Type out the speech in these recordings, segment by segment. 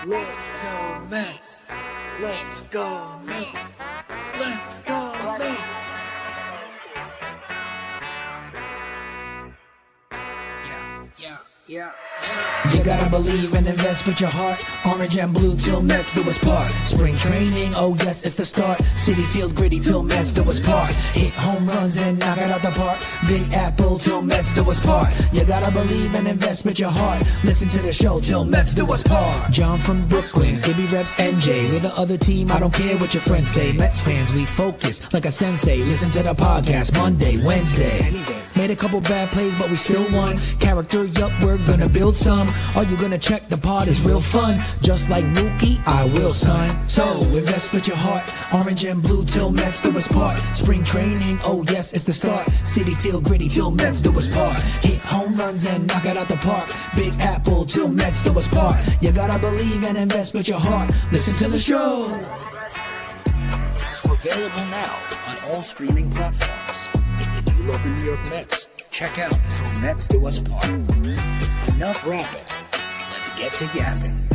Let's go Mets. Let's go Mets. Let's go Mets. Yeah. You gotta believe and invest with your heart. Orange and blue till Mets do us part. Spring training, oh yes, it's the start. City Field gritty till Mets do us part. Hit home runs and knock it out the park. Big Apple till Mets do us part. You gotta believe and invest with your heart. Listen to the show till Mets do us part. John from Brooklyn, Gibby reps NJ. We're the other team, I don't care what your friends say. Mets fans, we focus like a sensei. Listen to the podcast Monday, Wednesday. Made a couple bad plays, but we still won. Character, yup, we're gonna build some. Are you gonna check the pod? Is real fun. Just like Mookie, I will, son. So invest with your heart. Orange and blue till Mets do us part. Spring training, oh yes, it's the start. City Field gritty till Mets do us part. Hit home runs and knock it out the park. Big Apple till Mets do us part. You gotta believe and invest with your heart. Listen to the show. Available now on all streaming platforms. If you love the New York Mets, check out So Mets Do Us Part. Enough rapping. Let's get to yapping.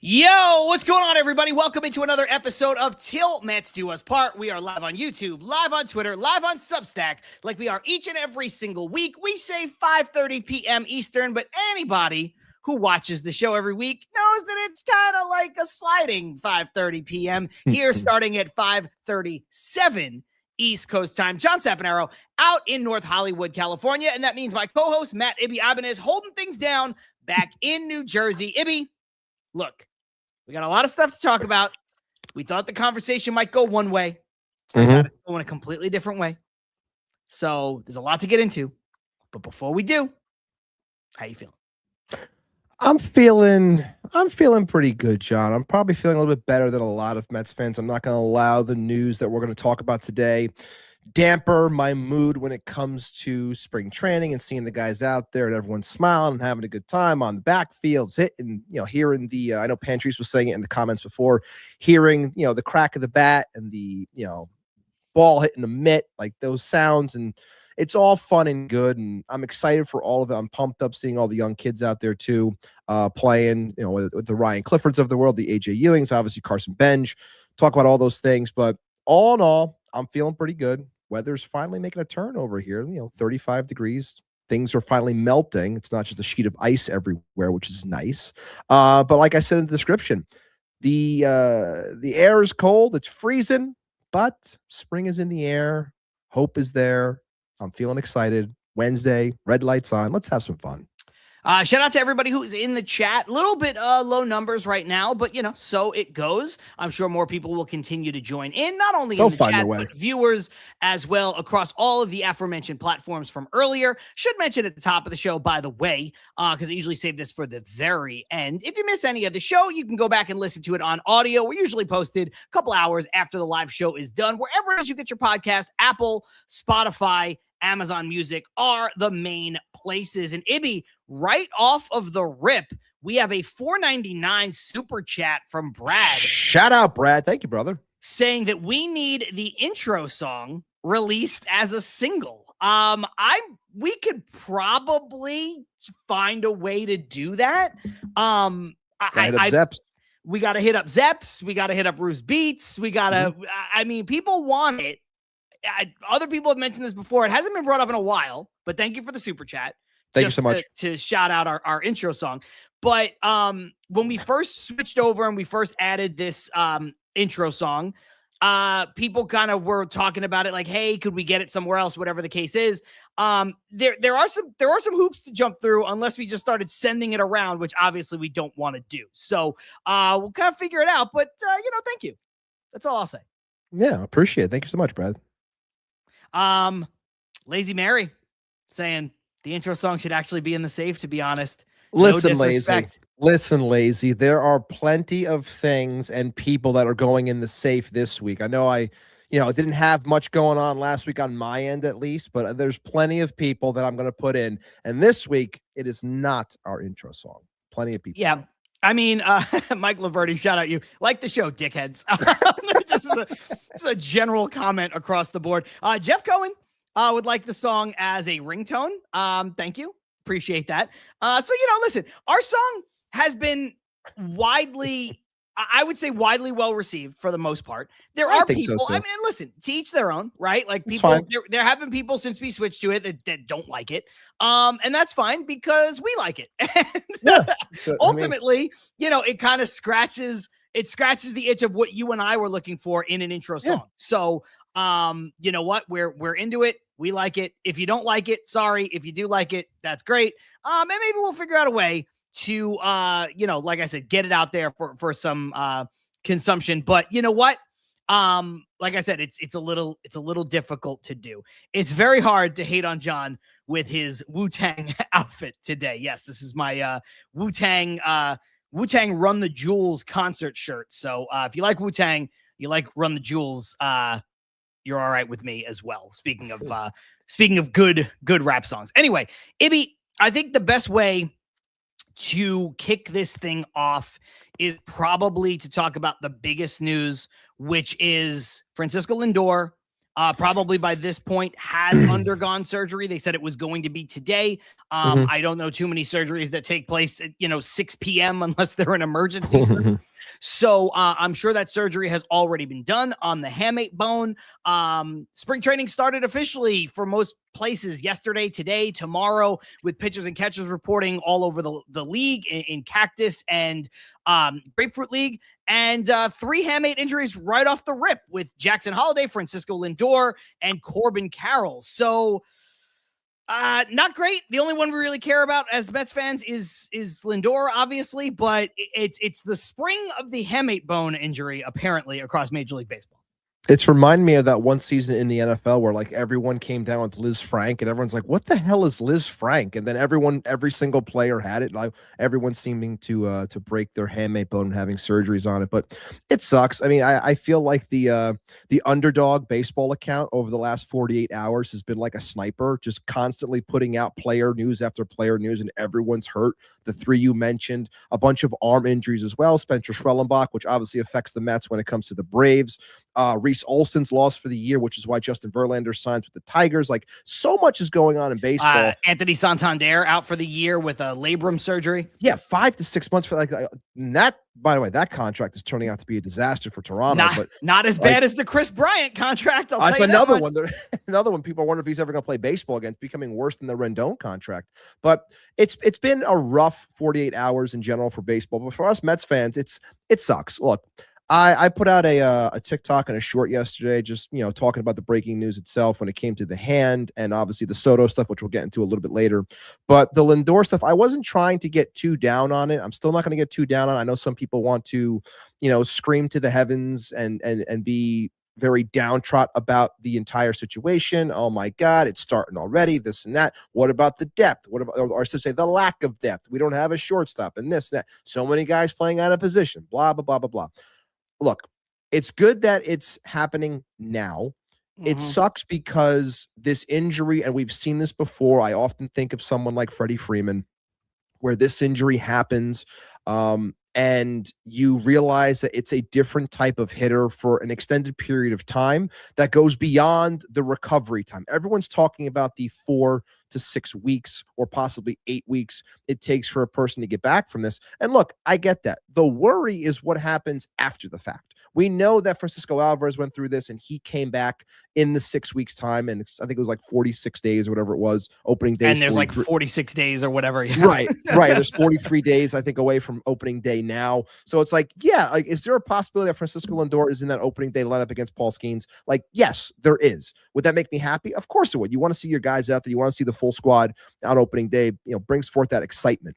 Yo, what's going on, everybody? Welcome into another episode of Til Mets Do Us Part. We are live on YouTube, live on Twitter, live on Substack, like we are each and every single week. We say 5:30 p.m. Eastern, but anybody who watches the show every week knows that it's kind of like a sliding 5:30 p.m. here, starting at 5:37 East Coast time. John Saponaro out in North Hollywood, California, and that means my co-host Matt Ibanez holding things down back in New Jersey. Ibby, look, we got a lot of stuff to talk about. We thought the conversation might go one way. Turns out it's going a completely different way. So there's a lot to get into. But before we do, how you feeling? I'm feeling pretty good, John. I'm probably feeling a little bit better than a lot of Mets fans. I'm not going to allow the news that we're going to talk about today damper my mood when it comes to spring training and seeing the guys out there and everyone smiling and having a good time on the backfields, hitting, hearing the, I know Pantries was saying it in the comments before, hearing, the crack of the bat and the, ball hitting the mitt, like those sounds, and it's all fun and good, and I'm excited for all of it. I'm pumped up seeing all the young kids out there too, playing, with the Ryan Cliffords of the world, the AJ Ewings, obviously Carson Benj, talk about all those things, but all in all, I'm feeling pretty good. Weather's finally making a turn over here, 35 degrees. Things are finally melting. It's not just a sheet of ice everywhere, which is nice. But like I said in the description, the air is cold. It's freezing, but spring is in the air. Hope is there. I'm feeling excited. Wednesday, red lights on. Let's have some fun. Shout out to everybody who's in the chat. A little bit low numbers right now, but so it goes. I'm sure more people will continue to join in, not only in the chat, but viewers as well across all of the aforementioned platforms from earlier. Should mention at the top of the show, by the way, because I usually save this for the very end. If you miss any of the show, you can go back and listen to it on audio. We're usually posted a couple hours after the live show is done. Wherever it is you get your podcast, Apple, Spotify, Amazon Music are the main places. And Ibby, right off of the rip, we have a $4.99 super chat from Brad. Shout out, Brad. Thank you, brother. Saying that we need the intro song released as a single. We could probably find a way to do that. We got to hit up Zeps. We got to hit up Bruce Beats. We got to, people want it. Other people have mentioned this before. It hasn't been brought up in a while, but thank you for the super chat. Thank you so much. To shout out our intro song. But when we first switched over and we first added this intro song, people kind of were talking about it like, hey, could we get it somewhere else? Whatever the case is. There are some hoops to jump through unless we just started sending it around, which obviously we don't want to do. So we'll kind of figure it out. But thank you. That's all I'll say. Yeah, appreciate it. Thank you so much, Brad. Lazy Mary saying the intro song should actually be in the safe, to be honest. Listen, Lazy. There are plenty of things and people that are going in the safe this week. I know I didn't have much going on last week on my end, at least, but there's plenty of people that I'm going to put in. And this week, it is not our intro song. Plenty of people. Yeah. Mike Laverty, shout out you. Like the show, dickheads. This is a general comment across the board. Jeff Cohen would like the song as a ringtone. Thank you. Appreciate that. So, listen, our song has been widely, I would say widely well received for the most part. There are people, so, too. I mean, listen, to each their own, right? Like people, there have been people since we switched to it that don't like it. And that's fine because we like it. And ultimately, it kind of scratches the itch of what you and I were looking for in an intro song. So, you know what? We're into it. We like it. If you don't like it, sorry. If you do like it, that's great. And maybe we'll figure out a way to, like I said, get it out there for some consumption. But you know what? Like I said, it's a little difficult to do. It's very hard to hate on John with his Wu-Tang outfit today. Yes, this is my Wu-Tang Run the Jewels concert shirt. So if you like Wu-Tang, you like Run the Jewels, you're all right with me as well. Speaking of good rap songs. Anyway, Ibby, I think the best way to kick this thing off is probably to talk about the biggest news, which is Francisco Lindor. Probably by this point has undergone surgery. They said it was going to be today. I don't know too many surgeries that take place at 6 p.m. unless they're an emergency surgery. So I'm sure that surgery has already been done on the hamate bone. Spring training started officially for most places yesterday, today, tomorrow, with pitchers and catchers reporting all over the league in Cactus and Grapefruit League. And 3 hamate injuries right off the rip with Jackson Holliday, Francisco Lindor, and Corbin Carroll. So not great. The only one we really care about as Mets fans is Lindor, obviously, but it's the spring of the hamate bone injury, apparently, across Major League Baseball. It's reminding me of that one season in the NFL where like everyone came down with Liz Frank and everyone's like, what the hell is Liz Frank? And then every single player had it. Like everyone seeming to break their hamate bone and having surgeries on it. But it sucks. I mean, I feel like the Underdog baseball account over the last 48 hours has been like a sniper, just constantly putting out player news after player news, and everyone's hurt. The 3 you mentioned, a bunch of arm injuries as well. Spencer Schwellenbach, which obviously affects the Mets when it comes to the Braves. Reese Olson's lost for the year, which is why Justin Verlander signs with the Tigers. Like, so much is going on in baseball. Anthony Santander out for the year with a labrum surgery. Yeah, 5 to 6 months for that. By the way, that contract is turning out to be a disaster for Toronto. But not as bad as the Chris Bryant contract. That's another one. Another one. People wonder if he's ever going to play baseball again. It's becoming worse than the Rendon contract. But it's been a rough 48 hours in general for baseball. But for us Mets fans, it sucks. Look. I put out a TikTok and a short yesterday, just, talking about the breaking news itself when it came to the hand and obviously the Soto stuff, which we'll get into a little bit later. But the Lindor stuff, I wasn't trying to get too down on it. I'm still not going to get too down on it. I know some people want to, scream to the heavens and be very downtrodden about the entire situation. Oh my God, it's starting already, this and that. What about the depth? What about, or to say the lack of depth? We don't have a shortstop and this and that. So many guys playing out of position, blah, blah, blah, blah, blah. Look, it's good that it's happening now. It sucks because this injury, and we've seen this before. I often think of someone like Freddie Freeman, where this injury happens, and you realize that it's a different type of hitter for an extended period of time that goes beyond the recovery time. Everyone's talking about the 4 to 6 weeks or possibly 8 weeks it takes for a person to get back from this. And look, I get that. The worry is what happens after the fact. We know that Francisco Alvarez went through this and he came back in the 6 weeks time. And I think it was like 46 days or whatever it was, opening day. And there's like 46 days or whatever. Yeah. Right. There's 43 days, I think, away from opening day now. So it's like, yeah, like, is there a possibility that Francisco Lindor is in that opening day lineup against Paul Skeens? Like, yes, there is. Would that make me happy? Of course it would. You want to see your guys out there. You want to see the full squad on opening day, brings forth that excitement.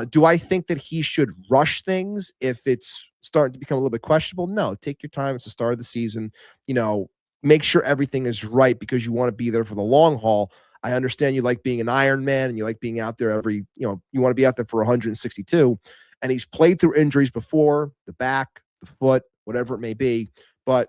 Do I think that he should rush things if it's starting to become a little bit questionable? No, take your time. It's the start of the season. Make sure everything is right because you want to be there for the long haul. I understand you like being an Iron Man and you like being out there you want to be out there for 162. And he's played through injuries before, the back, the foot, whatever it may be. But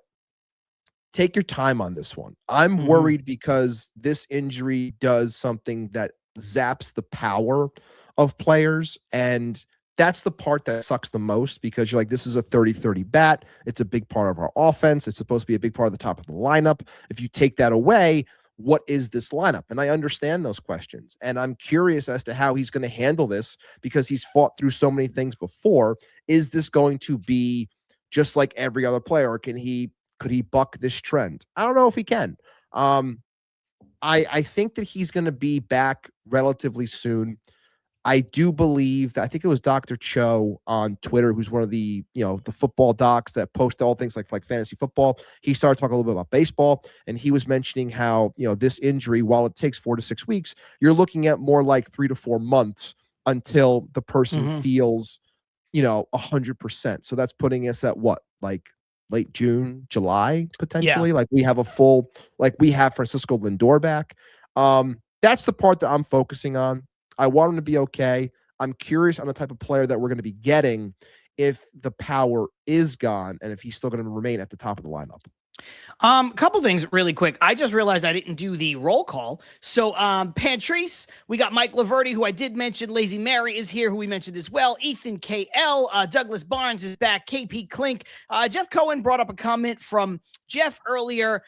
take your time on this one. I'm worried because this injury does something that zaps the power of players, and that's the part that sucks the most because you're like, this is a 30-30 bat. It's a big part of our offense. It's supposed to be a big part of the top of the lineup. If you take that away, what is this lineup? And I understand those questions. And I'm curious as to how he's going to handle this because he's fought through so many things before. Is this going to be just like every other player? Or could he buck this trend? I don't know if he can. I think that he's going to be back relatively soon. I do believe that I think it was Dr. Cho on Twitter, who's one of the, the football docs that post all things like fantasy football. He started talking a little bit about baseball, and he was mentioning how, this injury, while it takes 4 to 6 weeks, you're looking at more like 3 to 4 months until the person feels, 100%. So that's putting us at what, like late June, July, potentially. Yeah. Like we have we have Francisco Lindor back. That's the part that I'm focusing on. I want him to be okay. I'm curious on the type of player that we're going to be getting if the power is gone and if he's still going to remain at the top of the lineup. Couple things really quick. I just realized I didn't do the roll call. So, Pantrice, we got Mike Laverty, who I did mention. Lazy Mary is here, who we mentioned as well. Ethan KL, Douglas Barnes is back. KP Klink. Jeff Cohen brought up a comment from Jeff earlier.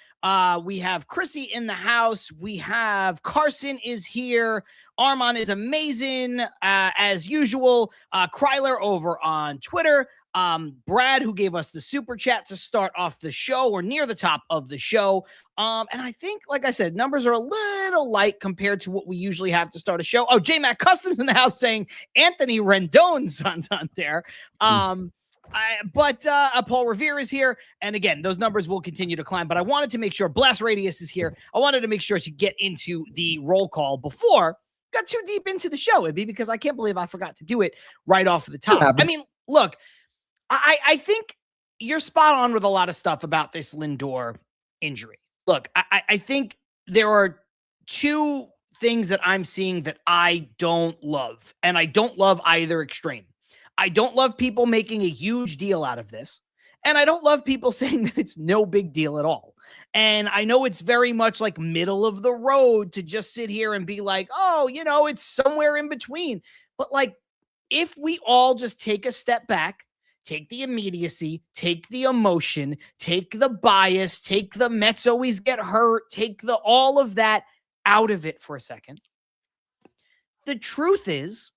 We have Chrissy in the house. We have Carson is here. Armand is amazing, as usual. Kryler over on Twitter. Brad, who gave us the super chat to start off the show or near the top of the show. And I think, like I said, numbers are a little light compared to what we usually have to start a show. Oh, J Mac Customs in the house saying Anthony Rendon's on there. But Paul Revere is here. And again, those numbers will continue to climb, but I wanted to make sure Blast Radius is here. I wanted to make sure to get into the roll call before got too deep into the show, Ibby, because I can't believe I forgot to do it right off the top. I mean, look, I think you're spot on with a lot of stuff about this Lindor injury. Look, I think there are two things that I'm seeing that I don't love, and I don't love either extreme. I don't love people making a huge deal out of this, and I don't love people saying that it's no big deal at all. And I know it's very much like middle of the road to just sit here and be like, oh, it's somewhere in between. But like, if we all just take a step back, take the immediacy, take the emotion, take the bias, take the Mets always get hurt, take all of that out of it for a second. The truth is,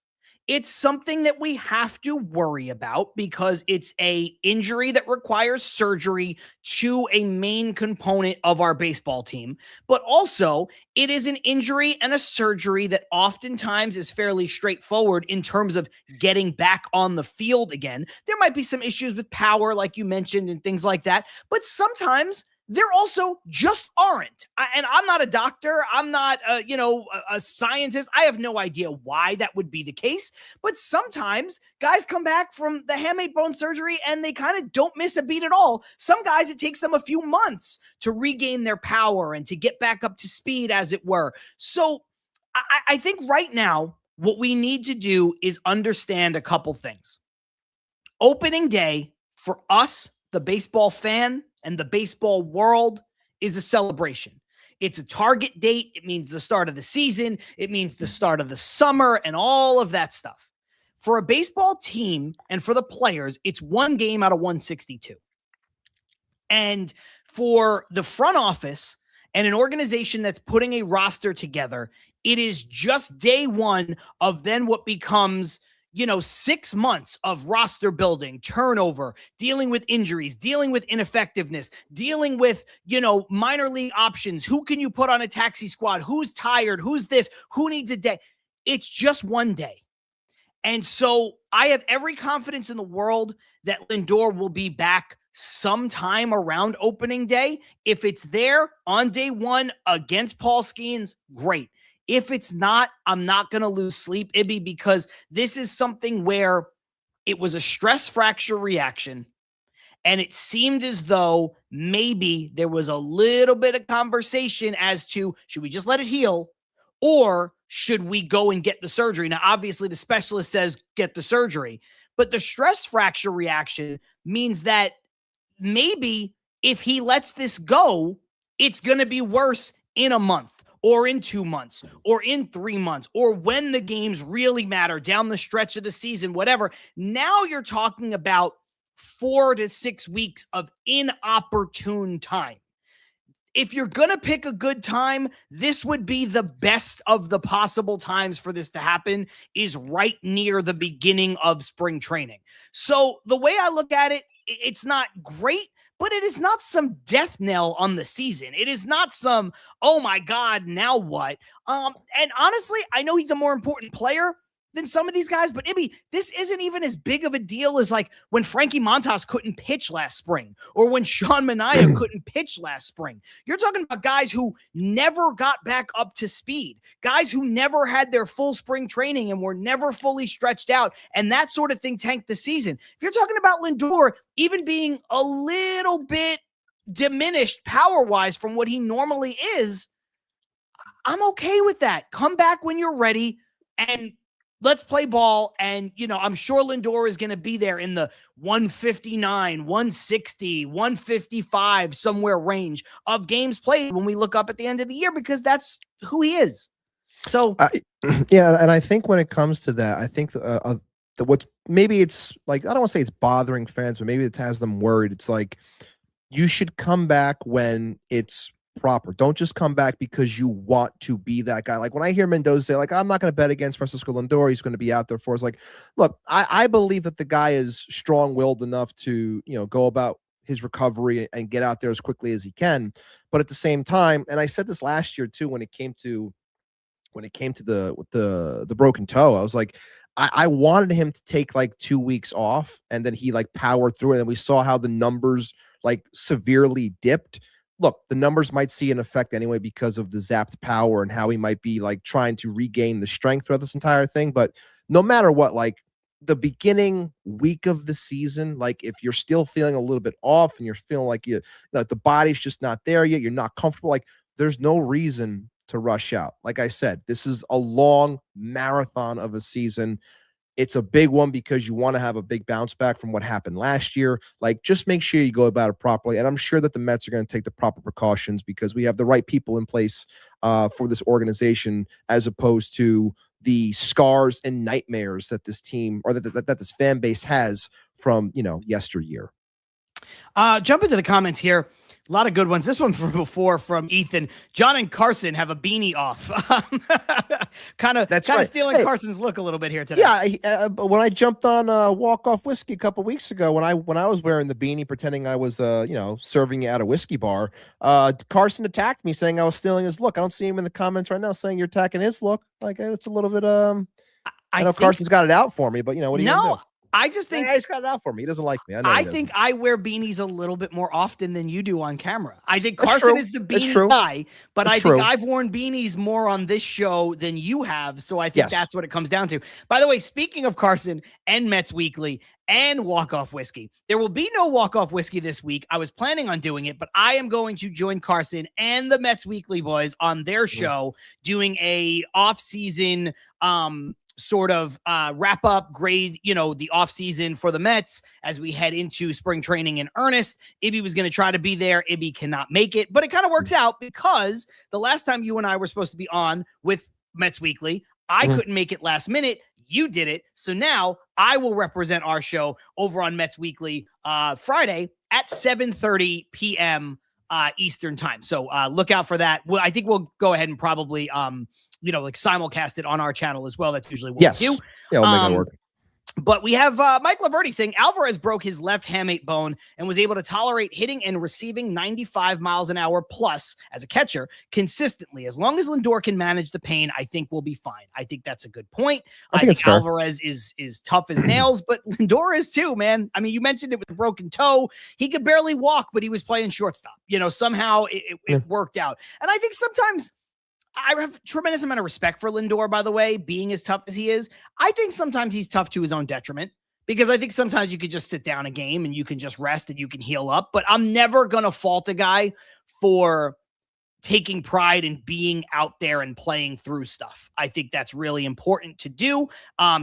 it's something that we have to worry about because it's a injury that requires surgery to a main component of our baseball team. But also, it is an injury and a surgery that oftentimes is fairly straightforward in terms of getting back on the field again. There might be some issues with power, like you mentioned, and things like that. But sometimes there also just aren't. And I'm not a doctor. I'm not, a scientist. I have no idea why that would be the case. But sometimes guys come back from the hamate bone surgery and they kind of don't miss a beat at all. Some guys, it takes them a few months to regain their power and to get back up to speed, as it were. So I think right now, what we need to do is understand a couple things. Opening day for us, the baseball fan, and the baseball world is a celebration. It's a target date. It means the start of the season. It means the start of the summer and all of that stuff. For a baseball team and for the players, it's one game out of 162. And for the front office and an organization that's putting a roster together, it is just day one of then what becomes 6 months of roster building, turnover, dealing with injuries, dealing with ineffectiveness, dealing with, minor league options. Who can you put on a taxi squad? Who's tired? Who's this? Who needs a day? It's just one day. And so I have every confidence in the world that Lindor will be back sometime around opening day. If it's there on day one against Paul Skeens, great. If it's not, I'm not going to lose sleep, Ibby, because this is something where it was a stress fracture reaction, and it seemed as though maybe there was a little bit of conversation as to, should we just let it heal, or should we go and get the surgery? Now, obviously, the specialist says get the surgery, but the stress fracture reaction means that maybe if he lets this go, it's going to be worse in a month, or in 2 months, or in 3 months, or when the games really matter down the stretch of the season, whatever. Now you're talking about 4 to 6 weeks of inopportune time. if you're going to pick a good time, this would be the best of the possible times for this to happen, is right near the beginning of spring training. So the way I look at it, it's not great, but it is not some death knell on the season. It is not some, oh my God, now what? And honestly, I know he's a more important player than some of these guys, but Ibby, this isn't even as big of a deal as like when Frankie Montas couldn't pitch last spring, or when Sean Manaea couldn't pitch last spring. You're talking about guys who never got back up to speed, guys who never had their full spring training and were never fully stretched out, and that sort of thing tanked the season. If you're talking about Lindor even being a little bit diminished power-wise from what he normally is, I'm okay with that. Come back when you're ready and let's play ball. And, I'm sure Lindor is going to be there in the 159, 160, 155, somewhere range of games played when we look up at the end of the year, because that's who he is. So, yeah. And I think when it comes to that, I think what maybe it's like, I don't want to say it's bothering fans, but maybe it has them worried. It's like, you should come back when it's proper. Don't just come back because you want to be that guy. Like when I hear Mendoza say, like, I'm not going to bet against Francisco Lindor, he's going to be out there for us. Like, look, I believe that the guy is strong-willed enough to, go about his recovery and get out there as quickly as he can. But at the same time, and I said this last year too, when it came to the broken toe, I was like, I wanted him to take like 2 weeks off, and then he like powered through it. And we saw how the numbers like severely dipped. Look, the numbers might see an effect anyway because of the zapped power and how he might be like trying to regain the strength throughout this entire thing. But no matter what, like the beginning week of the season, like if you're still feeling a little bit off and you're feeling like the body's just not there yet, you're not comfortable, like there's no reason to rush out. Like I said, this is a long marathon of a season. It's a big one because you want to have a big bounce back from what happened last year. Like, just make sure you go about it properly. And I'm sure that the Mets are going to take the proper precautions because we have the right people in place for this organization, as opposed to the scars and nightmares that this team or that this fan base has from, yesteryear. Jump into the comments here. A lot of good ones. This one from before from Ethan. John and Carson have a beanie off. Kind of stealing Carson's look a little bit here today. Yeah, but when I jumped on Walk-Off Whiskey a couple weeks ago, when I was wearing the beanie, pretending I was serving at a whiskey bar, Carson attacked me saying I was stealing his look. I don't see him in the comments right now saying you're attacking his look. Like, it's a little bit. I know Carson's got it out for me, but what do you do? I just think he's got it out for me. He doesn't like me. I think I wear beanies a little bit more often than you do on camera. I think Carson is the beanie guy, but I think I've worn beanies more on this show than you have. So I think that's what it comes down to. By the way, speaking of Carson and Mets Weekly and Walk-Off Whiskey, there will be no Walk-Off Whiskey this week. I was planning on doing it, but I am going to join Carson and the Mets Weekly boys on their show doing a off-season sort of wrap up grade, the off season for the Mets as we head into spring training in earnest. Ibby was going to try to be there. Ibby cannot make it, but it kind of works out because the last time you and I were supposed to be on with Mets Weekly, I couldn't make it last minute. You did it. So now I will represent our show over on Mets Weekly Friday at 7:30 p.m. Eastern time. So look out for that. I think we'll go ahead and probably simulcast it on our channel as well. That's usually what we do. Yeah, we'll make that work. But we have Mike Laverty saying Alvarez broke his left hamate bone and was able to tolerate hitting and receiving 95 miles an hour plus as a catcher consistently. As long as Lindor can manage the pain, I think we'll be fine. I think that's a good point. I think Alvarez is tough as nails, but Lindor is too, man. I mean, you mentioned it with the broken toe. He could barely walk, but he was playing shortstop. Somehow it worked out. And I think sometimes I have a tremendous amount of respect for Lindor, by the way, being as tough as he is. I think sometimes he's tough to his own detriment because I think sometimes you could just sit down a game and you can just rest and you can heal up. But I'm never going to fault a guy for taking pride in being out there and playing through stuff. I think that's really important to do.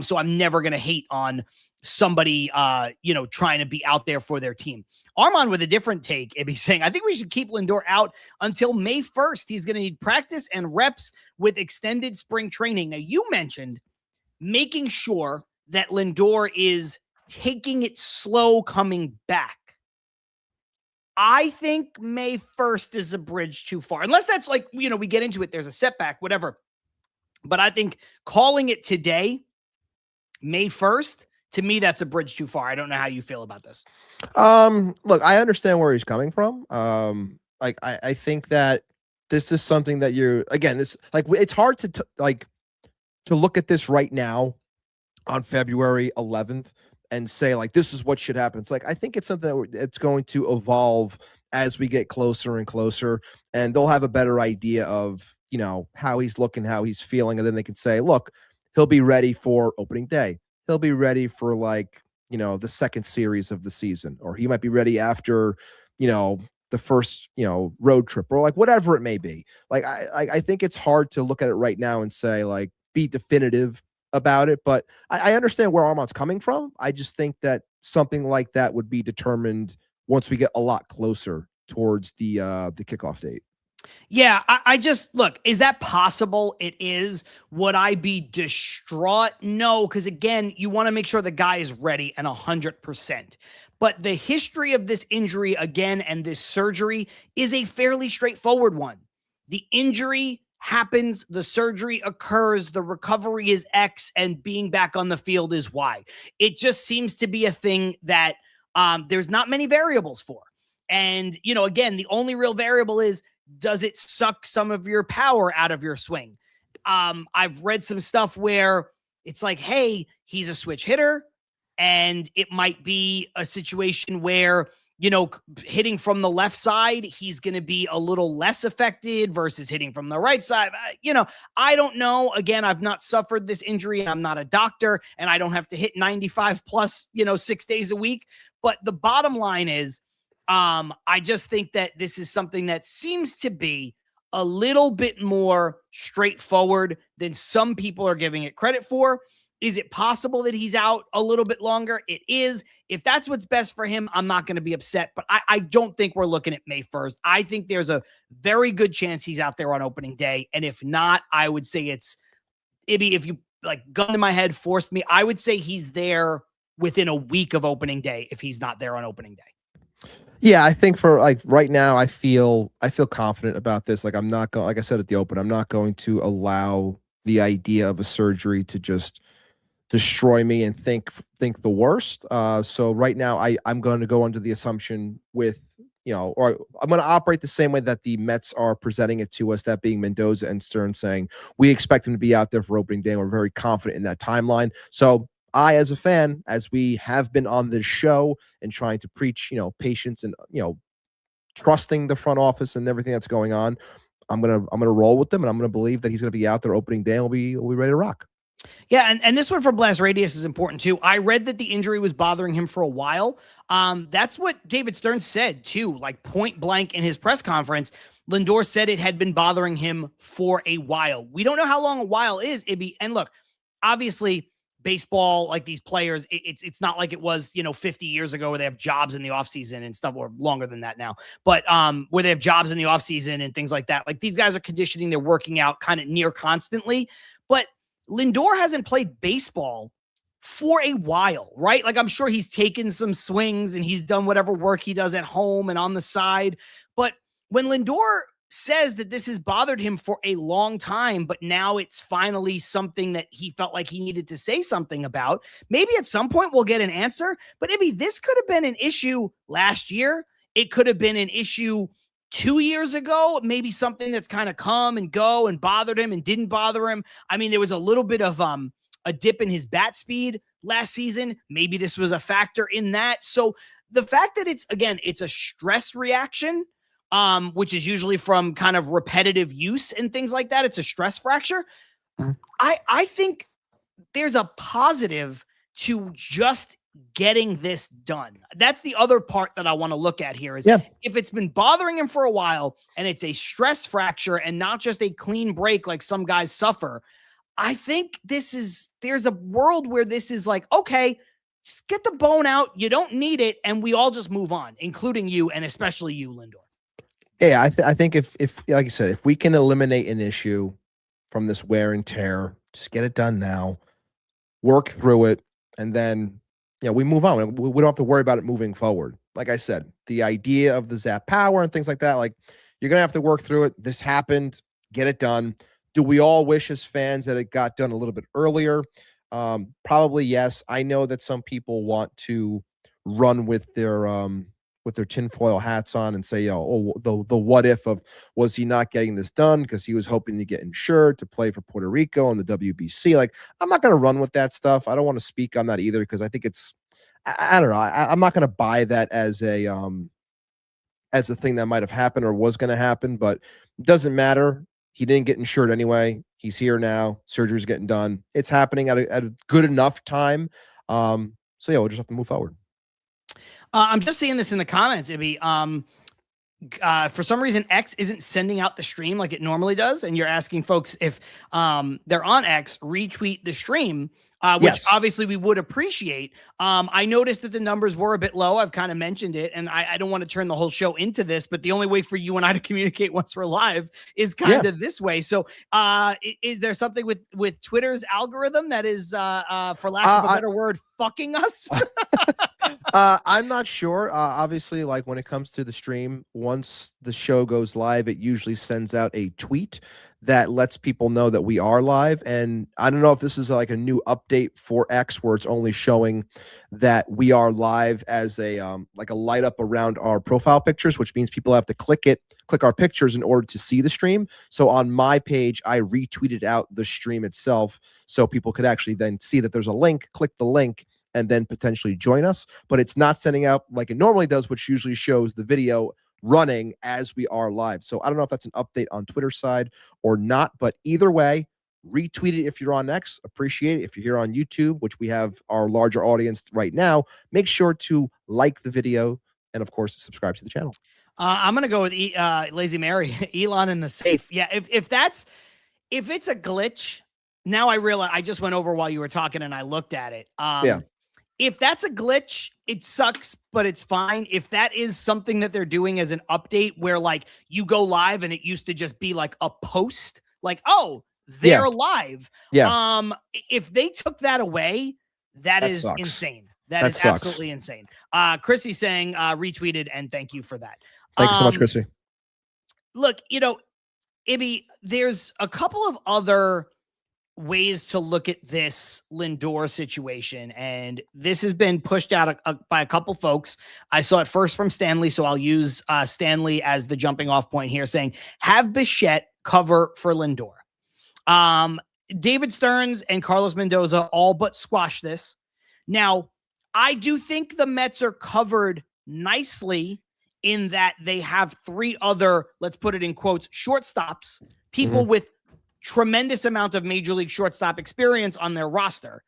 So I'm never going to hate on somebody, trying to be out there for their team. Armand with a different take, Ibby saying, I think we should keep Lindor out until May 1st. He's going to need practice and reps with extended spring training. Now, you mentioned making sure that Lindor is taking it slow coming back. I think May 1st is a bridge too far. Unless that's like, we get into it, there's a setback, whatever. But I think calling it today, May 1st, to me, that's a bridge too far. I don't know how you feel about this. Look, I understand where he's coming from. Like I think that this is something that it's hard to look at this right now on February 11th and say like this is what should happen. It's like I think it's something that's going to evolve as we get closer and closer, and they'll have a better idea of how he's looking, how he's feeling, and then they can say, look, he'll be ready for opening day. He'll be ready for the second series of the season, or he might be ready after the first road trip, or like whatever it may be. Like I think it's hard to look at it right now and say like be definitive about it, but I understand where Armand's coming from. I just think that something like that would be determined once we get a lot closer towards the kickoff date. Yeah, I just look, is that possible? It is. Would I be distraught? No, because again, you want to make sure the guy is ready and 100%. But the history of this injury again and this surgery is a fairly straightforward one. The injury happens, the surgery occurs, the recovery is X, and being back on the field is Y. It just seems to be a thing that there's not many variables for. And, again, the only real variable is, does it suck some of your power out of your swing? I've read some stuff where it's like, hey, he's a switch hitter, and it might be a situation where, hitting from the left side, he's going to be a little less affected versus hitting from the right side. I don't know. Again, I've not suffered this injury, and I'm not a doctor, and I don't have to hit 95 plus, 6 days a week. But the bottom line is, I just think that this is something that seems to be a little bit more straightforward than some people are giving it credit for. Is it possible that he's out a little bit longer? It is. If that's what's best for him, I'm not going to be upset, but I don't think we're looking at May 1st. I think there's a very good chance he's out there on opening day. And if not, I would say if you like gun to my head, forced me, I would say he's there within a week of opening day if he's not there on opening day. Yeah, I think for like right now, I feel confident about this. Like I'm not going, like I said at the open, I'm not going to allow the idea of a surgery to just destroy me and think the worst. So right now, I'm going to go under the assumption with or I'm going to operate the same way that the Mets are presenting it to us. That being Mendoza and Stearns saying we expect him to be out there for opening day. We're very confident in that timeline. So I, as a fan, as we have been on this show and trying to preach, patience and, trusting the front office and everything that's going on, I'm going to roll with them, and I'm going to believe that he's going to be out there opening day and we'll be ready to rock. Yeah, and this one for Blast Radius is important too. I read that the injury was bothering him for a while. That's what David Stearns said too, like point blank in his press conference. Lindor said it had been bothering him for a while. We don't know how long a while is, Ibby. And look, obviously, baseball, like these players, it's not like it was 50 years ago where they have jobs in the offseason and stuff, or longer than that now, but where they have jobs in the offseason and things like that. Like these guys are conditioning, they're working out kind of near constantly. But Lindor hasn't played baseball for a while, right? Like I'm sure he's taken some swings and he's done whatever work he does at home and on the side. But when Lindor says that this has bothered him for a long time, but now it's finally something that he felt like he needed to say something about, maybe at some point we'll get an answer. But maybe this could have been an issue last year. It could have been an issue 2 years ago, maybe something that's kind of come and go and bothered him and didn't bother him. I mean, there was a little bit of a dip in his bat speed last season. Maybe this was a factor in that. So the fact that it's a stress reaction, which is usually from kind of repetitive use and things like that. It's a stress fracture. I think there's a positive to just getting this done. That's the other part that I want to look at here is if it's been bothering him for a while and it's a stress fracture and not just a clean break like some guys suffer, I think there's a world where this is like, okay, just get the bone out. You don't need it. And we all just move on, including you and especially you, Lindor. Yeah, I think if like you said, if we can eliminate an issue from this wear and tear, just get it done now, work through it, and then we move on. We don't have to worry about it moving forward. like I said, the idea of the zap power and things like that, like you're going to have to work through it. This happened, get it done. Do we all wish as fans that it got done a little bit earlier? Probably yes. I know that some people want to run with their tinfoil hats on and say, the what if of was he not getting this done because he was hoping to get insured to play for Puerto Rico and the WBC. Like, I'm not going to run with that stuff. I don't want to speak on that either because I think it's, I don't know. I'm not going to buy that as a thing that might have happened or was going to happen, but it doesn't matter. He didn't get insured anyway. He's here now. Surgery's getting done. It's happening at a good enough time. So yeah, we'll just have to move forward. I'm just seeing this in the comments, Ibby. For some reason, X isn't sending out the stream like it normally does, and you're asking folks if they're on X, retweet the stream, which obviously we would appreciate. I noticed that the numbers were a bit low. I've kind of mentioned it, and I don't want to turn the whole show into this, but the only way for you and I to communicate once we're live is kind of this way. So is there something with Twitter's algorithm that is, for lack of a better word, fucking us? I'm not sure. Obviously, like when it comes to the stream, once the show goes live, it usually sends out a tweet that lets people know that we are live. And I don't know if this is like a new update for X where it's only showing that we are live as a like a light up around our profile pictures, which means people have to click our pictures in order to see the stream. So on my page, I retweeted out the stream itself so people could actually then see that there's a link, click the link, and then potentially join us. But it's not sending out like it normally does, which usually shows the video running as we are live. So I don't know if that's an update on Twitter side or not, but either way, retweet it if you're on X. Appreciate it. If you're here on YouTube, which we have our larger audience right now, make sure to like the video and, of course, subscribe to the channel. I'm going to go with Lazy Mary, Elon in the safe. Yeah, if it's a glitch, now I realize I just went over while you were talking and I looked at it. If that's a glitch, it sucks, but it's fine. If that is something that they're doing as an update where like you go live and it used to just be like a post, like, oh, they're live. Yeah. If they took that away, that is sucks. Insane. That is sucks. Absolutely insane. Chrissy saying retweeted and thank you for that. Thank you so much, Chrissy. Look, Ibby, there's a couple of other ways to look at this Lindor situation, and this has been pushed out by a couple folks. I saw it first from Stanley, so I'll use Stanley as the jumping off point here, saying, have Bichette cover for Lindor. David Stearns and Carlos Mendoza all but squash this. Now, I do think the Mets are covered nicely in that they have three other, let's put it in quotes, shortstops, people with tremendous amount of major league shortstop experience on their roster.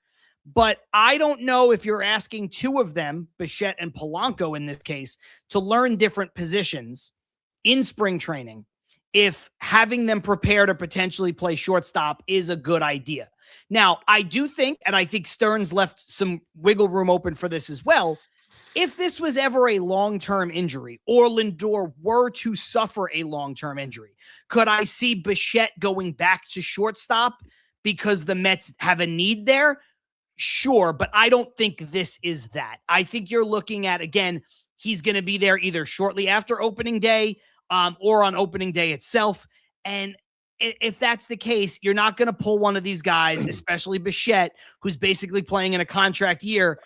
But I don't know if you're asking two of them, Bichette and Polanco in this case, to learn different positions in spring training, if having them prepare to potentially play shortstop is a good idea. Now, I do think, and I think Stearns left some wiggle room open for this as well, if this was ever a long-term injury or Lindor were to suffer a long-term injury, could I see Bichette going back to shortstop because the Mets have a need there? Sure, but I don't think this is that. I think you're looking at, again, he's going to be there either shortly after opening day or on opening day itself. And if that's the case, you're not going to pull one of these guys, especially Bichette, who's basically playing in a contract year,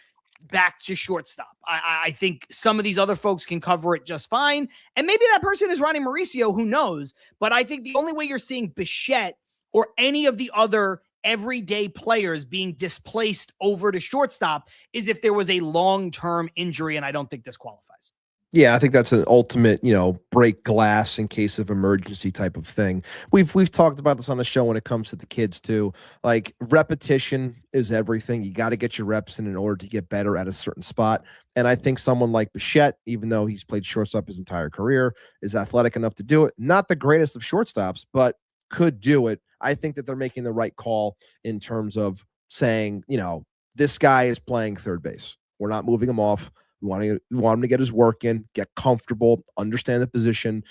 back to shortstop. I think some of these other folks can cover it just fine. And maybe that person is Ronnie Mauricio, who knows? But I think the only way you're seeing Bichette or any of the other everyday players being displaced over to shortstop is if there was a long-term injury, and I don't think this qualifies. Yeah, I think that's an ultimate, break glass in case of emergency type of thing. We've talked about this on the show when it comes to the kids too. Like, repetition is everything. You got to get your reps in order to get better at a certain spot. And I think someone like Bichette, even though he's played shortstop his entire career, is athletic enough to do it. Not the greatest of shortstops, but could do it. I think that they're making the right call in terms of saying, this guy is playing third base. We're not moving him off. We want him to get his work in, get comfortable, understand the position,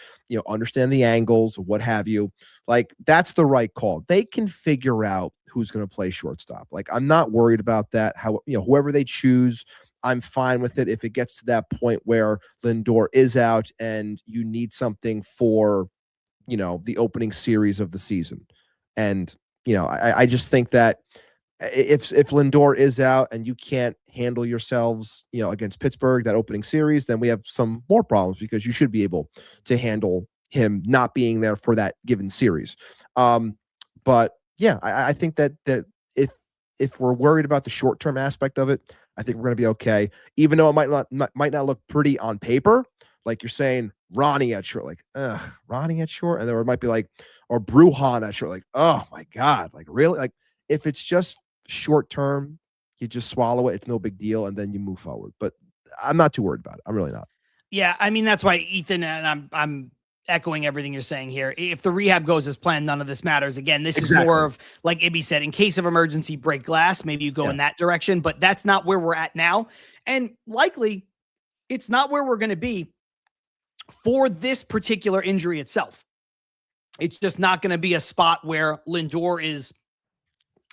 understand the angles, what have you. Like, that's the right call. They can figure out who's going to play shortstop. Like, I'm not worried about that. How, whoever they choose, I'm fine with it if it gets to that point where Lindor is out and you need something for, the opening series of the season. And, I just think that if Lindor is out and you can't handle yourselves, against Pittsburgh, that opening series, then we have some more problems because you should be able to handle him not being there for that given series. But yeah, I think that if we're worried about the short term aspect of it, I think we're going to be okay. Even though it might not look pretty on paper, like you're saying, Ronnie at short, like Ronnie at short, and then it might be like, or Bruhan at short, like, oh my god, like really, like if it's just short term, you just swallow it. It's no big deal, and then you move forward. But I'm not too worried about it. I'm really not. Yeah, I mean that's why Ethan, and I'm echoing everything you're saying here. If the rehab goes as planned, none of this matters. Again, this is more of, like Ibby said, in case of emergency, break glass. Maybe you go in that direction, but that's not where we're at now. And likely it's not where we're going to be for this particular injury itself. It's just not going to be a spot where Lindor is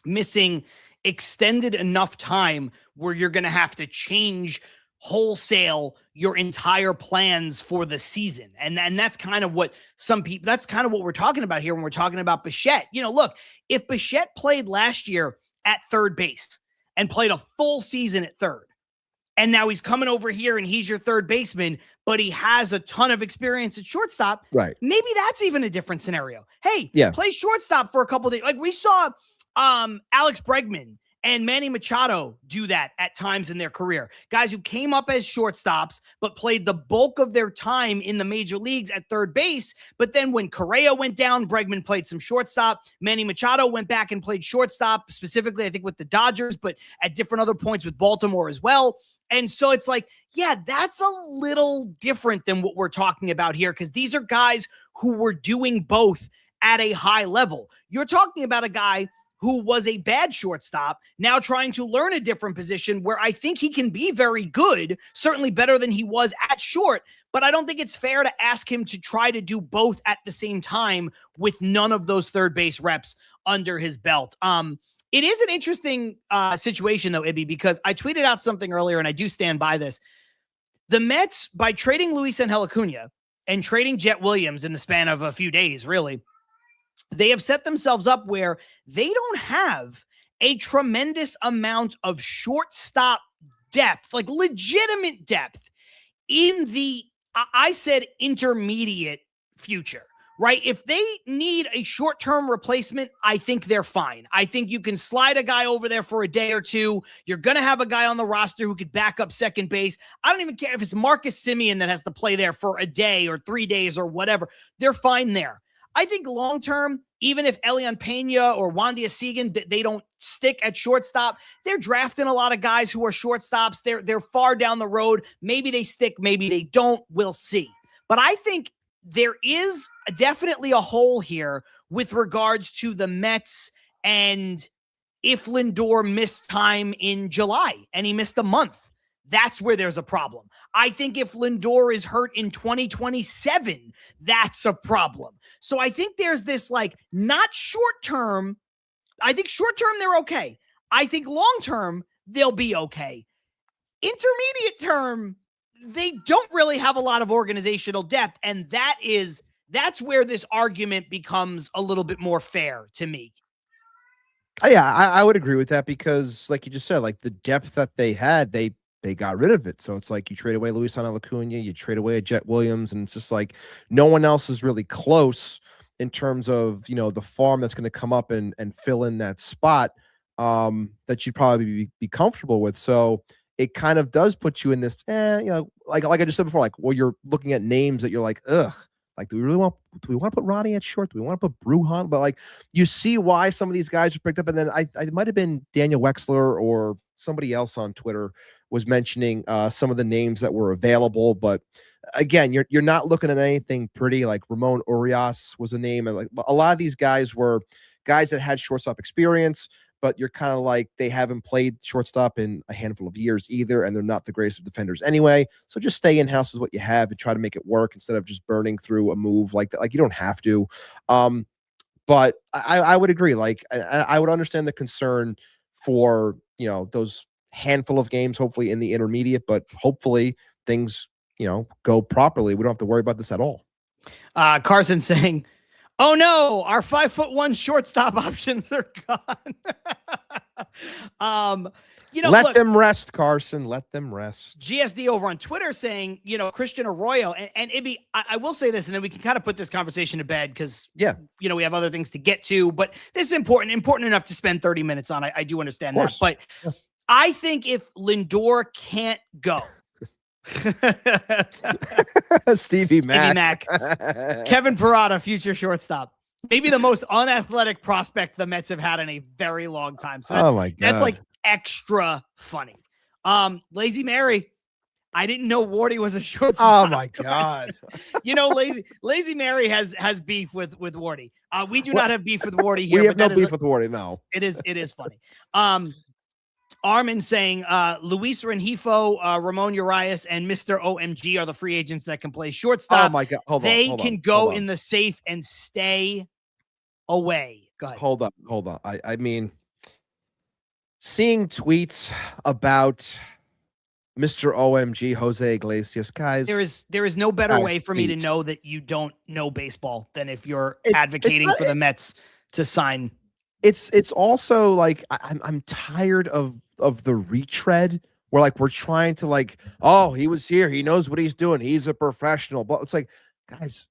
missing extended enough time where you're going to have to change wholesale your entire plans for the season. And that's kind of what that's kind of what we're talking about here when we're talking about Bichette. Look, if Bichette played last year at third base and played a full season at third, and now he's coming over here and he's your third baseman, but he has a ton of experience at shortstop, right? Maybe that's even a different scenario. Hey, play shortstop for a couple of days. Like we saw Alex Bregman and Manny Machado do that at times in their career. Guys who came up as shortstops, but played the bulk of their time in the major leagues at third base. But then when Correa went down, Bregman played some shortstop. Manny Machado went back and played shortstop, specifically, I think, with the Dodgers, but at different other points with Baltimore as well. And so it's like, yeah, that's a little different than what we're talking about here, because these are guys who were doing both at a high level. You're talking about a guy who was a bad shortstop, now trying to learn a different position where I think he can be very good, certainly better than he was at short, but I don't think it's fair to ask him to try to do both at the same time with none of those third base reps under his belt. It is an interesting situation, though, Ibby, because I tweeted out something earlier, and I do stand by this. The Mets, by trading Luis Angel Acuna and trading Jet Williams in the span of a few days, really, they have set themselves up where they don't have a tremendous amount of shortstop depth, like legitimate depth, in the, I said, intermediate future. Right? If they need a short-term replacement, I think they're fine. I think you can slide a guy over there for a day or two. You're going to have a guy on the roster who could back up second base. I don't even care if it's Marcus Semien that has to play there for a day or 3 days or whatever. They're fine there. I think long-term, even if Elian Pena or Wandy Segan, they don't stick at shortstop, they're drafting a lot of guys who are shortstops. They're far down the road. Maybe they stick, maybe they don't. We'll see. But I think there is definitely a hole here with regards to the Mets, and if Lindor missed time in July and he missed a month, that's where there's a problem. I think if Lindor is hurt in 2027, that's a problem. So I think there's this, like, not short-term. I think short-term, they're okay. I think long-term, they'll be okay. Intermediate term, they don't really have a lot of organizational depth, and that's where this argument becomes a little bit more fair to me. Yeah, I would agree with that because, like you just said, like the depth that they had, they got rid of it. So it's like you trade away Luis Angel Acuna, you trade away a Jet Williams, and it's just like no one else is really close in terms of, the farm that's going to come up and fill in that spot that you'd probably be comfortable with. So it kind of does put you in this, like I just said before, like, well, you're looking at names that you're like, ugh, like, do we want to put Ronnie at short? Do we want to put Bruhan? But like, you see why some of these guys are picked up. And then I might have been Daniel Wexler or somebody else on Twitter was mentioning some of the names that were available. But again, you're not looking at anything pretty. Like Ramon Urias was a name. And like a lot of these guys were guys that had shortstop experience, but you're kind of like, they haven't played shortstop in a handful of years either, and they're not the greatest of defenders anyway. So just stay in-house with what you have and try to make it work instead of just burning through a move like that. Like, you don't have to. But I would agree. Like, I would understand the concern for, those handful of games, hopefully in the intermediate, but hopefully things, go properly. We don't have to worry about this at all. Carson saying, "Oh no, our 5'1" shortstop options are gone." Let them rest, Carson. Let them rest. GSD over on Twitter saying, Christian Arroyo, and Ibby, I will say this, and then we can kind of put this conversation to bed because, we have other things to get to, but this is important enough to spend 30 minutes on. I do understand that, but I think if Lindor can't go, Stevie Mac, Kevin Parada, future shortstop, maybe the most unathletic prospect the Mets have had in a very long time. So oh my God, that's like extra funny. Lazy Mary, I didn't know Wardy was a shortstop. Oh my God. Lazy Mary has beef with Wardy. We do not have beef with Wardy here. We have no beef with Wardy. No, it is funny. Armin saying Luis Rengifo, Ramon Urias, and Mr. OMG are the free agents that can play shortstop. Oh my God. They can go in the safe and stay away. Go ahead. Hold on. I mean, seeing tweets about Mr. OMG, Jose Iglesias, guys. There is no better way for me to know that you don't know baseball than if you're advocating for the Mets to sign. It's also like I'm tired of the retread where like we're trying to like, oh, he was here, he knows what he's doing, he's a professional. But it's like, guys,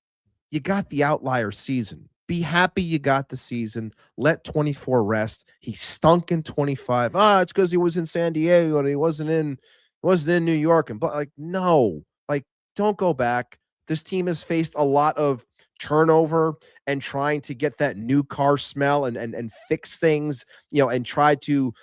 you got the outlier season. Be happy you got the season. Let 24 rest. He stunk in 25. It's because he was in San Diego and he wasn't in New York. And like, no, like, don't go back. This team has faced a lot of turnover and trying to get that new car smell and fix things, and try to,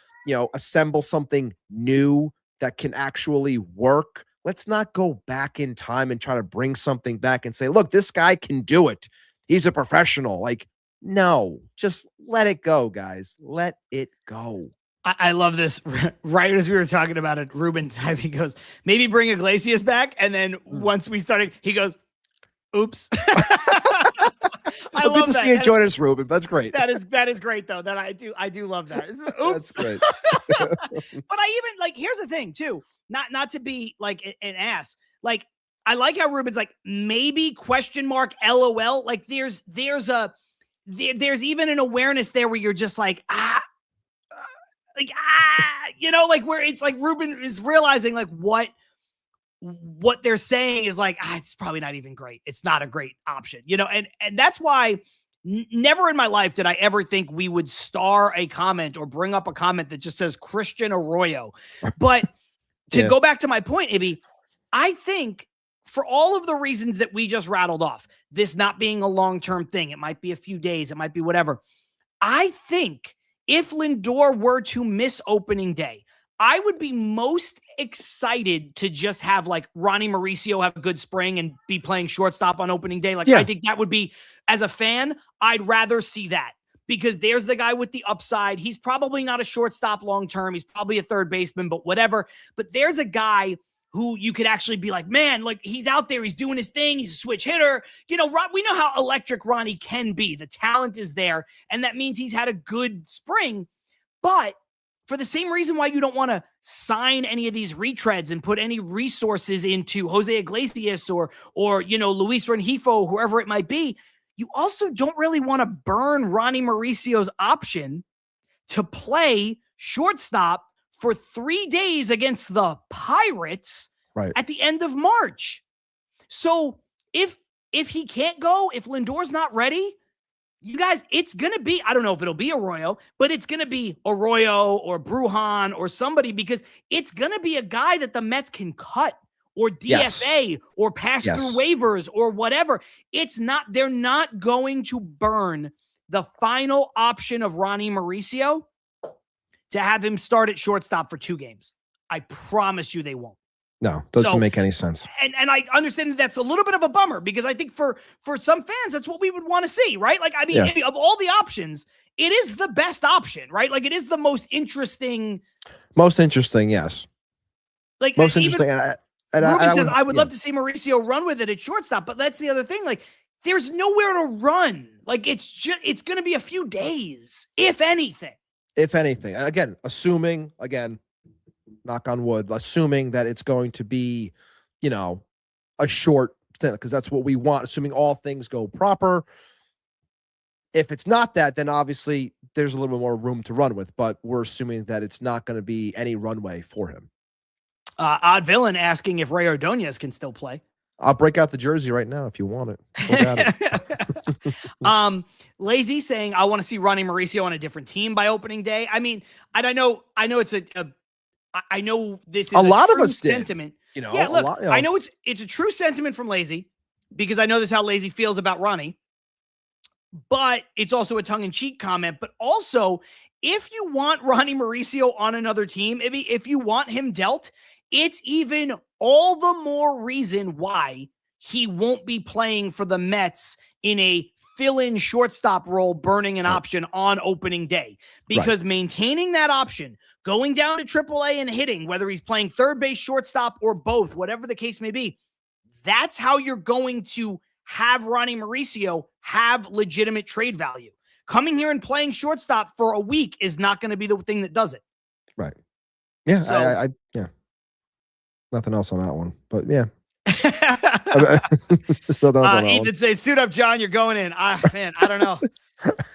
assemble something new that can actually work. Let's not go back in time and try to bring something back and say, look, this guy can do it. He's a professional. Like, no, just let it go, guys. Let it go. I love this. Right as we were talking about it, Ruben type, he goes, maybe bring Iglesias back. And then once we started, he goes, oops. I love to see you join us, Ruben. That's great. That is great though. That I do love that. Oops. That's great. But I even like, here's the thing too, not to be like an ass. Like, I like how Ruben's like, maybe ? LOL. Like there's even an awareness there where you're just like, like where it's like Ruben is realizing like what they're saying is like, it's probably not even great. It's not a great option, and that's why never in my life did I ever think we would star a comment or bring up a comment that just says Christian Arroyo. But to go back to my point, Ibby, I think for all of the reasons that we just rattled off, this not being a long-term thing, it might be a few days, it might be whatever. I think if Lindor were to miss opening day, I would be most excited to just have like Ronnie Mauricio have a good spring and be playing shortstop on opening day. Like, I think that would be, as a fan, I'd rather see that because there's the guy with the upside. He's probably not a shortstop long-term. He's probably a third baseman, but whatever. But there's a guy who you could actually be like, man, like he's out there, he's doing his thing, he's a switch hitter. We know how electric Ronnie can be. The talent is there, and that means he's had a good spring. But for the same reason why you don't want to sign any of these retreads and put any resources into Jose Iglesias or Luis Rengifo, whoever it might be, you also don't really want to burn Ronnie Mauricio's option to play shortstop for 3 days against the Pirates at the end of March. So if he can't go, if Lindor's not ready, you guys, it's going to be, I don't know if it'll be Arroyo, but it's going to be Arroyo or Brujan or somebody because it's going to be a guy that the Mets can cut or DFA or pass through waivers or whatever. They're not going to burn the final option of Ronnie Mauricio to have him start at shortstop for 2 games. I promise you they won't. No, doesn't make any sense. And I understand that's a little bit of a bummer because I think for some fans, that's what we would want to see, right? Like, I mean, of all the options, it is the best option, right? Like, it is the most interesting. Most interesting, yes. Like, most interesting. Ruben says, I would love to see Mauricio run with it at shortstop, but that's the other thing. Like, there's nowhere to run. Like, it's going to be a few days, if anything. If anything. Again, assuming, knock on wood, assuming that it's going to be, a short stint, because that's what we want, assuming all things go proper. If it's not that, then obviously there's a little bit more room to run with, but we're assuming that it's not going to be any runway for him. Odd Villain asking if Ray Ordonez can still play. I'll break out the jersey right now if you want it. Lazy saying, I want to see Ronnie Mauricio on a different team by opening day. I mean, I know it's I know this is a lot of us sentiment. Did, yeah, look, I know it's a true sentiment from Lazy, because I know this is how Lazy feels about Ronnie, but it's also a tongue-in-cheek comment. But also, if you want Ronnie Mauricio on another team, if you want him dealt, it's even all the more reason why he won't be playing for the Mets in a fill-in shortstop role, burning an option on opening day, because maintaining that option, going down to AAA and hitting, whether he's playing third base, shortstop, or both, whatever the case may be, that's how you're going to have Ronnie Mauricio have legitimate trade value. Coming here and playing shortstop for a week is not going to be the thing that does it. Right. Yeah. So, yeah. Nothing else on that one, but yeah. Ethan said, "Suit up, John. You're going in." Man, I don't know.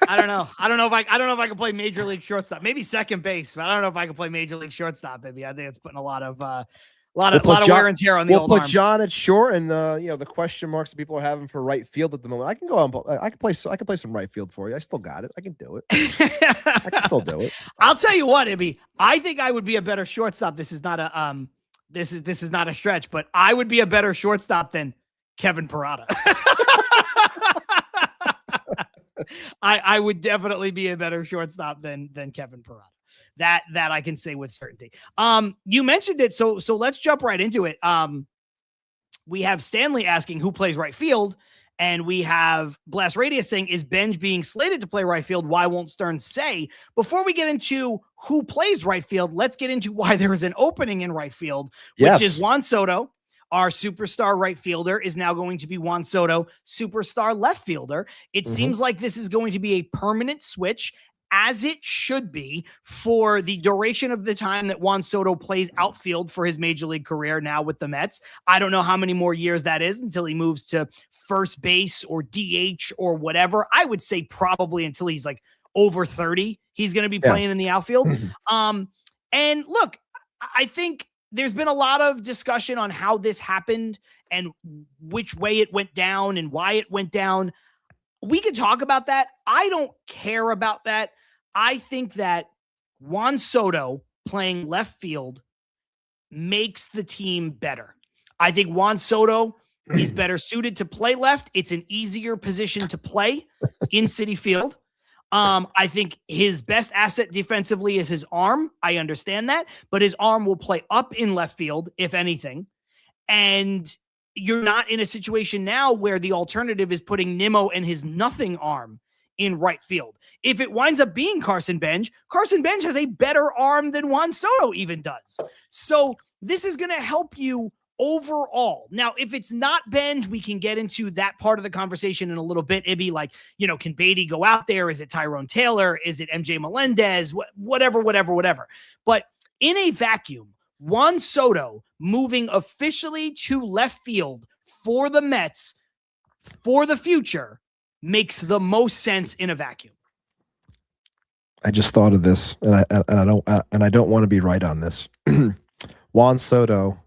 I don't know if I can play major league shortstop. Maybe second base, but I don't know if I can play major league shortstop. Maybe I think it's putting a lot of wear and tear on the old arm. We'll put John at short, and the question marks that people are having for right field at the moment. I can go on. I can play some right field for you. I still got it. I can do it. I can still do it. I'll tell you what, Ibby. I think I would be a better shortstop. This is not a This is not a stretch, but I would be a better shortstop than Kevin Parada. I would definitely be a better shortstop than Kevin Parada. That I can say with certainty. You mentioned it, so let's jump right into it. We have Stanley asking who plays right field, and we have Blast Radius saying, is Benj being slated to play right field? Why won't Stearns say? Before we get into who plays right field, let's get into why there is an opening in right field, which is Juan Soto. Our superstar right fielder is now going to be Juan Soto, superstar left fielder. It seems like this is going to be a permanent switch, as it should be, for the duration of the time that Juan Soto plays outfield for his major league career now with the Mets. I don't know how many more years that is until he moves to first base or DH or whatever. I would say probably until he's like over 30, he's going to be playing in the outfield. And look, I think there's been a lot of discussion on how this happened and which way it went down and why it went down. We can talk about that. I don't care about that. I think that Juan Soto playing left field makes the team better. I think Juan Soto is better suited to play left. It's an easier position to play in Citi Field. I think his best asset defensively is his arm. I understand that, but his arm will play up in left field, if anything. And you're not in a situation now where the alternative is putting Nimmo and his nothing arm in right field. If it winds up being Carson Benj has a better arm than Juan Soto even does. So this is going to help you overall. Now, if it's not Benj, we can get into that part of the conversation in a little bit. It'd be like, can Beatty go out there? Is it Tyrone Taylor? Is it MJ Melendez? Whatever. But in a vacuum, Juan Soto moving officially to left field for the Mets for the future makes the most sense in a vacuum. I just thought of this, and I don't want to be right on this. Juan Soto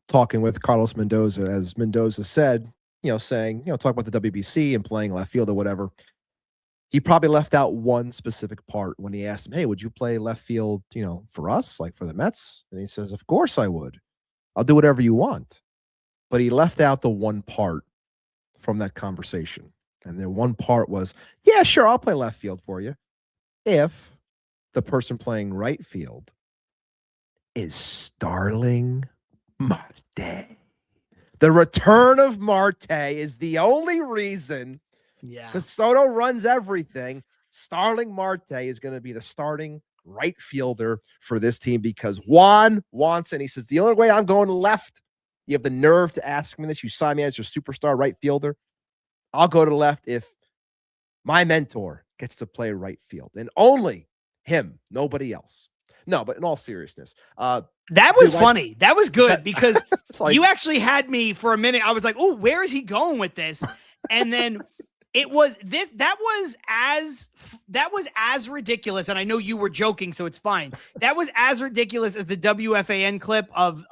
talking with Carlos Mendoza, as Mendoza said, saying, talk about the WBC and playing left field or whatever. He probably left out one specific part when he asked him, hey, would you play left field, for us, like for the Mets? And he says, of course I would. I'll do whatever you want. But he left out the one part from that conversation. And the one part was, yeah, sure, I'll play left field for you if the person playing right field is Starling Marte. The return of Marte is the only reason. Yeah. Because Soto runs everything. Starling Marte is going to be the starting right fielder for this team because Juan wants it. And he says, the only way I'm going left, you have the nerve to ask me this. You sign me as your superstar right fielder. I'll go to left if my mentor gets to play right field. And only him, nobody else. No, but in all seriousness, that was dude, funny. That was good because like, you actually had me for a minute. I was like, oh, where is he going with this? And then it was this. That was as ridiculous. And I know you were joking, so it's fine. That was as ridiculous as the WFAN clip of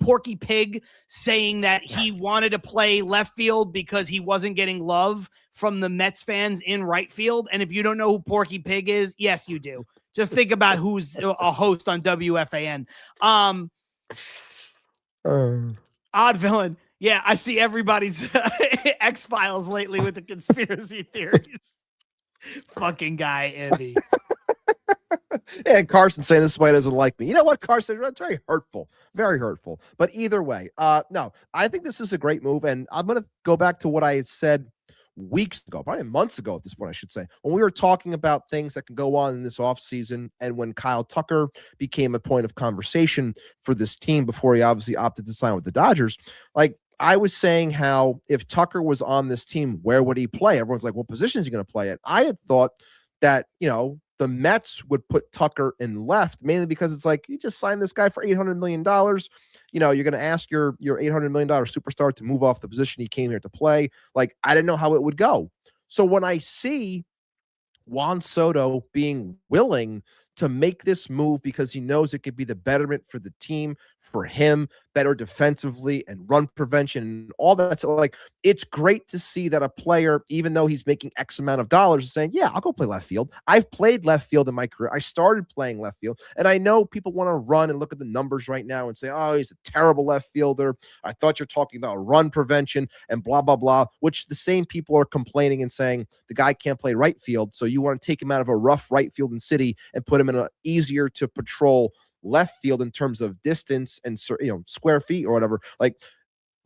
Porky Pig saying that he wanted to play left field because he wasn't getting love from the Mets fans in right field. And if you don't know who Porky Pig is, yes, you do. Just think about who's a host on WFAN. Odd villain. Yeah, I see everybody's X-Files lately with the conspiracy theories. Fucking guy, Andy. Yeah, Carson saying this way doesn't like me. You know what, Carson? That's very hurtful. Very hurtful. But either way, no, I think this is a great move. And I'm going to go back to what I had said weeks ago, probably months ago at this point, I should say, when we were talking about things that can go on in this offseason and when Kyle Tucker became a point of conversation for this team before he obviously opted to sign with the Dodgers. Like, I was saying how if Tucker was on this team, where would he play? Everyone's like, what position is he going to play at? I had thought that, the Mets would put Tucker in left, mainly because it's like, you just signed this guy for $800 million. You're going to ask your $800 million superstar to move off the position he came here to play. Like, I didn't know how it would go. So when I see Juan Soto being willing to make this move because he knows it could be the betterment for the team, for him, better defensively and run prevention and all that. So, like, it's great to see that a player, even though he's making X amount of dollars, is saying, yeah, I'll go play left field. I've played left field in my career. I started playing left field. And I know people want to run and look at the numbers right now and say, oh, he's a terrible left fielder. I thought you're talking about run prevention and blah, blah, blah, which the same people are complaining and saying the guy can't play right field. So you want to take him out of a rough right field in city and put him in an easier to patrol left field in terms of distance and square feet or whatever, like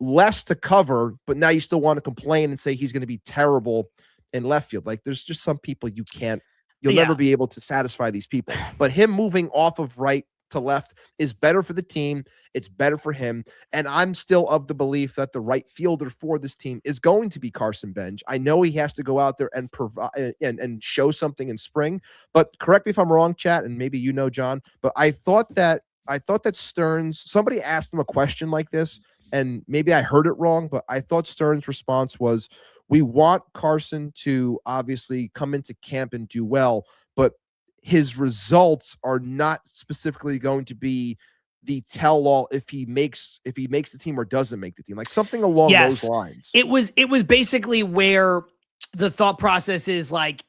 less to cover, but now you still want to complain and say he's going to be terrible in left field. Like, there's just some people you'll never be able to satisfy these people, but him moving off of right to left is better for the team. It's better for him. And I'm still of the belief that the right fielder for this team is going to be Carson Bench. I know he has to go out there and provide and show something in spring, but correct me if I'm wrong, chat, and maybe John, but I thought that Stearns, somebody asked him a question like this, and maybe I heard it wrong, but I thought Stearns' response was, we want Carson to obviously come into camp and do well, but his results are not specifically going to be the tell-all if he makes the team or doesn't make the team, like something along those lines. It was basically where the thought process is like,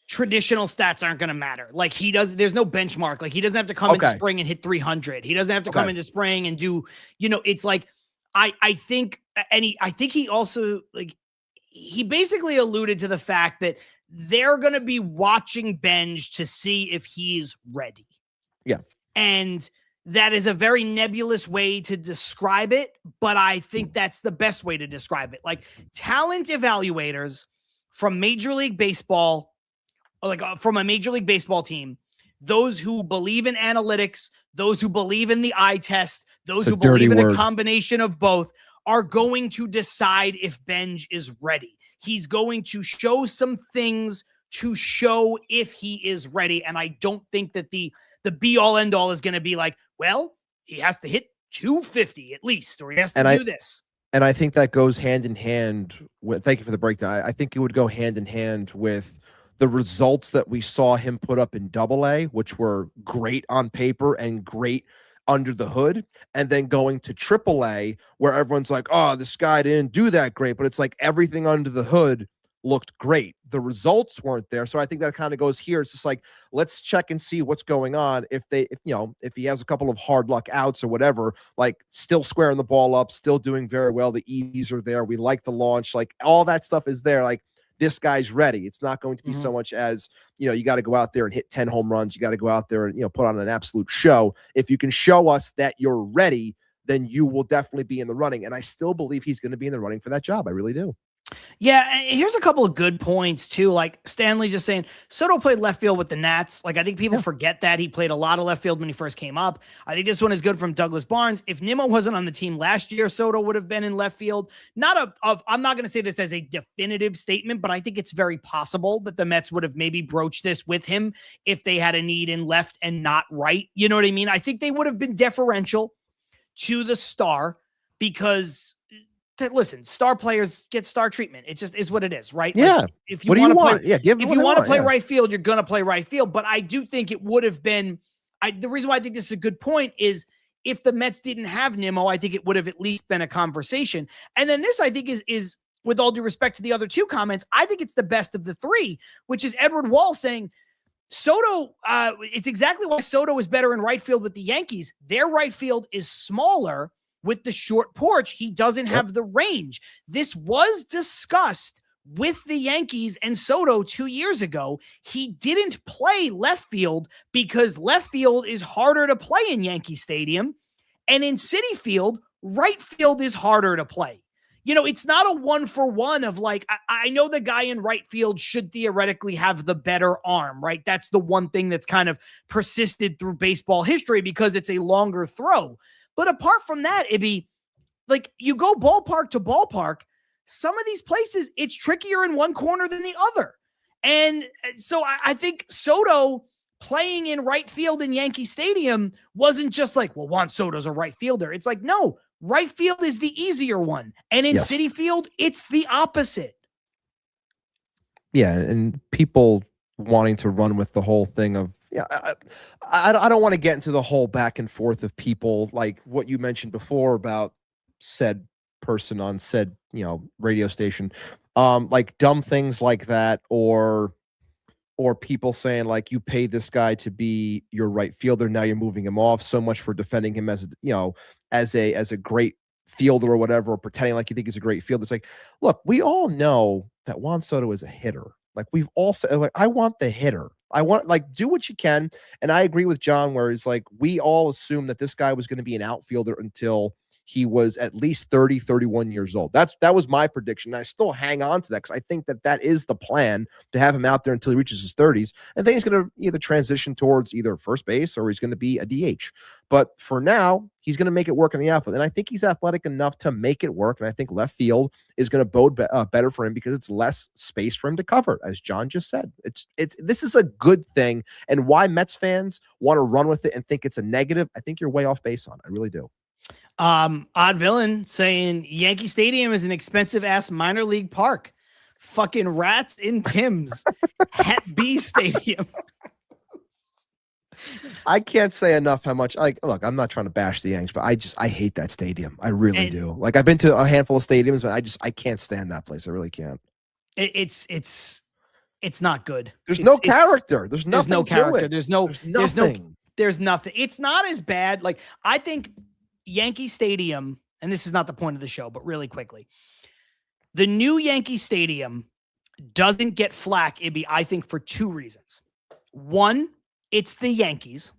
traditional stats aren't going to matter. Like, there's no benchmark. Like, he doesn't have to come into spring and hit 300. He doesn't have to come into spring and do, it's like, I think he also, like, he basically alluded to the fact that they're going to be watching Benj to see if he's ready. Yeah. And that is a very nebulous way to describe it, but I think that's the best way to describe it. Like, talent evaluators from Major League Baseball, like from a Major League Baseball team, those who believe in analytics, those who believe in the eye test, those who believe in a combination of both, are going to decide if Benj is ready. He's going to show some things to show if he is ready. And I don't think that the be all end all is going to be like, well, he has to hit 250 at least, or he has to do this. And I think that goes hand in hand with, thank you for the breakdown. I think it would go hand in hand with the results that we saw him put up in AA, which were great on paper and great under the hood, and then going to AAA, where everyone's like, oh, this guy didn't do that great, but it's like everything under the hood looked great. The results weren't there. So I think that kind of goes here. It's just like, let's check and see what's going on. If he has a couple of hard luck outs or whatever, like still squaring the ball up, still doing very well. The EVs are there. We like the launch, like all that stuff is there. Like, this guy's ready. It's not going to be so much as, you got to go out there and hit 10 home runs. You got to go out there and, put on an absolute show. If you can show us that you're ready, then you will definitely be in the running. And I still believe he's going to be in the running for that job. I really do. Yeah, and here's a couple of good points too. Like Stanley just saying Soto played left field with the Nats. Like I think people forget that he played a lot of left field when he first came up. I think this one is good from Douglas Barnes. If Nimmo wasn't on the team last year, Soto would have been in left field. I'm not going to say this as a definitive statement, but I think it's very possible that the Mets would have maybe broached this with him if they had a need in left and not right. You know what I mean? I think they would have been deferential to the star because listen, star players get star treatment. It just is what it is, right? Yeah. Like, if you what do you want? Play, yeah. Give if you want to play right field, you're going to play right field. But I do think it would have been, the reason why I think this is a good point is if the Mets didn't have Nimmo, I think it would have at least been a conversation. And then this, I think is with all due respect to the other two comments, I think it's the best of the three, which is Edward Wall saying, Soto, it's exactly why Soto is better in right field with the Yankees. Their right field is smaller with the short porch. He doesn't have the range. This was discussed with the Yankees and Soto 2 years ago. He didn't play left field because left field is harder to play in Yankee Stadium. And in Citi Field, right field is harder to play. You know, it's not a 1-for-1 of like, I know the guy in right field should theoretically have the better arm, right? That's the one thing that's kind of persisted through baseball history because it's a longer throw. But apart from that, it'd be like you go ballpark to ballpark. Some of these places, it's trickier in one corner than the other. And so I think Soto playing in right field in Yankee Stadium wasn't just like, well, Juan Soto's a right fielder. It's like, no, right field is the easier one. And in Citi Field, it's the opposite. Yeah. And people wanting to run with the whole thing of, I don't want to get into the whole back and forth of people like what you mentioned before about said person on said, radio station, like dumb things like that, or people saying like you paid this guy to be your right fielder, now you're moving him off. So much for defending him as a great fielder or whatever, or pretending like you think he's a great fielder. It's like, look, we all know that Juan Soto is a hitter. Like we've all said, like I want the hitter. I want like do what you can. And I agree with John where it's like we all assumed that this guy was going to be an outfielder until he was at least 30, 31 years old. That was my prediction. And I still hang on to that because I think that is the plan, to have him out there until he reaches his 30s. And then he's going to either transition towards either first base or he's going to be a DH. But for now, he's going to make it work in the outfield. And I think he's athletic enough to make it work. And I think left field is going to bode better for him because it's less space for him to cover, as John just said. This is a good thing. And why Mets fans want to run with it and think it's a negative, I think you're way off base on. I really do. Odd Villain saying Yankee Stadium is an expensive ass minor league park. Fucking rats in Tim's. Het B Stadium. I can't say enough how much look, I'm not trying to bash the Yanks, but I hate that stadium. I really do. Like I've been to a handful of stadiums, but I can't stand that place. I really can't. It's not good. There's no character. There's nothing. There's no character. There's nothing. There's nothing. It's not as bad. Like I think Yankee Stadium, and this is not the point of the show, but really quickly, the new Yankee Stadium doesn't get flack, Ibby, I think, for two reasons. One, it's the Yankees.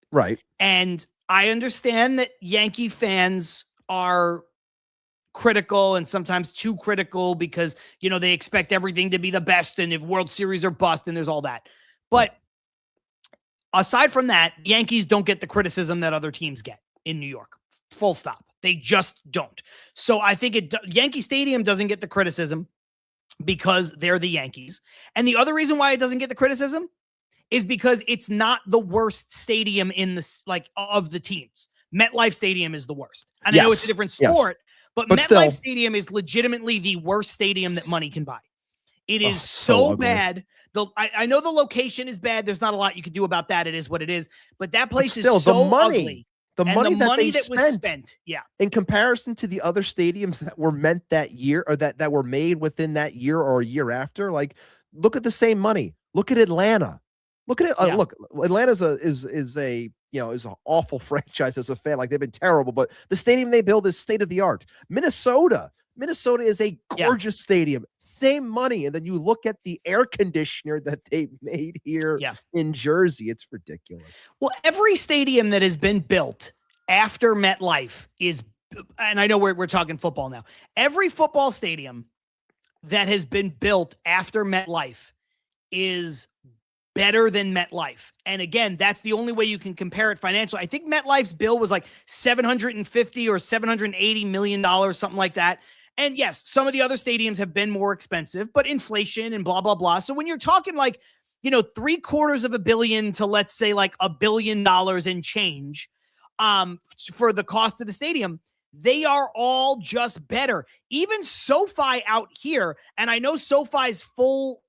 Right. And I understand that Yankee fans are critical and sometimes too critical because, they expect everything to be the best and if World Series are bust and there's all that. But aside from that, Yankees don't get the criticism that other teams get in New York. Full stop. They just don't. So I think Yankee Stadium doesn't get the criticism because they're the Yankees. And the other reason why it doesn't get the criticism is because it's not the worst stadium of the teams. MetLife Stadium is the worst. And I know it's a different sport, but MetLife Stadium is legitimately the worst stadium that money can buy. It is so bad. I know the location is bad. There's not a lot you can do about that. It is what it is. But that place is so ugly. The money that was spent, in comparison to the other stadiums that were meant that year or that were made within that year or a year after, like look at the same money. Look at Atlanta. Look at it. Look, Atlanta is an awful franchise as a fan. Like they've been terrible, but the stadium they build is state of the art. Minnesota is a gorgeous stadium, same money. And then you look at the air conditioner that they made here in Jersey. It's ridiculous. Well, every stadium that has been built after MetLife is, and I know we're talking football now, every football stadium that has been built after MetLife is better than MetLife. And again, that's the only way you can compare it financially. I think MetLife's bill was like $750 or $780 million, something like that. And yes, some of the other stadiums have been more expensive, but inflation and blah, blah, blah. So when you're talking like, $750 million to, let's say, like $1 billion and change for the cost of the stadium, they are all just better. Even SoFi out here, and I know SoFi's full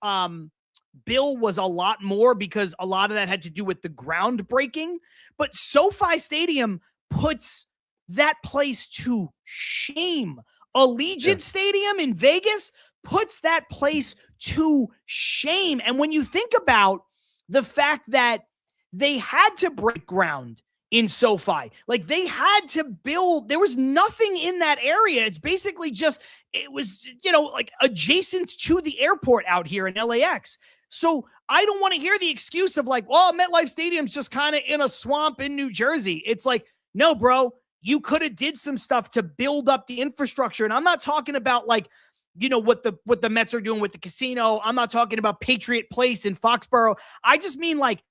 bill was a lot more because a lot of that had to do with the groundbreaking, but SoFi Stadium puts that place to shame. Allegiant Stadium in Vegas puts that place to shame. And when you think about the fact that they had to break ground in SoFi, like they had to build, there was nothing in that area. It's basically just, it was, like adjacent to the airport out here in LAX. So I don't want to hear the excuse of like, well, MetLife Stadium's just kind of in a swamp in New Jersey. It's like, no, bro, you could have did some stuff to build up the infrastructure. And I'm not talking about like, what the Mets are doing with the casino. I'm not talking about Patriot Place in Foxborough. I just mean like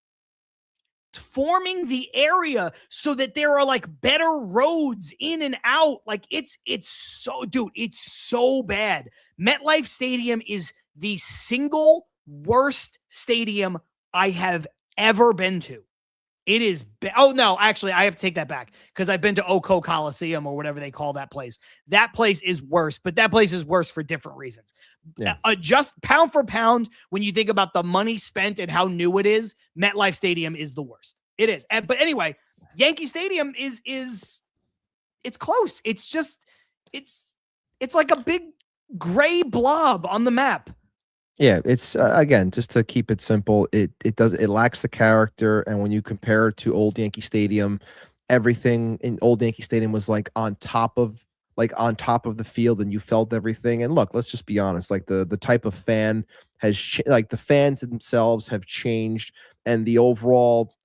forming the area so that there are like better roads in and out. Like it's so bad. MetLife Stadium is the single worst stadium I have ever been to. It is. Oh no, actually, I have to take that back because I've been to Oco Coliseum or whatever they call that place. That place is worse, but that place is worse for different reasons. Yeah. Just pound for pound, when you think about the money spent and how new it is, MetLife Stadium is the worst. It is. But anyway, Yankee Stadium is it's close. It's just it's like a big gray blob on the map. Yeah, it's again, just to keep it simple, it lacks the character. And when you compare it to old Yankee Stadium, everything in old Yankee Stadium was like on top of the field, and you felt everything. And look, let's just be honest, like the type of fan has like the fans themselves have changed, and the overall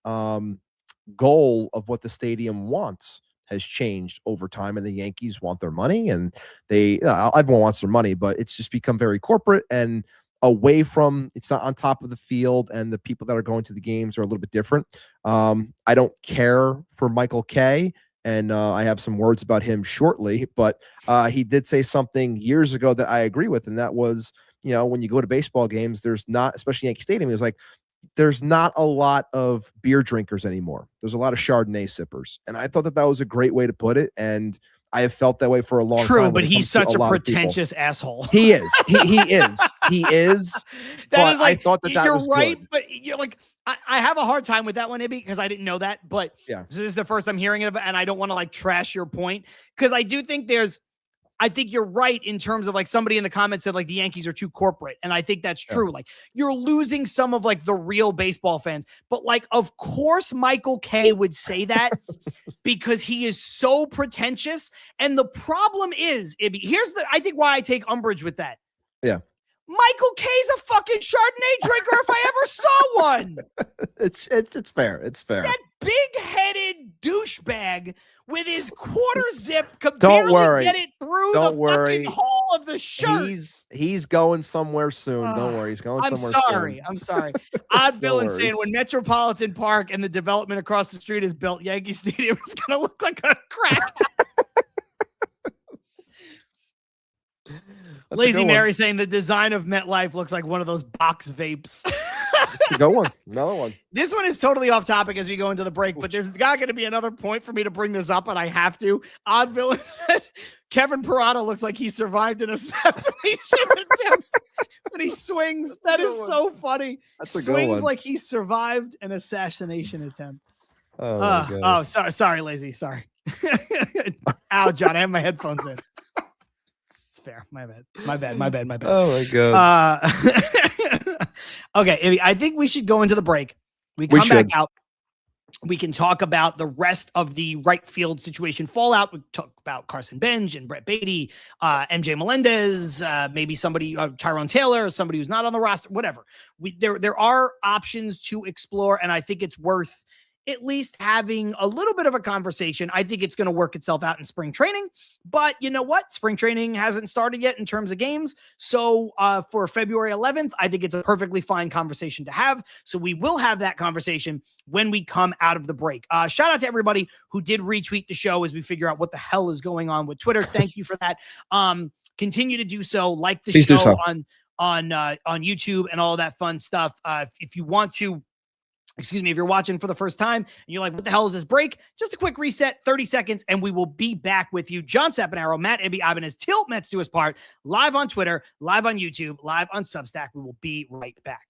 goal of what the stadium wants has changed over time. And the Yankees want their money, and everyone wants their money, but it's just become very corporate and away from, it's not on top of the field, and the people that are going to the games are a little bit different. I don't care for Michael Kay, and I have some words about him shortly, but he did say something years ago that I agree with, and that was, when you go to baseball games, there's not, especially Yankee Stadium, it was like, there's not a lot of beer drinkers anymore. There's a lot of Chardonnay sippers. And I thought that was a great way to put it. And I have felt that way for a long time. True, but he's such a pretentious asshole. He is. He is. That is like, I thought that you're was right, good. but you're like, I have a hard time with that one, Ibby, because I didn't know that. But yeah, so this is the first I'm hearing it, and I don't want to like trash your point, because I do think I think you're right in terms of like somebody in the comments said like the Yankees are too corporate. And I think that's true. Like you're losing some of like the real baseball fans, but like, of course, Michael Kay would say that because he is so pretentious. And the problem is, Ibby, I think why I take umbrage with that. Yeah. Michael Kay's a fucking Chardonnay drinker if I ever saw one. It's fair. It's fair. That big-headed douchebag with his quarter zip could Don't barely worry. get it through Don't the worry. fucking hole of the shirt. He's going somewhere soon. Don't worry. He's going somewhere soon. I'm sorry. Odd villain saying when Metropolitan Park and the development across the street is built, Yankee Stadium is going to look like a crack. Lazy Mary saying the design of MetLife looks like one of those box vapes. Go one. Another one. This one is totally off topic as we go into the break, but there's not going to be another point for me to bring this up, and I have to. Odd Villain said Kevin Parada looks like he survived an assassination attempt when he swings. That is so funny. That's a swings good one. like he survived an assassination attempt. Oh, sorry, Lazy. Sorry. Ow, John, I have my headphones in. It's fair. My bad. Oh my god. Okay, I think we should go into the break. We come back out. We can talk about the rest of the right field situation fallout. We talk about Carson Bench and Brett Beatty, MJ Melendez, maybe somebody, Tyrone Taylor, somebody who's not on the roster, whatever. There are options to explore, and I think it's worth at least having a little bit of a conversation. I think it's going to work itself out in spring training, but you know what? Spring training hasn't started yet in terms of games. So for February 11th, I think it's a perfectly fine conversation to have. So we will have that conversation when we come out of the break. Shout out to everybody who did retweet the show as we figure out what the hell is going on with Twitter. Thank you for that. Continue to do so. Like the Please show on YouTube and all that fun stuff. If you want to, if you're watching for the first time and you're like, what the hell is this break? Just a quick reset, 30 seconds, and we will be back with you. John Saponaro, Matt Ibanez, Til Mets Do Us Part, live on Twitter, live on YouTube, live on Substack. We will be right back.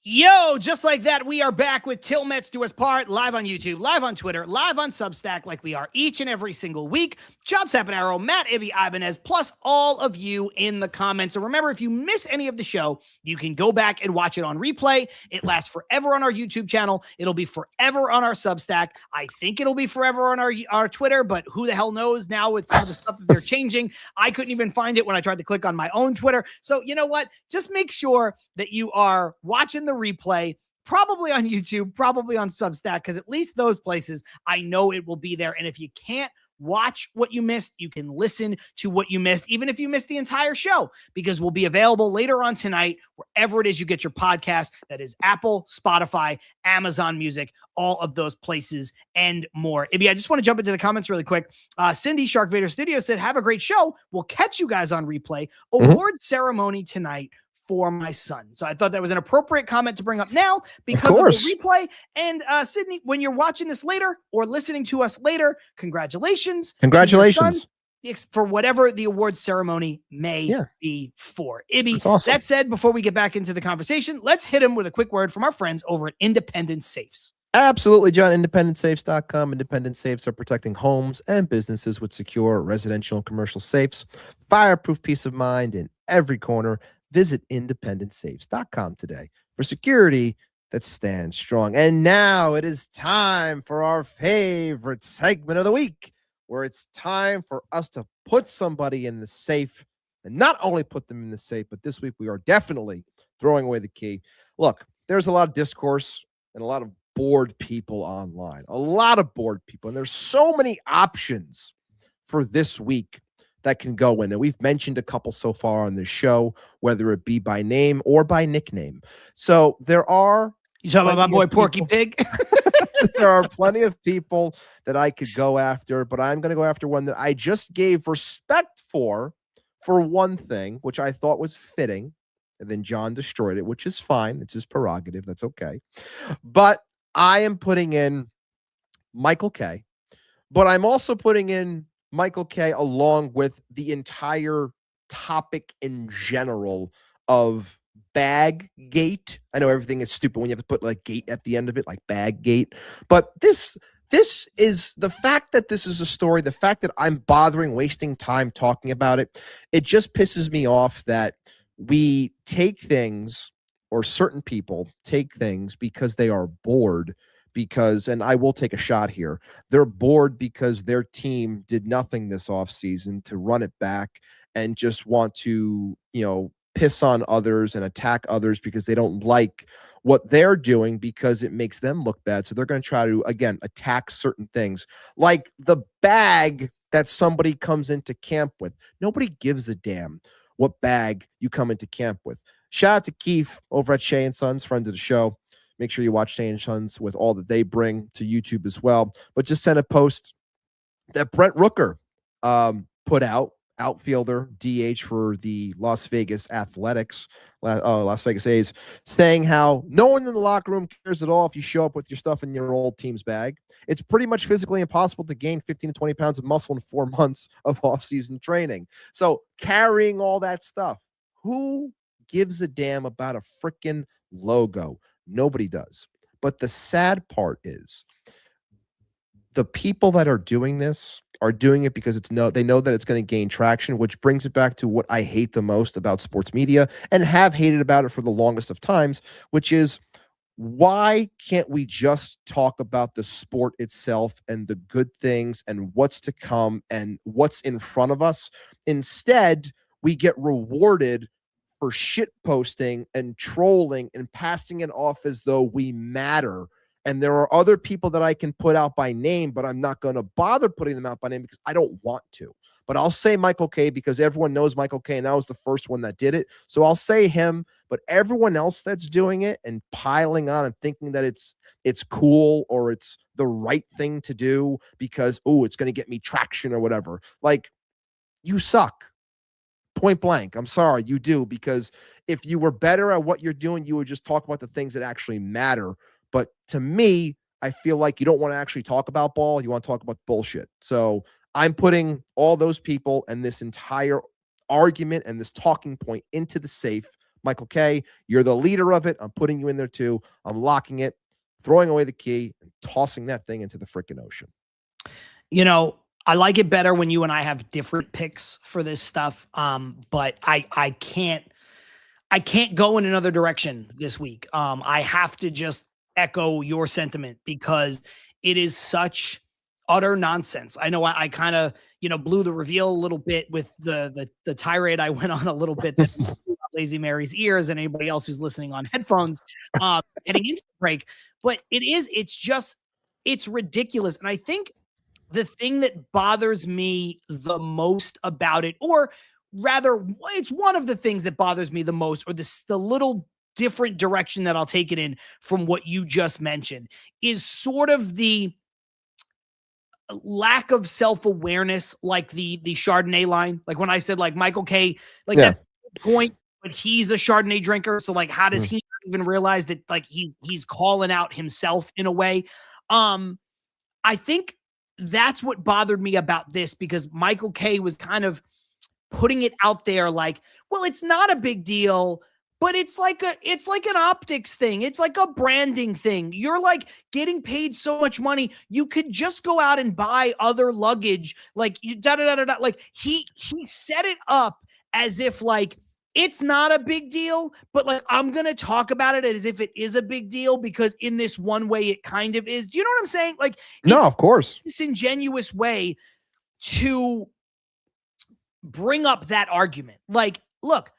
Yo, just like that, we are back with Til Mets Do Us Part, live on YouTube, live on Twitter, live on Substack, like we are each and every single week. John Saponaro, Matt Ibanez, plus all of you in the comments. And remember, if you miss any of the show, you can go back and watch it on replay. It lasts forever on our YouTube channel. It'll be forever on our Substack. I think it'll be forever on our Twitter, but who the hell knows now with some of the stuff that they're changing. I couldn't even find it when I tried to click on my own Twitter. So you know what? Just make sure that you are watching the replay, probably on YouTube, probably on Substack, because at least those places, I know it will be there. And if you can't watch what you missed, you can listen to what you missed, even if you missed the entire show, because we'll be available later on tonight, wherever it is you get your podcast. That is Apple, Spotify, Amazon Music, all of those places and more. Ibby, I just want to jump into the comments really quick. Cindy Shark Vader Studio said, have a great show. We'll catch you guys on replay. Award ceremony tonight for my son. So I thought that was an appropriate comment to bring up now because of the replay. And Sydney, when you're watching this later or listening to us later, congratulations. Congratulations. For whatever the awards ceremony may be for. Ibby, awesome. That said, before we get back into the conversation, let's hit him with a quick word from our friends over at Independent Safes. Absolutely, John. IndependentSafes.com. Independent Safes are protecting homes and businesses with secure residential and commercial safes. Fireproof peace of mind in every corner. Visit IndependentSafes.com today for security that stands strong. And now it is time for our favorite segment of the week, where it's time for us to put somebody in the safe, and not only put them in the safe, but this week we are definitely throwing away the key. Look, there's a lot of discourse and a lot of bored people online, a lot of bored people, and there's so many options for this week that can go in. And we've mentioned a couple so far on this show, whether it be by name or by nickname. So there are... You talking about my boy Porky Pig? There are plenty of people that I could go after, but I'm going to go after one that I just gave respect for one thing, which I thought was fitting. And then John destroyed it, which is fine. It's his prerogative. That's okay. But I am putting in Michael K. But I'm also putting in Michael K along with the entire topic in general of bag gate. I know everything is stupid when you have to put like gate at the end of it, like bag gate. But this is the fact that this is a story, the fact that I'm bothering wasting time talking about it. It just pisses me off that we take things, or certain people take things because they are bored. Because, and I will take a shot here, they're bored because their team did nothing this offseason to run it back and just want to, piss on others and attack others because they don't like what they're doing because it makes them look bad. So they're going to try to, again, attack certain things like the bag that somebody comes into camp with. Nobody gives a damn what bag you come into camp with. Shout out to Keith over at Shea & Sons, friend of the show. Make sure you watch Shea & Sons with all that they bring to YouTube as well. But just sent a post that Brent Rooker put out, outfielder, DH for the Las Vegas Athletics, Las Vegas A's, saying how no one in the locker room cares at all if you show up with your stuff in your old team's bag. It's pretty much physically impossible to gain 15 to 20 pounds of muscle in 4 months of off-season training. So carrying all that stuff, who gives a damn about a freaking logo? Nobody does. But the sad part is the people that are doing this are doing it because they know that it's going to gain traction, which brings it back to what I hate the most about sports media and have hated about it for the longest of times, which is, why can't we just talk about the sport itself and the good things and what's to come and what's in front of us? Instead, we get rewarded for shit posting and trolling and passing it off as though we matter. And there are other people that I can put out by name, but I'm not going to bother putting them out by name because I don't want to. But I'll say Michael K because everyone knows Michael K, and I was the first one that did it. So I'll say him, but everyone else that's doing it and piling on and thinking that it's cool or it's the right thing to do because, it's going to get me traction or whatever. Like, you suck. Point blank. I'm sorry, you do, because if you were better at what you're doing, you would just talk about the things that actually matter. But to me, I feel like you don't want to actually talk about ball. You want to talk about bullshit. So I'm putting all those people and this entire argument and this talking point into the safe. Michael K, you're the leader of it. I'm putting you in there too. I'm locking it, throwing away the key, and tossing that thing into the freaking ocean. You know, I like it better when you and I have different picks for this stuff. But I can't go in another direction this week. I have to just echo your sentiment because it is such utter nonsense. I know I kind of, blew the reveal a little bit with the tirade I went on a little bit that Lazy Mary's ears and anybody else who's listening on headphones heading into the break. But it's ridiculous. And I think the thing that bothers me the most about it, or rather it's one of the things that bothers me the most, or the little different direction that I'll take it in from what you just mentioned, is sort of the lack of self-awareness, like the Chardonnay line. Like when I said, like, Michael K, like that point, but he's a Chardonnay drinker. So like, how does he not even realize that, like, he's calling out himself in a way? I think that's what bothered me about this, because Michael K was kind of putting it out there like, well, it's not a big deal, but it's like an optics thing. It's like a branding thing. You're like getting paid so much money. You could just go out and buy other luggage. Like like he set it up as if like it's not a big deal, but like I'm going to talk about it as if it is a big deal because in this one way it kind of is. Do you know what I'm saying? Like, no, of course, disingenuous way to bring up that argument. Like, look,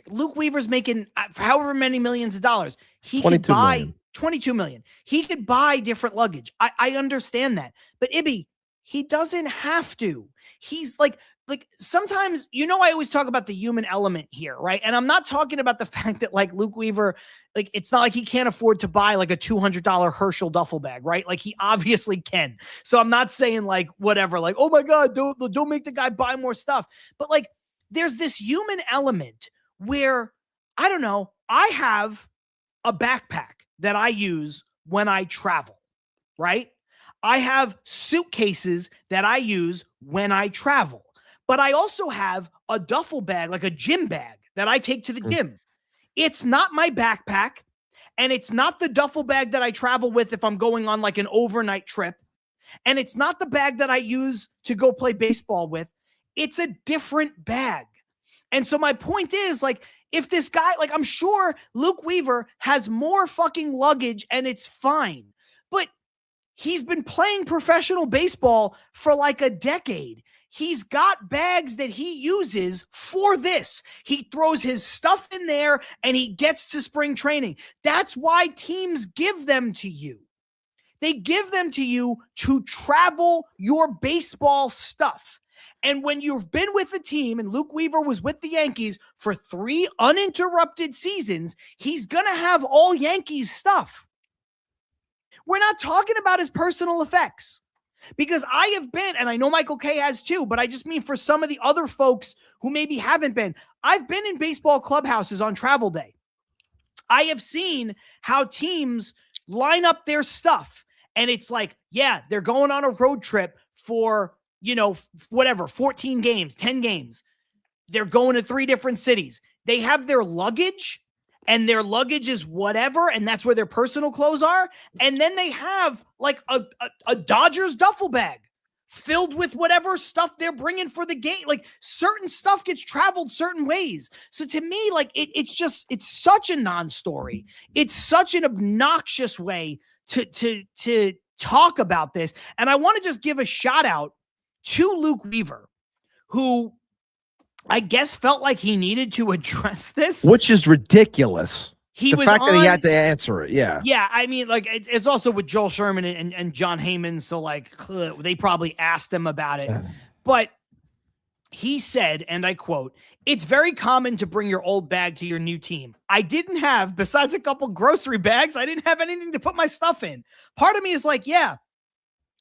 Luke Weaver's making however many millions of dollars. He could buy 22 million. He could buy different luggage. I understand that. But Ibby, he doesn't have to. He's like sometimes, I always talk about the human element here, right? And I'm not talking about the fact that like Luke Weaver, like it's not like he can't afford to buy like a $200 Herschel duffel bag, right? Like he obviously can. So I'm not saying like whatever, like, oh my God, don't make the guy buy more stuff. But like, there's this human element where, I don't know, I have a backpack that I use when I travel, right? I have suitcases that I use when I travel, but I also have a duffel bag, like a gym bag that I take to the gym. It's not my backpack, and it's not the duffel bag that I travel with if I'm going on like an overnight trip, and it's not the bag that I use to go play baseball with. It's a different bag. And so my point is, like, if this guy, like, I'm sure Luke Weaver has more fucking luggage and it's fine, but he's been playing professional baseball for like a decade. He's got bags that he uses for this. He throws his stuff in there and he gets to spring training. That's why teams give them to you. They give them to you to travel your baseball stuff. And when you've been with the team, and Luke Weaver was with the Yankees for 3 uninterrupted seasons, he's going to have all Yankees stuff. We're not talking about his personal effects, because I have been, and I know Michael K has too, but I just mean for some of the other folks who maybe haven't been. I've been in baseball clubhouses on travel day. I have seen how teams line up their stuff, and it's like, yeah, they're going on a road trip for, 14 games, 10 games. They're going to 3 different cities. They have their luggage and their luggage is whatever, and that's where their personal clothes are. And then they have like a Dodgers duffel bag filled with whatever stuff they're bringing for the game. Like certain stuff gets traveled certain ways. So to me, like it's such a non-story. It's such an obnoxious way to talk about this. And I want to just give a shout out to Luke Weaver, who I guess felt like he needed to address this, which is ridiculous. The fact that he had to answer it. Yeah. Yeah. I mean, like it's also with Joel Sherman and John Heyman. So like they probably asked them about it, but he said, and I quote, "It's very common to bring your old bag to your new team. I didn't have, besides a couple grocery bags, I didn't have anything to put my stuff in." Part of me is like, yeah,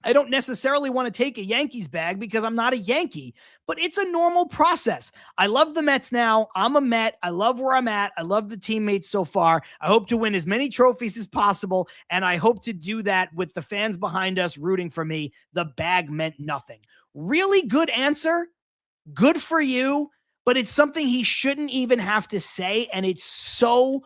I don't necessarily want to take a Yankees bag because I'm not a Yankee, but it's a normal process. I love the Mets now. I'm a Met. I love where I'm at. I love the teammates so far. I hope to win as many trophies as possible, and I hope to do that with the fans behind us rooting for me. The bag meant nothing. Really good answer. Good for you, but it's something he shouldn't even have to say, and it's so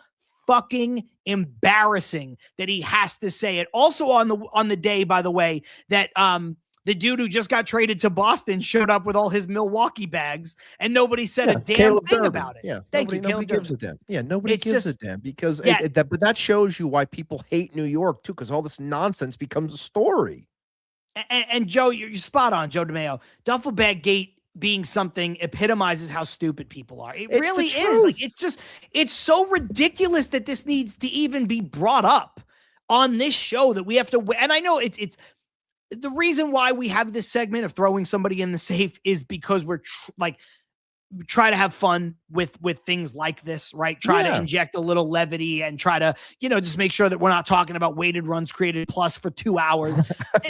fucking embarrassing that he has to say it. Also on the day, by the way, that the dude who just got traded to Boston showed up with all his Milwaukee bags, and nobody said a damn Caleb thing Durbin. about it. Yeah, Thank you, nobody Caleb gives a Durbin. damn. Yeah, nobody It's gives just- a damn because Yeah. but that shows you why people hate New York too, because all this nonsense becomes a story. And Joe, you're spot on, Joe DeMeo. Duffel bag gate being something epitomizes how stupid people are. It's really is. Like it's so ridiculous that this needs to even be brought up on this show, that we have to. And I know it's the reason why we have this segment of throwing somebody in the safe is because we're try to have fun with things like this, right? Try to inject a little levity and try to, just make sure that we're not talking about weighted runs created plus for 2 hours.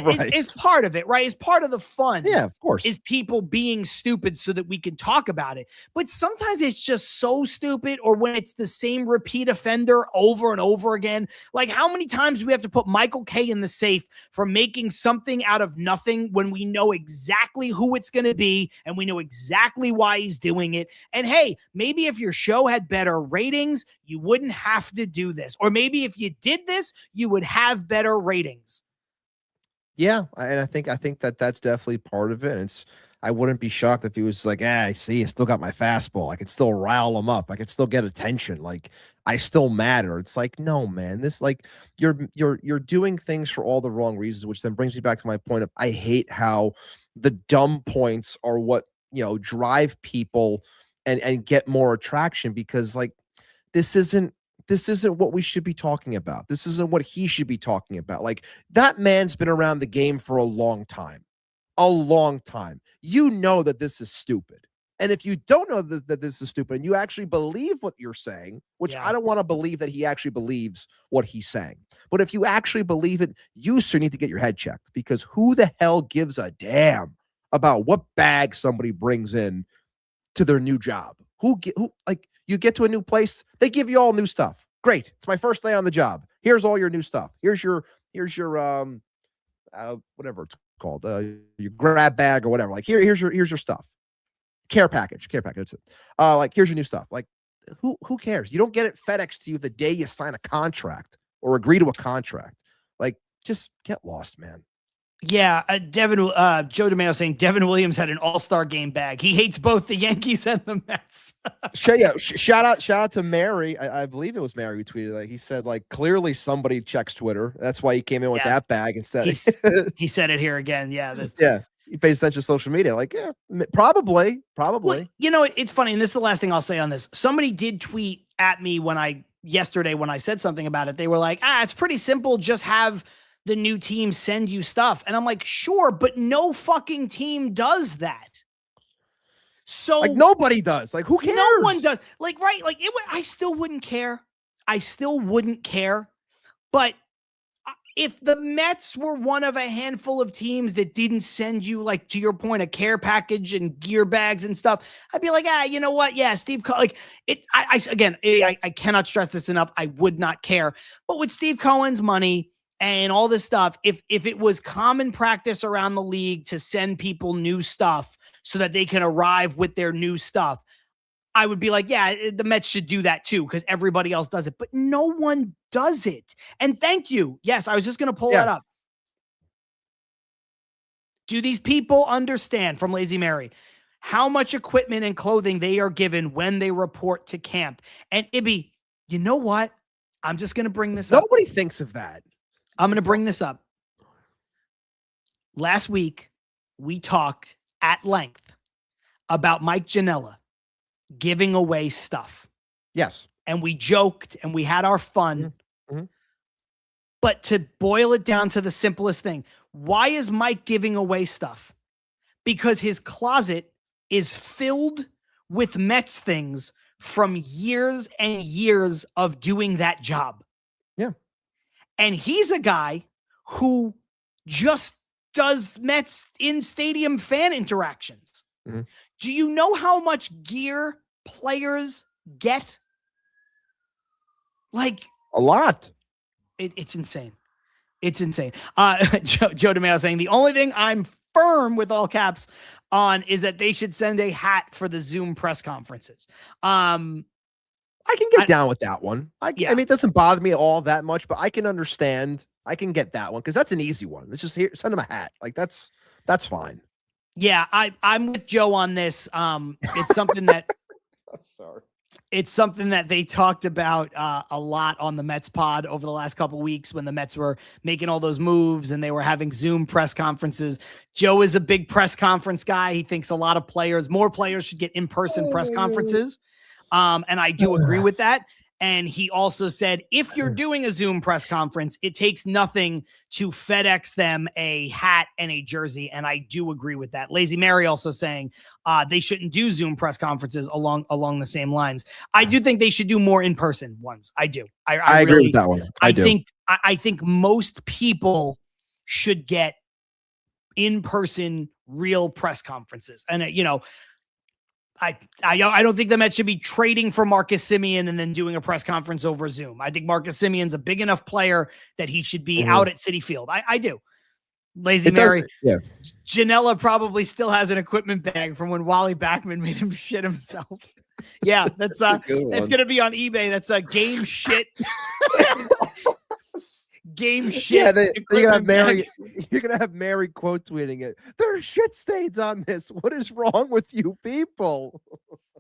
Right. It's part of it, right? It's part of the fun. Yeah, of course. Is people being stupid so that we can talk about it. But sometimes it's just so stupid, or when it's the same repeat offender over and over again. Like, how many times do we have to put Michael K in the safe for making something out of nothing when we know exactly who it's going to be and we know exactly why he's doing it? And hey, maybe if your show had better ratings, you wouldn't have to do this. Or maybe if you did this, you would have better ratings. Yeah, and I think that's definitely part of it. I wouldn't be shocked if he was like, I see, I still got my fastball. I can still rile them up. I can still get attention. Like, I still matter. It's like, no, man, this, like, you're doing things for all the wrong reasons, which then brings me back to my point of, I hate how the dumb points are what, drive people and get more attraction, because like, this isn't what we should be talking about. This isn't what he should be talking about. Like, that man's been around the game for a long time. You know that this is stupid. And if you don't know that this is stupid and you actually believe what you're saying, which I don't want to believe that he actually believes what he's saying. But if you actually believe it, you sir need to get your head checked, because who the hell gives a damn about what bag somebody brings in to their new job? You get to a new place, they give you all new stuff. Great. It's my first day on the job. Here's all your new stuff. Here's your whatever it's called, your grab bag or whatever. Like, here's your stuff. Care package. That's it. Like, here's your new stuff. Like, who cares? You don't get it FedEx to you the day you sign a contract or agree to a contract. Like, just get lost, man. Yeah, Joe DeMeo saying Devin Williams had an all-star game bag. He hates both the Yankees and the Mets. Shout out to Mary. I believe it was Mary who tweeted that. He said, like, clearly somebody checks Twitter. That's why he came in with that bag instead. He said it here again. Yeah. He pays attention to social media. Like, yeah, probably. Well, it's funny, and this is the last thing I'll say on this. Somebody did tweet at me yesterday when I said something about it. They were like, it's pretty simple. Just have the new team send you stuff. And I'm like, sure, but no fucking team does that. So, like, nobody does. Like, who cares? No one does. Like, right. Like, I still wouldn't care. But if the Mets were one of a handful of teams that didn't send you, like, to your point, a care package and gear bags and stuff, I'd be like, you know what? Yeah, Steve, like, I cannot stress this enough. I would not care. But with Steve Cohen's money and all this stuff, if it was common practice around the league to send people new stuff so that they can arrive with their new stuff, I would be like, yeah, the Mets should do that too because everybody else does it, but no one does it. And thank you. Yes, I was just going to pull that up. Do these people understand from Lazy Mary how much equipment and clothing they are given when they report to camp? And Ibby, you know what? I'm just going to bring this up. Nobody thinks of that. I'm going to bring this up. Last week, we talked at length about Mike Ginella giving away stuff. Yes. And we joked and we had our fun. Mm-hmm. But to boil it down to the simplest thing, why is Mike giving away stuff? Because his closet is filled with Mets things from years and years of doing that job. Yeah. And he's a guy who just does Mets in stadium fan interactions. Mm-hmm. Do you know how much gear players get? Like a lot. It's insane. It's insane. Joe DeMeo saying the only thing I'm firm with all caps on is that they should send a hat for the Zoom press conferences. I can get down with that one. I mean, it doesn't bother me all that much, but I can understand. I can get that one because that's an easy one. Let's just send them a hat. Like that's fine. Yeah, I'm with Joe on this. It's something that I'm sorry. It's something that they talked about a lot on the Mets pod over the last couple of weeks when the Mets were making all those moves and they were having Zoom press conferences. Joe is a big press conference guy. He thinks a lot of more players should get in-person press conferences. And I do agree with that. And he also said, if you're doing a Zoom press conference, it takes nothing to FedEx them a hat and a jersey. And I do agree with that. Lazy Mary also saying they shouldn't do Zoom press conferences along the same lines. I do think they should do more in-person ones. I do. I agree really, with that one. I think most people should get in-person real press conferences. And, I don't think the Mets should be trading for Marcus Semien and then doing a press conference over Zoom. I think Marcus Semien's a big enough player that he should be out at Citi Field. I do. Lazy Mary. Yeah. Ginella probably still has an equipment bag from when Wally Backman made him shit himself. Yeah, that's it's going to be on eBay. That's a game shit. Game shit. Yeah, you're gonna have Mary quote tweeting it. There are shit stains on this. What is wrong with you people?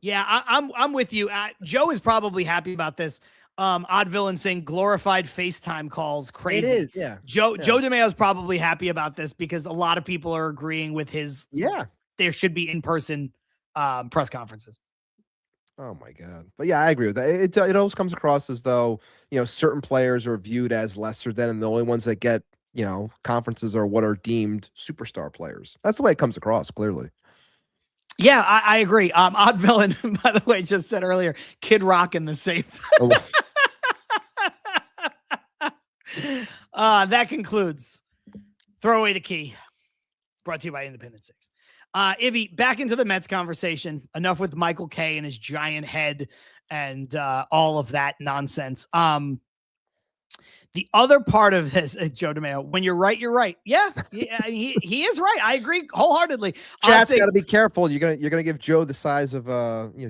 Yeah, I'm with you. Joe is probably happy about this. Odd Villain saying glorified FaceTime calls crazy. It is, yeah. Joe DeMeo is probably happy about this because a lot of people are agreeing with his. Yeah, there should be in-person press conferences. Oh my God. But yeah, I agree with that. It always comes across as though, certain players are viewed as lesser than, and the only ones that get, conferences are what are deemed superstar players. That's the way it comes across, clearly. Yeah, I agree. Odd Villain, by the way, just said earlier, Kid Rock in the safe. That concludes Throw Away the Key, brought to you by Independent Six. Ibby, back into the Mets conversation. Enough with Michael Kay and his giant head and all of that nonsense. The other part of this, Joe DeMeo, when you're right, you're right. Yeah, he is right. I agree wholeheartedly. Chat's got to be careful. You're gonna give Joe the size of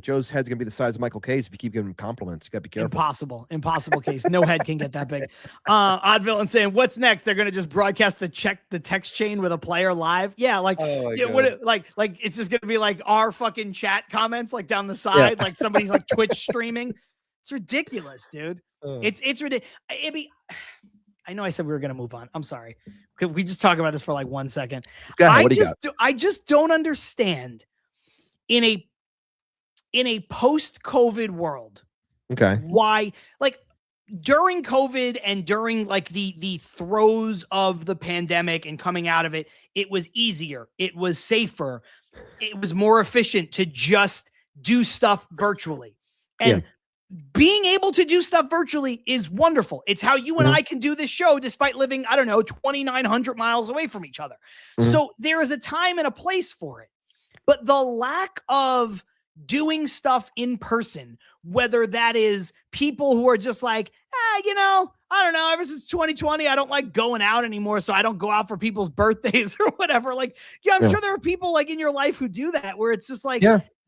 Joe's head's gonna be the size of Michael Kay's if you keep giving him compliments. You got to be careful. Impossible case. No head can get that big. Odd Villain saying, "What's next? They're gonna just broadcast the text chain with a player live." Yeah, like it's just gonna be like our fucking chat comments like down the side, like somebody's like Twitch streaming. It's ridiculous, dude. It's ridiculous. I know I said we were going to move on. I'm sorry. Could we just talk about this for like 1 second? I just don't understand in a post-COVID world. Okay. Why, like, during COVID and during like the throes of the pandemic and coming out of it, it was easier. It was safer. It was more efficient to just do stuff virtually. And being able to do stuff virtually is wonderful. It's how you and I can do this show despite living, 2,900 miles away from each other. So there is a time and a place for it. But the lack of doing stuff in person, whether that is people who are just like, I don't know, ever since 2020, I don't like going out anymore, so I don't go out for people's birthdays or whatever. Like, I'm sure there are people like in your life who do that, where it's just like,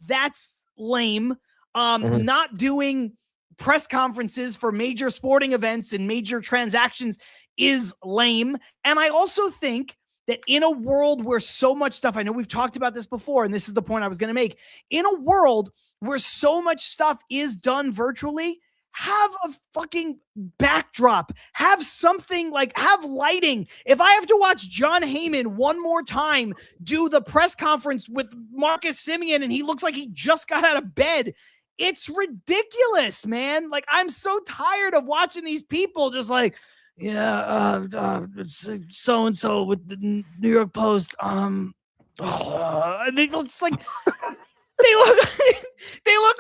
that's lame. Not doing press conferences for major sporting events and major transactions is lame. And I also think that in a world where so much stuff, I know we've talked about this before, and this is the point I was going to make, in a world where so much stuff is done virtually, have a fucking backdrop, have something, like have lighting. If I have to watch John Heyman one more time do the press conference with Marcus Simeon and he looks like he just got out of bed, it's ridiculous, man. Like, I'm so tired of watching these people just like, so-and-so with the New York Post. It's like, they look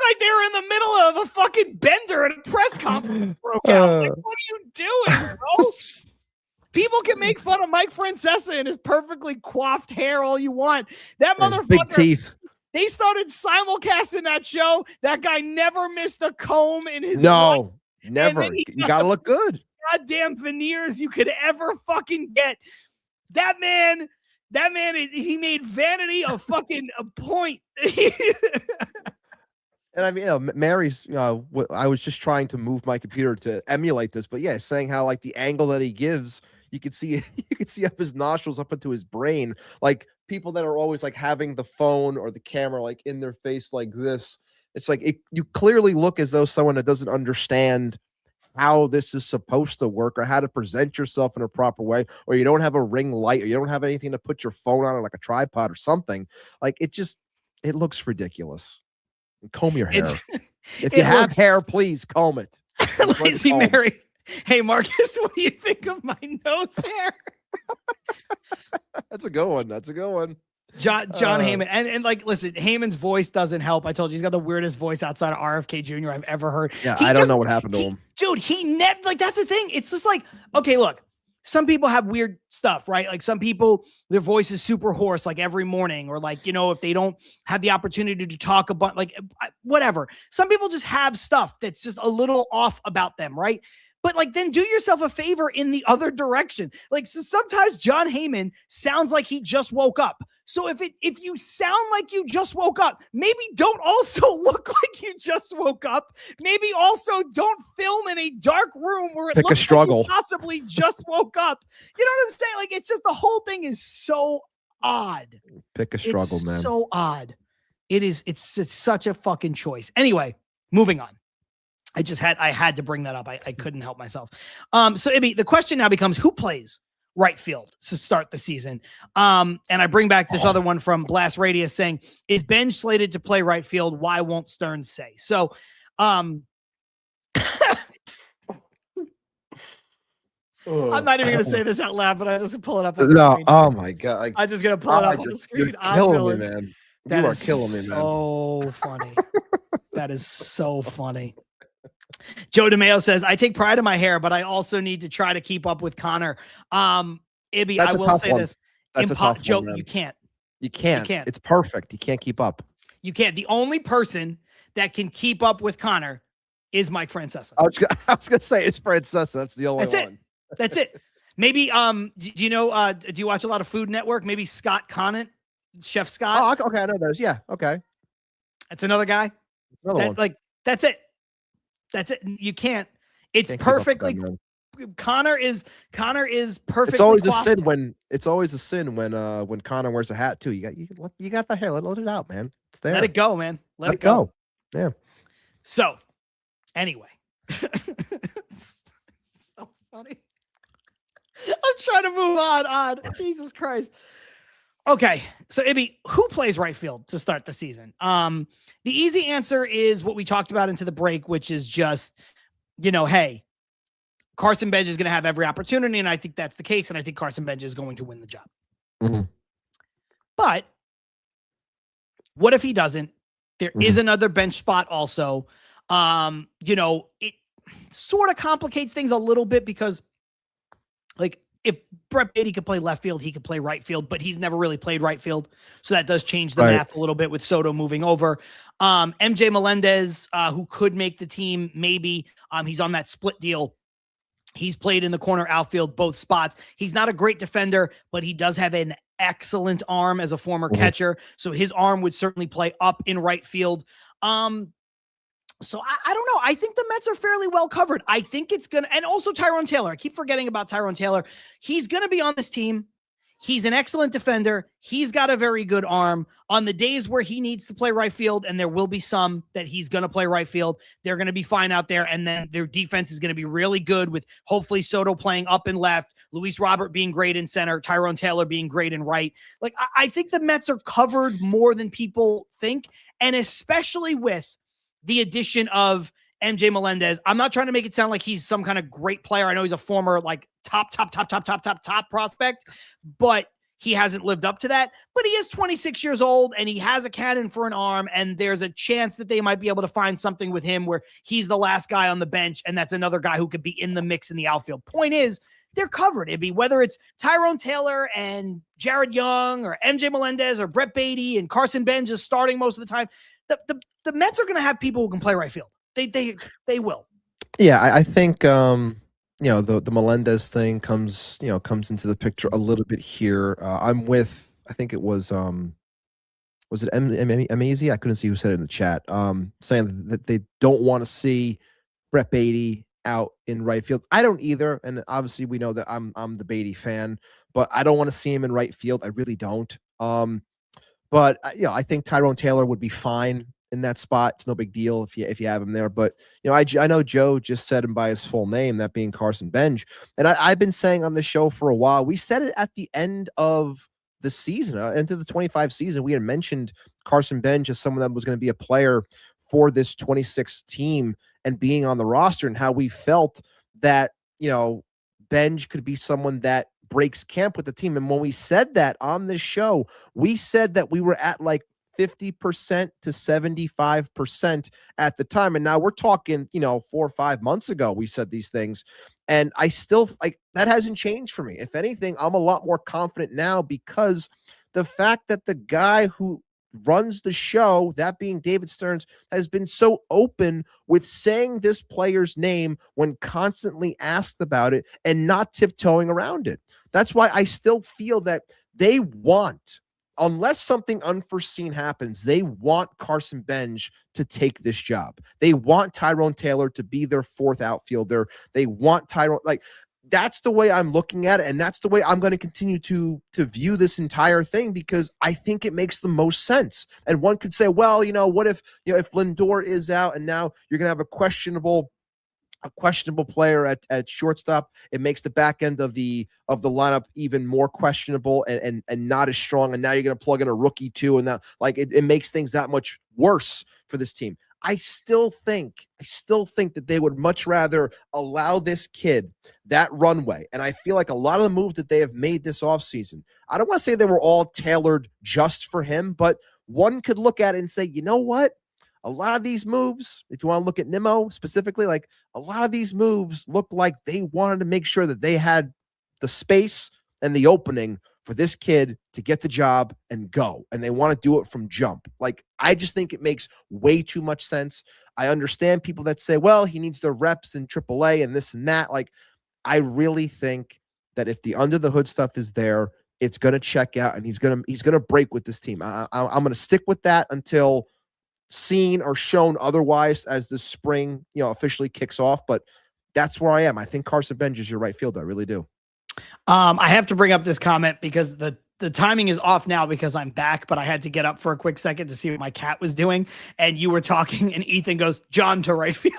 like they were in the middle of a fucking bender and a press conference broke out. Like, what are you doing, bro? People can make fun of Mike Francesa and his perfectly coiffed hair all you want. That motherfucker, big teeth. They started simulcasting that show. That guy never missed a comb in his life. Never. You gotta look good. Goddamn veneers you could ever fucking get. That man he made vanity a fucking a point. And I mean, Mary's, I was just trying to move my computer to emulate this, but yeah, saying how like the angle that he gives, you could see up his nostrils up into his brain. Like people that are always like having the phone or the camera like in their face like this. It's like you clearly look as though someone that doesn't understand how this is supposed to work or how to present yourself in a proper way, or you don't have a ring light or you don't have anything to put your phone on, like a tripod or something. Like it looks ridiculous. Comb your hair. If you have hair, please comb it. Lazy Mary. Hey, Marcus, what do you think of my nose hair? That's a good one. John Heyman. And like, listen, Heyman's voice doesn't help. I told you, he's got the weirdest voice outside of RFK Jr. I've ever heard. Yeah, I don't know what happened to him. Dude, he never, like, that's the thing. It's just like, okay, look, some people have weird stuff, right? Like some people, their voice is super hoarse, like every morning, or like, you know, if they don't have the opportunity to talk about, like, whatever. Some people just have stuff that's just a little off about them, right? But like, then do yourself a favor in the other direction. Like, so sometimes John Heyman sounds like he just woke up. So if you sound like you just woke up, maybe don't also look like you just woke up. Maybe also don't film in a dark room where it Pick looks a struggle. like you possibly just woke up. You know what I'm saying? Like, it's just, the whole thing is so odd. Pick a struggle, man. So odd. It's such a fucking choice. Anyway, moving on. I had to bring that up. I couldn't help myself. So Ibby, the question now becomes, who plays right field to start the season? And I bring back this other one from Blast Radius saying, is Ben slated to play right field? Why won't Stearns say? So, I'm not even going to say this out loud, but I was just going to pull it up. On the screen. Oh my God. I'm just going to pull it up on the screen. You're killing me, man. That you are is killing me, man. So funny. That is so funny. Joe DeMeo says, I take pride in my hair, but I also need to try to keep up with Connor. Ibby, I will say this. Joe, you can't. You can't. It's perfect. You can't keep up. You can't. The only person that can keep up with Connor is Mike Francesa. I was gonna say it's Francesa. That's the only one. That's it. Maybe do you know do you watch a lot of Food Network? Maybe Scott Conant, Chef Scott. Oh, okay, I know those. Yeah, okay. That's another guy. Another one. Like, that's it. That's it. You can't. It's perfectly. Connor is perfectly. It's always a sin when Connor wears a hat too. You got the hair. Let it out, man. It's there. Let it go, man. Let it go. Yeah. So, anyway, so funny. I'm trying to move on. Jesus Christ. Okay, so Ibby, who plays right field to start the season? The easy answer is what we talked about into the break, which is just, hey, Carson Bench is going to have every opportunity, and I think that's the case, and I think Carson Bench is going to win the job. Mm-hmm. But what if he doesn't? There is another bench spot also. It sort of complicates things a little bit because, like, if Brett Beatty could play left field, he could play right field, but he's never really played right field. So that does change the math a little bit with Soto moving over. MJ Melendez, who could make the team, maybe. He's on that split deal. He's played in the corner outfield, both spots. He's not a great defender, but he does have an excellent arm as a former catcher. So his arm would certainly play up in right field. So I don't know. I think the Mets are fairly well covered. I think it's going to, and also Tyrone Taylor. I keep forgetting about Tyrone Taylor. He's going to be on this team. He's an excellent defender. He's got a very good arm. On the days where he needs to play right field, and there will be some that he's going to play right field, they're going to be fine out there. And then their defense is going to be really good with hopefully Soto playing up and left, Luis Robert being great in center, Tyrone Taylor being great in right. Like, I think the Mets are covered more than people think, and especially with the addition of MJ Melendez. I'm not trying to make it sound like he's some kind of great player. I know he's a former like top prospect, but he hasn't lived up to that. But he is 26 years old and he has a cannon for an arm. And there's a chance that they might be able to find something with him where he's the last guy on the bench. And that's another guy who could be in the mix in the outfield. Point is, they're covered. It'd be whether it's Tyrone Taylor and Jared Young or MJ Melendez or Brett Beatty and Carson Benz just starting most of the time. The Mets are going to have people who can play right field. They will. Yeah, I think the Melendez thing comes into the picture a little bit here. I'm with, I think it was it Amazy? I couldn't see who said it in the chat. Saying that they don't want to see Brett Beatty out in right field. I don't either, and obviously we know that I'm the Beatty fan, but I don't want to see him in right field. I really don't. But I think Tyrone Taylor would be fine in that spot. It's no big deal if you have him there. But I know Joe just said him by his full name, that being Carson Benz. And I've been saying on the show for a while. We said it at the end of the season, into the 25 season. We had mentioned Carson Benz as someone that was going to be a player for this 26 team and being on the roster, and how we felt that Benz could be someone that breaks camp with the team. And when we said that on this show, we said that we were at like 50% to 75% at the time. And now we're talking, 4 or 5 months ago, we said these things. And I still that hasn't changed for me. If anything, I'm a lot more confident now because the fact that the guy who runs the show, that being David Stearns, has been so open with saying this player's name when constantly asked about it and not tiptoeing around it. That's why I still feel that they want, unless something unforeseen happens, they want Carson Benz to take this job. They want Tyrone Taylor to be their fourth outfielder. They want Tyrone, that's the way I'm looking at it, and that's the way I'm going to continue to view this entire thing, because I think it makes the most sense. And one could say, well, what if if Lindor is out and now you're going to have a questionable player at shortstop? It makes the back end of the lineup even more questionable and not as strong. And now you're going to plug in a rookie too, and that it makes things that much worse for this team. I still think that they would much rather allow this kid that runway. And I feel like a lot of the moves that they have made this offseason, I don't want to say they were all tailored just for him, but one could look at it and say, you know what? A lot of these moves, if you want to look at Nimmo specifically, a lot of these moves look like they wanted to make sure that they had the space and the opening for this kid to get the job and go. And they want to do it from jump. I just think it makes way too much sense. I understand people that say, well, he needs the reps in AAA and this and that. I really think that if the under the hood stuff is there, it's going to check out, and he's going to break with this team. I'm going to stick with that until seen or shown otherwise as the spring, officially kicks off. But that's where I am. I think Carson Benz is your right fielder. I really do. I have to bring up this comment because the timing is off now because I'm back, but I had to get up for a quick second to see what my cat was doing. And you were talking and Ethan goes, John to right field.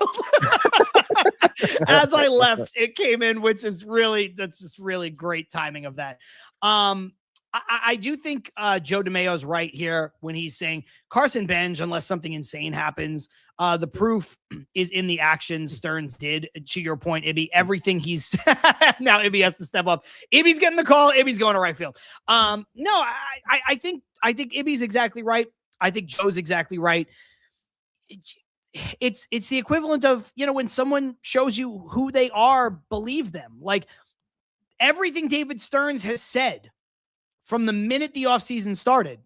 As I left, it came in, that's just really great timing of that. I do think Joe DeMayo's right here when he's saying Carson Benz, unless something insane happens, the proof is in the actions Stearns did. To your point, Ibby, everything he's now Ibby has to step up. Ibby's getting the call. Ibby's going to right field. No, I think Ibby's exactly right. I think Joe's exactly right. It's the equivalent of, when someone shows you who they are, believe them. Everything David Stearns has said from the minute the offseason started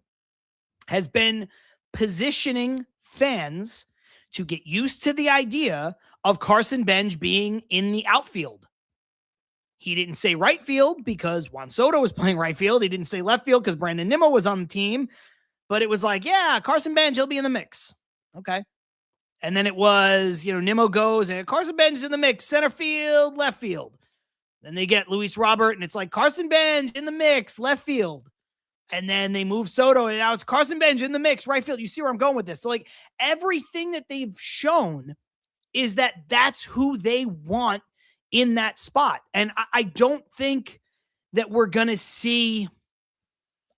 has been positioning fans to get used to the idea of Carson Benz being in the outfield. He didn't say right field because Juan Soto was playing right field. He didn't say left field because Brandon Nimmo was on the team. But it was Carson Benz, he'll be in the mix. Okay. And then it was, Nimmo goes and Carson Bench in the mix, center field, left field. Then they get Luis Robert and it's like Carson Bench in the mix, left field. And then they move Soto and now it's Carson Bench in the mix, right field. You see where I'm going with this. So like everything that they've shown is that that's who they want in that spot. And I don't think that we're going to see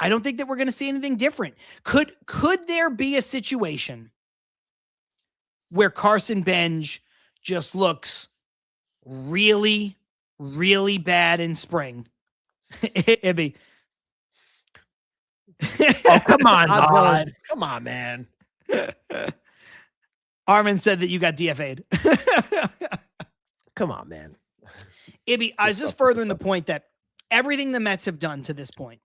anything different. Could there be a situation where Carson Bench just looks really, really bad in spring? Ibby. Oh, come on, God. Come on, man. Armin said that you got DFA'd. Come on, man. Ibby, I was just furthering the point that everything the Mets have done to this point,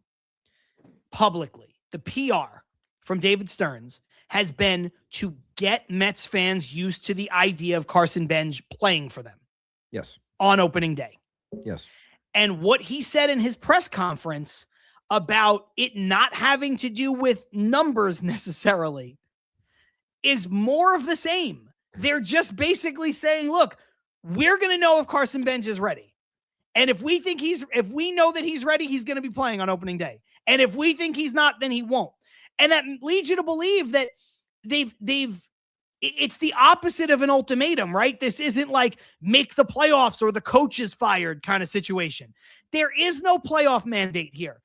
publicly, the PR from David Stearns has been to get Mets fans used to the idea of Carson Bench playing for them. Yes. On opening day. Yes. And what he said in his press conference about it not having to do with numbers necessarily is more of the same. They're just basically saying, look, we're going to know if Carson Bench is ready. And if we know that he's ready, he's going to be playing on opening day. And if we think he's not, then he won't. And that leads you to believe that it's the opposite of an ultimatum, right? This isn't like make the playoffs or the coach is fired kind of situation. There is no playoff mandate here.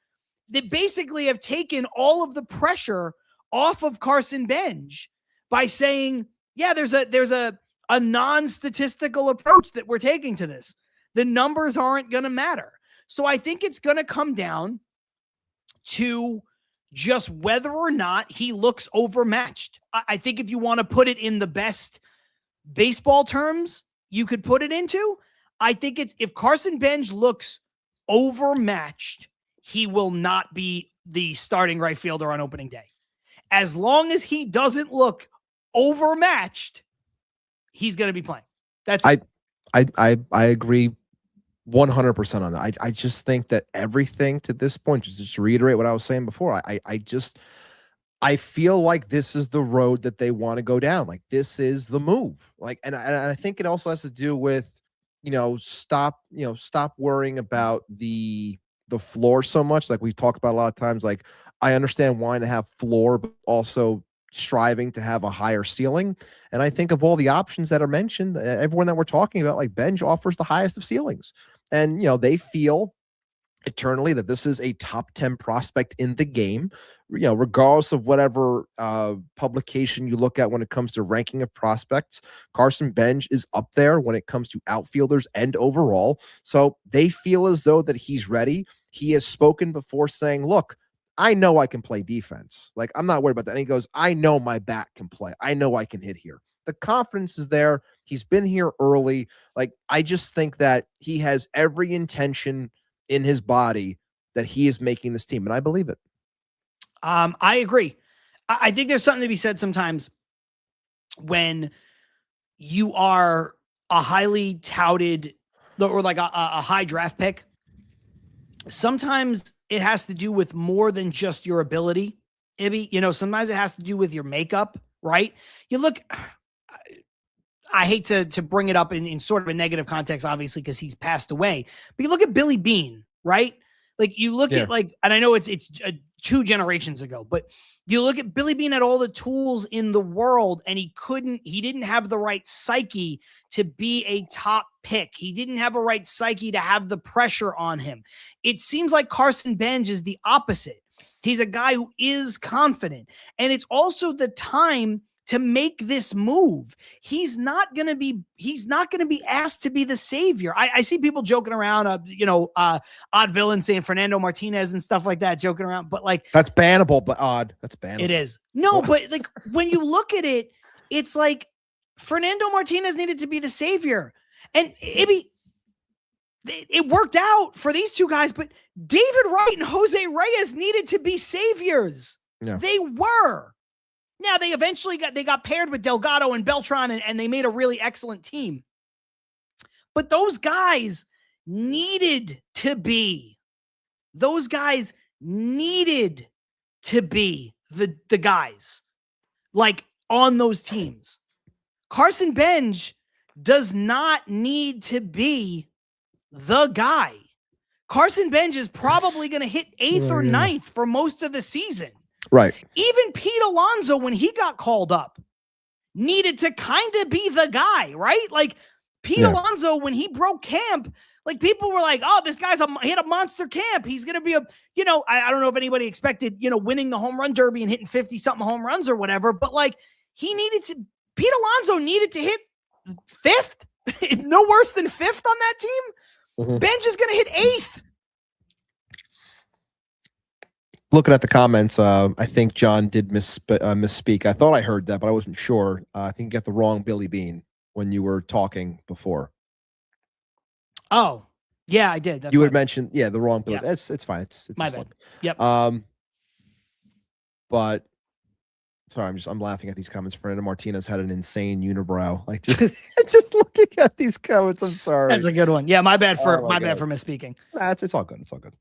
They basically have taken all of the pressure off of Carson Bench by saying, yeah, there's a non-statistical approach that we're taking to this. The numbers aren't going to matter. So I think it's going to come down to just whether or not he looks overmatched. I think if you want to put it in the best baseball terms you could put it into, I think it's if Carson Bench looks overmatched, he will not be the starting right fielder on opening day. As long as he doesn't look overmatched, he's going to be playing. That's I agree 100% on that. I just think that everything to this point, just to reiterate what I was saying before, I feel like this is the road that they want to go down. Like this is the move. Like, and I think it also has to do with, stop worrying about the floor so much. Like we've talked about a lot of times, like I understand wanting to have floor, but also striving to have a higher ceiling. And I think of all the options that are mentioned, everyone that we're talking about, like Bench offers the highest of ceilings. And, they feel eternally that this is a top 10 prospect in the game, regardless of whatever publication you look at when it comes to ranking of prospects. Carson Bench is up there when it comes to outfielders and overall. So they feel as though that he's ready. He has spoken before saying, look, I know I can play defense. Like, I'm not worried about that. And he goes, I know my bat can play. I know I can hit here. The confidence is there. He's been here early. Like, I just think that he has every intention in his body that he is making this team. And I believe it. I agree. I think there's something to be said sometimes when you are a highly touted or like a high draft pick. Sometimes it has to do with more than just your ability, Ibby. Sometimes it has to do with your makeup, right? You look, I hate to bring it up in sort of a negative context, obviously, because he's passed away. But you look at Billy Beane, right? Like you look at and I know it's 2 generations ago, but you look at Billy Beane had all the tools in the world and he didn't have the right psyche to be a top pick. He didn't have a right psyche to have the pressure on him. It seems like Carson Bench is the opposite. He's a guy who is confident, and it's also the time to make this move. He's not going to be asked to be the savior. I see people joking around, Odd Villain saying Fernando Martinez and stuff like that, joking around, but like that's bannable, but Odd, that's bannable. It is. No, but like when you look at it, it's like Fernando Martinez needed to be the savior. And it worked out for these two guys, but David Wright and Jose Reyes needed to be saviors. Yeah. They were. Now they eventually got paired with Delgado and Beltran, and they made a really excellent team. But those guys needed to be the guys like on those teams. Carson Benj does not need to be the guy. Carson Benj is probably going to hit 8th or 9th for most of the season. Right. Even Pete Alonso, when he got called up, needed to kind of be the guy, right? Like Pete Alonso, when he broke camp, like people were like, oh, this guy's he had a monster camp. He's going to be I don't know if anybody expected, winning the home run derby and hitting 50 something home runs or whatever, but like Pete Alonso needed to hit 5th, no worse than 5th on that team. Benj is going to hit 8th. Looking at the comments, I think John did misspeak. I thought I heard that, but I wasn't sure. I think you got the wrong Billy Bean when you were talking before. Oh, yeah, I did. You had mentioned, the wrong Billy. Yeah. It's fine. It's my bad. Yep. But sorry, I'm laughing at these comments. Fernando Martinez had an insane unibrow. Like just looking at these comments. I'm sorry. That's a good one. Yeah, my bad for misspeaking. It's all good. It's all good.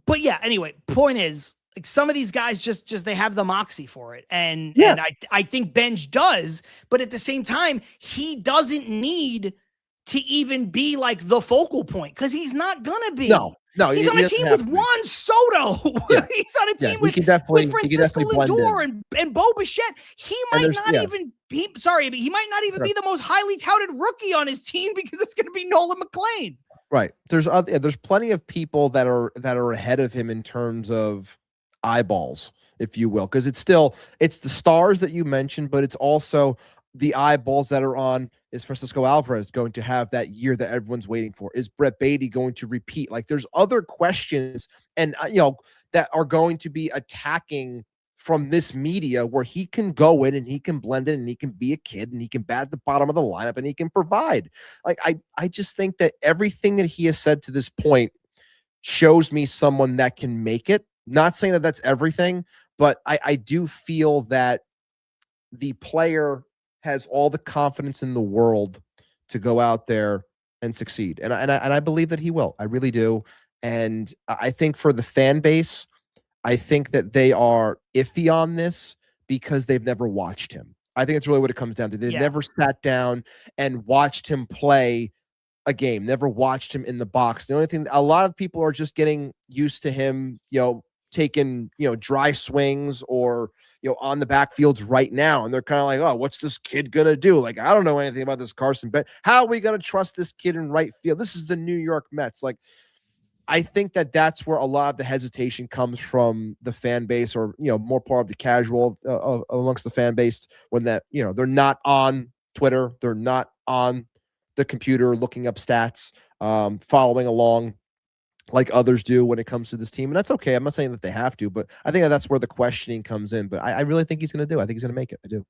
But yeah, anyway, point is, like, some of these guys just they have the moxie for it. And I think Benj does, but at the same time, he doesn't need to even be like the focal point because he's not gonna be. No, he's on a team with Juan Soto. Yeah. He's on a team with Francisco Lindor and Bo Bichette. He might not even be be the most highly touted rookie on his team because it's gonna be Nolan McLean. Right. There's plenty of people that are ahead of him in terms of eyeballs, if you will, because it's the stars that you mentioned, but it's also the eyeballs that are on. Is Francisco Alvarez going to have that year that everyone's waiting for? Is Brett Beatty going to repeat? Like, there's other questions and that are going to be attacking from this media where he can go in and he can blend in and he can be a kid and he can bat at the bottom of the lineup and he can provide. Like, I just think that everything that he has said to this point shows me someone that can make it. Not saying that that's everything, but I do feel that the player has all the confidence in the world to go out there and succeed. And I believe that he will. I really do. And I think for the fan base, I think that they are iffy on this because they've never watched him. I think it's really what it comes down to. They've never sat down and watched him play a game, never watched him in the box. The only thing, a lot of people are just getting used to him, taking, dry swings or, on the backfields right now. And they're kind of like, oh, what's this kid going to do? Like, I don't know anything about this Carson Benj. How are we going to trust this kid in right field? This is the New York Mets. Like, I think that that's where a lot of the hesitation comes from the fan base or, more part of the casual amongst the fan base when that, they're not on Twitter. They're not on the computer looking up stats, following along like others do when it comes to this team. And that's okay. I'm not saying that they have to, but I think that's where the questioning comes in. But I really think he's going to do. I think he's going to make it. I do.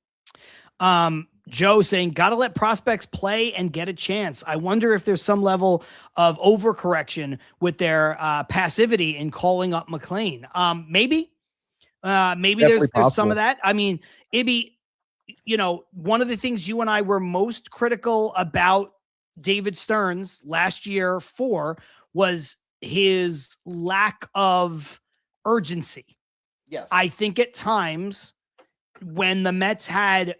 Joe saying, got to let prospects play and get a chance. I wonder if there's some level of overcorrection with their passivity in calling up McLean. Maybe there's some of that. I mean, Ibby, one of the things you and I were most critical about David Stearns last year was his lack of urgency. Yes. I think at times when the Mets had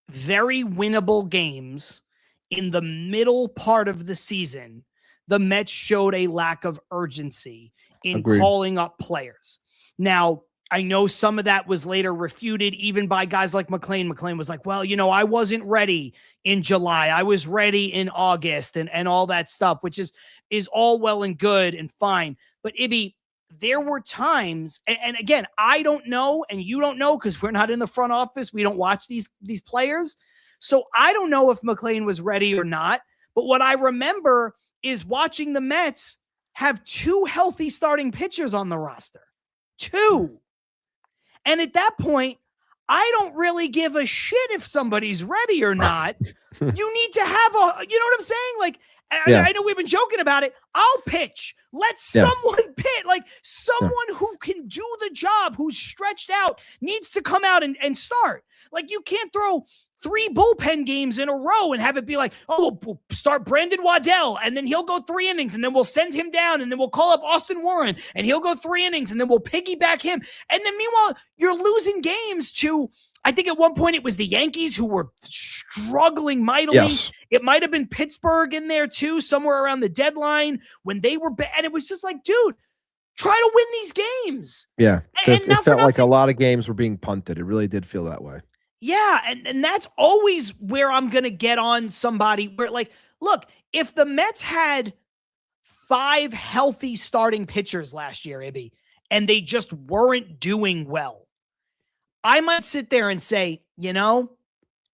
very winnable games in the middle part of the season, the Mets showed a lack of urgency in calling up players. Now, I know some of that was later refuted even by guys like McLean. McLean was like, well, I wasn't ready in July. I was ready in August and all that stuff, which is all well and good and fine. But Ibby, there were times, and again, I don't know, and you don't know because we're not in the front office. We don't watch these players. So I don't know if McLean was ready or not. But what I remember is watching the Mets have 2 healthy starting pitchers on the roster. 2. And at that point, I don't really give a shit if somebody's ready or not. You need to have you know what I'm saying? Like, I know we've been joking about it. I'll pitch. Let someone pitch. Like, someone who can do the job, who's stretched out, needs to come out and start. Like, you can't throw 3 bullpen games in a row and have it be like, oh, we'll start Brandon Waddell, and then he'll go 3 innings, and then we'll send him down, and then we'll call up Austin Warren, and he'll go 3 innings, and then we'll piggyback him. And then meanwhile, you're losing games to I think at one point it was the Yankees who were struggling mightily. Yes. It might have been Pittsburgh in there too, somewhere around the deadline when they were bad. And it was just like, dude, try to win these games. Yeah. And It felt like a lot of games were being punted. It really did feel that way. Yeah. And that's always where I'm going to get on somebody where, like, look, if the Mets had 5 healthy starting pitchers last year, Ibby, and they just weren't doing well, I might sit there and say,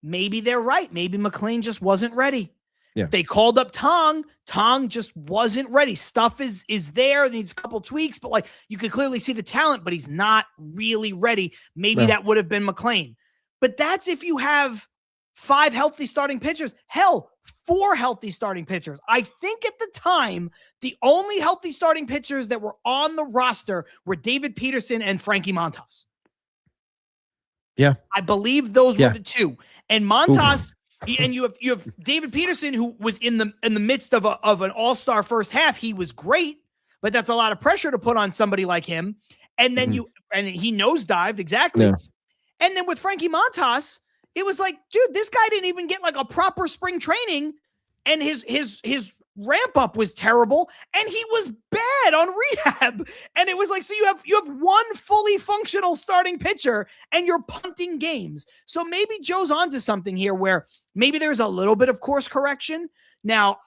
maybe they're right. Maybe McLean just wasn't ready. Yeah. They called up Tong. Tong just wasn't ready. Stuff is there. Needs a couple tweaks, but like you could clearly see the talent, but he's not really ready. Maybe that would have been McLean. But that's if you have 5 healthy starting pitchers. Hell, 4 healthy starting pitchers. I think at the time, the only healthy starting pitchers that were on the roster were David Peterson and Frankie Montas. Yeah. I believe those were the 2. And Montas, and you have David Peterson, who was in the midst of an all-star first half. He was great, but that's a lot of pressure to put on somebody like him. And then he nosedived, exactly. Yeah. And then with Frankie Montas, it was like, dude, this guy didn't even get like a proper spring training, and his ramp up was terrible, and he was bad on rehab. And it was like, so you have 1 fully functional starting pitcher and you're punting games. So maybe Joe's onto something here where maybe there's a little bit of course correction now,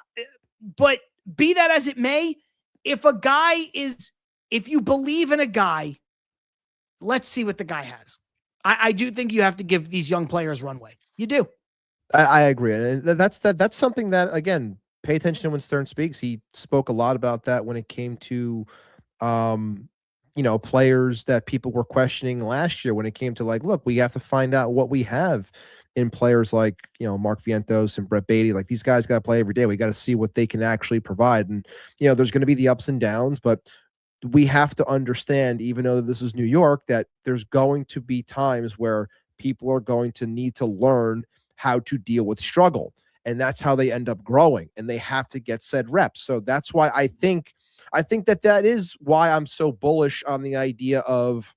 but be that as it may, if you believe in a guy, let's see what the guy has. I do think you have to give these young players runway. You do. I agree. And that's something that, again, pay attention to when Stearns speaks. He spoke a lot about that when it came to, players that people were questioning last year when it came to like, look, we have to find out what we have in players like, Mark Vientos and Brett Beatty. Like, these guys got to play every day. We got to see what they can actually provide. And, there's going to be the ups and downs, but we have to understand, even though this is New York, that there's going to be times where people are going to need to learn how to deal with struggle. And that's how they end up growing, and they have to get said reps. So that's why I think that is why I'm so bullish on the idea of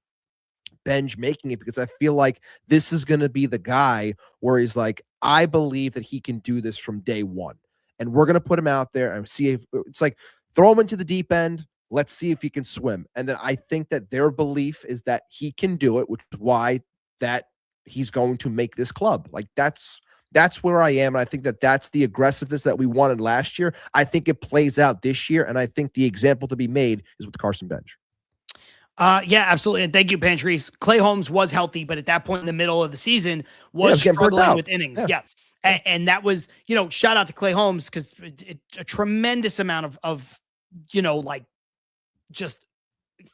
Benj making it, because I feel like this is going to be the guy where he's like, I believe that he can do this from day one, and we're going to put him out there and see if it's like, throw him into the deep end. Let's see if he can swim. And then I think that their belief is that he can do it, which is why that he's going to make this club. Like, that's where I am. And I think that that's the aggressiveness that we wanted last year. I think it plays out this year. And I think the example to be made is with Carson Benj. Yeah, absolutely. And thank you, Patrice. Clay Holmes was healthy, but at that point in the middle of the seain was struggling with innings. Yeah. And that was, shout out to Clay Holmes, because a tremendous amount of like just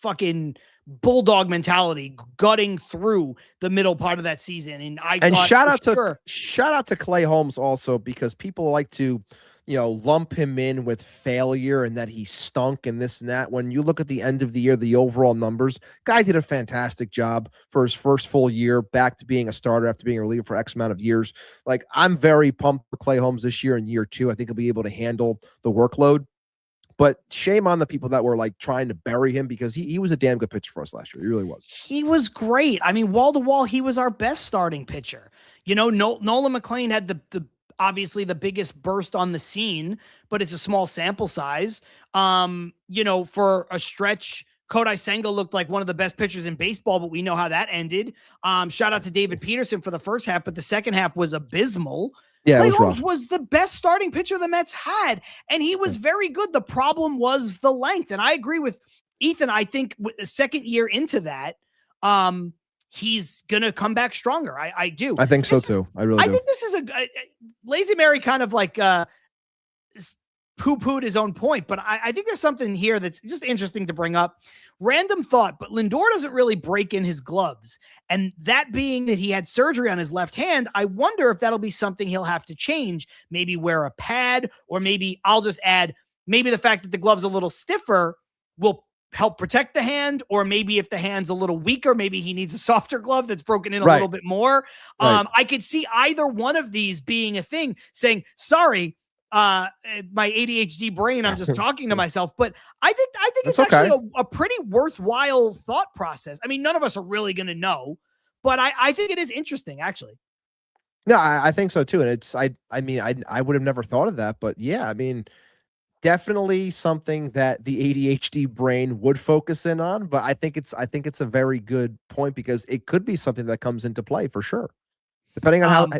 fucking bulldog mentality gutting through the middle part of that season. And shout out to Clay Holmes also, because people like to, lump him in with failure and that he stunk and this and that. When you look at the end of the year, the overall numbers, guy did a fantastic job for his first full year back to being a starter after being a reliever for X amount of years. Like, I'm very pumped for Clay Holmes this year in year 2. I think he'll be able to handle the workload. But shame on the people that were like trying to bury him, because he was a damn good pitcher for us last year. He really was. He was great. I mean, wall to wall, he was our best starting pitcher. Nolan McLean had the obviously the biggest burst on the scene, but it's a small sample size. For a stretch, Kodai Senga looked like one of the best pitchers in baseball, but we know how that ended. Shout out to David Peterson for the first half, but the second half was abysmal. Yeah, Clay Holmes was the best starting pitcher the Mets had, and he was very good. The problem was the length, and I agree with Ethan. I think the second year into that, he's going to come back stronger. I do. I think so too. I think this is a Lazy Mary kind of like poo-pooed his own point, but I think there's something here that's just interesting to bring up. Random thought, but Lindor doesn't really break in his gloves. And that being that he had surgery on his left hand, I wonder if that'll be something he'll have to change. Maybe wear a pad, or maybe I'll just add, maybe the fact that the glove's a little stiffer will help protect the hand, or maybe if the hand's a little weaker, maybe he needs a softer glove that's broken in a little bit more. I could see either one of these being a thing, saying, sorry, my ADHD brain, I'm just talking to myself, but I think it's actually a pretty worthwhile thought process. I mean, none of us are really going to know, But I think it is interesting, actually. No, I think so too. And it's I mean I would have never thought of that, but yeah, I mean definitely something that the ADHD brain would focus in on. But I think it's a very good point because it could be something that comes into play for sure, depending on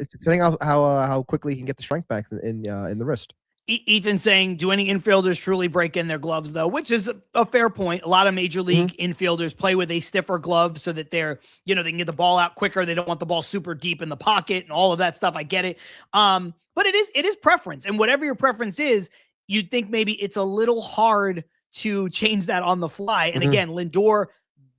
how quickly he can get the strength back in the wrist. Ethan saying, do any infielders truly break in their gloves, though? Which is a fair point. A lot of major league infielders play with a stiffer glove so that they can get the ball out quicker. They don't want the ball super deep in the pocket and all of that stuff. I get it. But it is preference. And whatever your preference is, you'd think maybe it's a little hard to change that on the fly. And again, Lindor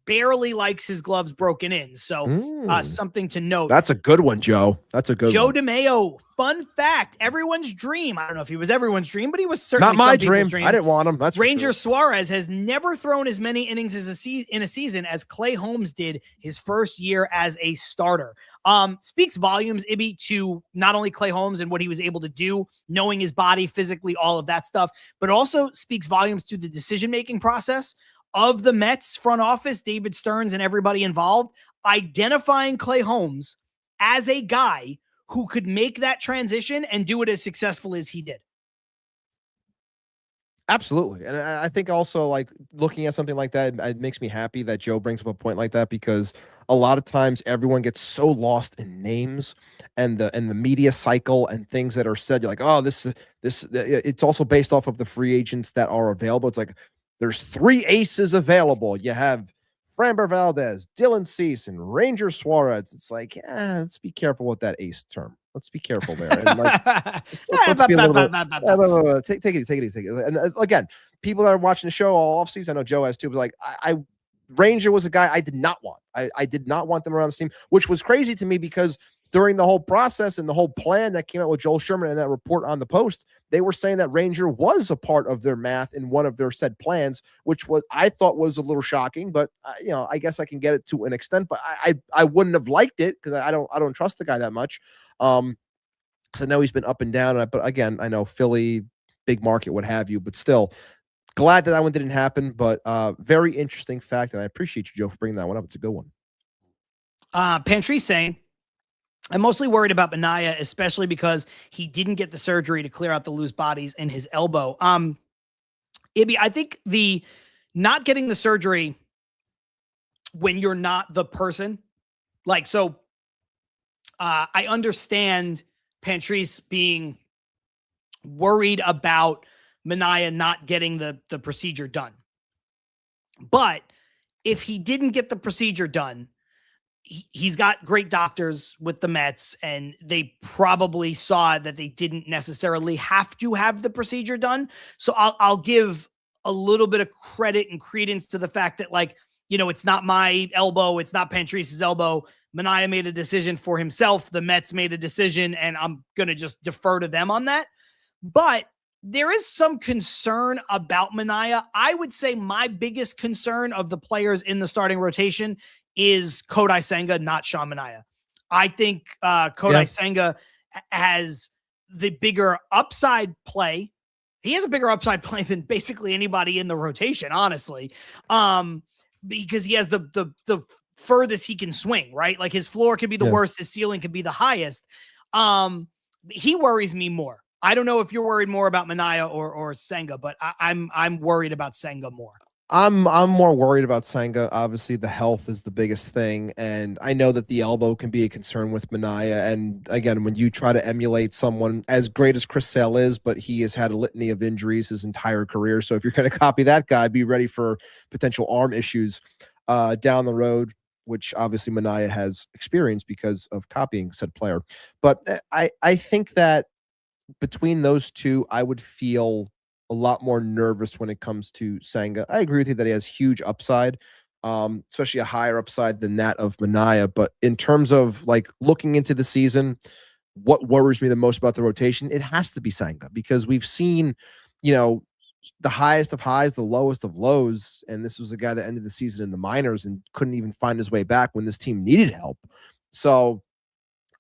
barely likes his gloves broken in. So something to note. That's a good one, Joe. That's a good Joe one. DeMayo, fun fact, everyone's dream. I don't know if he was everyone's dream, but he was certainly not my some dream. I didn't want him. That's Ranger for sure. Suarez has never thrown as many innings in a season as Clay Holmes did his first year as a starter. Speaks volumes, Ibby, to not only Clay Holmes and what he was able to do, knowing his body physically, all of that stuff, but also speaks volumes to the decision-making process of the Mets front office, David Stearns and everybody involved, identifying Clay Holmes as a guy who could make that transition and do it as successful as he did. Absolutely. And I think also like looking at something like that, it makes me happy that Joe brings up a point like that, because a lot of times everyone gets so lost in names and the media cycle and things that are said. You're like, oh, this it's also based off of the free agents that are available. It's like, there's 3 aces available. You have Framber Valdez, Dylan Cease, and Ranger Suarez. It's like, let's be careful with that ace term. Let's be careful there. And like, let's be a little bit, take it easy. And again, people that are watching the show all offseason, I know Joe has too, but like, Ranger was a guy I did not want. I did not want them around the team, which was crazy to me because during the whole process and the whole plan that came out with Joel Sherman and that report on the Post, they were saying that Ranger was a part of their math in one of their said plans, which was I thought was a little shocking, but I guess I can get it to an extent, but I wouldn't have liked it because I don't trust the guy that much. Because I know he's been up and down, but again, I know Philly, big market, what have you, but still glad that one didn't happen. But very interesting fact, and I appreciate you, Joe, for bringing that one up. It's a good one. Pantry saying, I'm mostly worried about Minaya, especially because he didn't get the surgery to clear out the loose bodies in his elbow. Ibby, I think the not getting the surgery when you're not the person, like, so I understand Pantries being worried about Minaya not getting the procedure done. But if he didn't get the procedure done, he's got great doctors with the Mets, and they probably saw that they didn't necessarily have to have the procedure done. So I'll give a little bit of credit and credence to the fact that, like, it's not my elbow. It's not Pantries' elbow. Minaya made a decision for himself. The Mets made a decision, and I'm going to just defer to them on that. But there is some concern about Minaya. I would say my biggest concern of the players in the starting rotation is Kodai Senga, not Sean Minaya. I think Kodai Senga has the bigger upside play. He has a bigger upside play than basically anybody in the rotation, honestly, because he has the furthest he can swing, right? Like his floor could be the worst, his ceiling could be the highest. He worries me more. I don't know if you're worried more about Minaya or Senga, but I'm worried about Senga more. I'm more worried about Senga. Obviously, the health is the biggest thing, and I know that the elbow can be a concern with Minaya. And again, when you try to emulate someone as great as Chris Sale is, but he has had a litany of injuries his entire career, so if you're going to copy that guy, be ready for potential arm issues down the road, which obviously Minaya has experienced because of copying said player. But I think that between those two, I would feel a lot more nervous when it comes to Senga. I agree with you that he has huge upside, especially a higher upside than that of Minaya. But in terms of like looking into the season, what worries me the most about the rotation, it has to be Senga, because we've seen, the highest of highs, the lowest of lows. And this was a guy that ended the season in the minors and couldn't even find his way back when this team needed help. So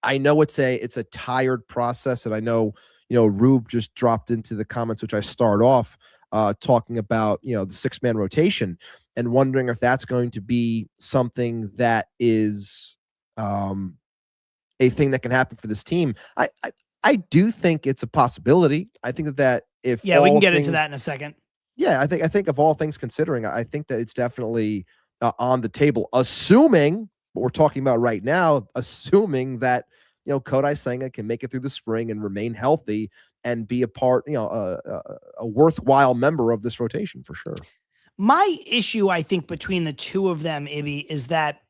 I know it's a tired process. And I know, Rube just dropped into the comments, which I start off talking about, the 6-man rotation and wondering if that's going to be something that is a thing that can happen for this team. I do think it's a possibility. I think that if we can get into that in a second. Yeah, I think of all things considering, I think that it's definitely on the table, assuming what we're talking about right now, assuming that Kodai Senga can make it through the spring and remain healthy and be a part, a worthwhile member of this rotation for sure. My issue, I think, between the two of them, Ibby, is that,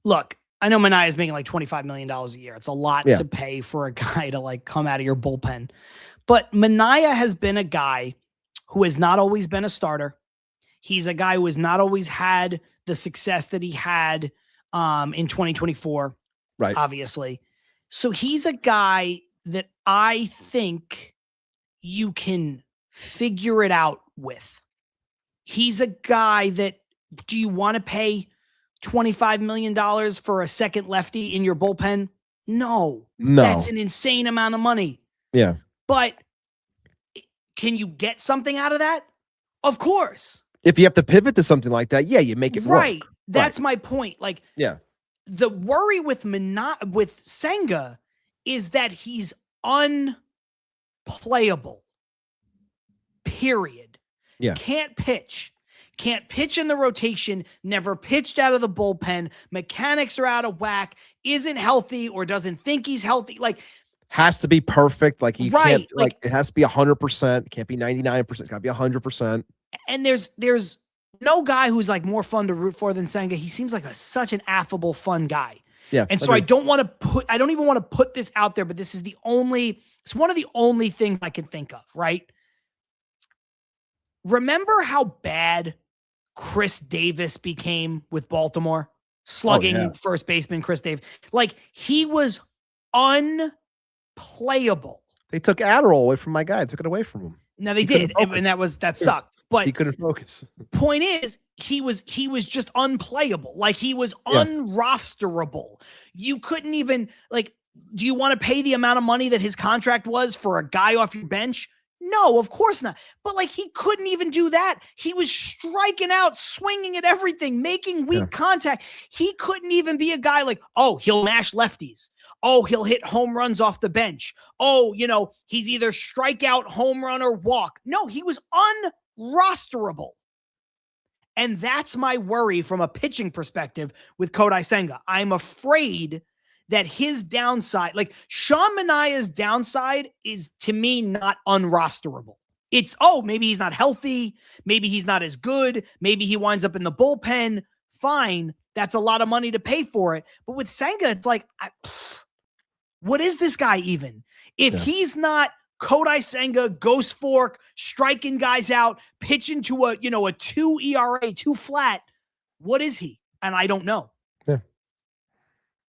look, I know Manaea is making like $25 million a year. It's a lot to pay for a guy to like come out of your bullpen. But Manaea has been a guy who has not always been a starter. He's a guy who has not always had the success that he had in 2024, right? Obviously. So he's a guy that I think you can figure it out with. He's a guy that, do you want to pay $25 million for a second lefty in your bullpen? No. That's an insane amount of money. Yeah. But can you get something out of that? Of course. If you have to pivot to something like that, you make it right. work. That's my point. Like, the worry with Senga is that he's unplayable. Period. Yeah. Can't pitch in the rotation, never pitched out of the bullpen. Mechanics are out of whack, isn't healthy or doesn't think he's healthy. Like, has to be perfect. Like he can't, like it has to be 100%. It can't be 99%. It's got to be 100%. And there's no guy who's like more fun to root for than Senga. He seems like such an affable, fun guy. Yeah. And so I don't even want to put this out there, but this is it's one of the only things I can think of, right? Remember how bad Chris Davis became with Baltimore? Slugging first baseman Chris Davis. Like, he was unplayable. They took Adderall away from my guy. Took it away from him. No, they did. And that sucked. But he couldn't focus. Point is, he was just unplayable. Like, he was unrosterable. You couldn't even, like, do you want to pay the amount of money that his contract was for a guy off your bench? No, of course not. But like, he couldn't even do that. He was striking out, swinging at everything, making weak contact. He couldn't even be a guy like, oh, he'll mash lefties. Oh, he'll hit home runs off the bench. Oh, he's either strikeout, home run, or walk. No, he was unrosterable. And that's my worry from a pitching perspective with Kodai Senga. I'm afraid that his downside, like Sean Manaea's downside, is to me not unrosterable. It's, maybe he's not healthy. Maybe he's not as good. Maybe he winds up in the bullpen. Fine. That's a lot of money to pay for it. But with Senga, it's like, what is this guy even? If he's not Kodai Senga, ghost fork, striking guys out, pitching to a 2 ERA, 2 flat, what is he? And I don't know.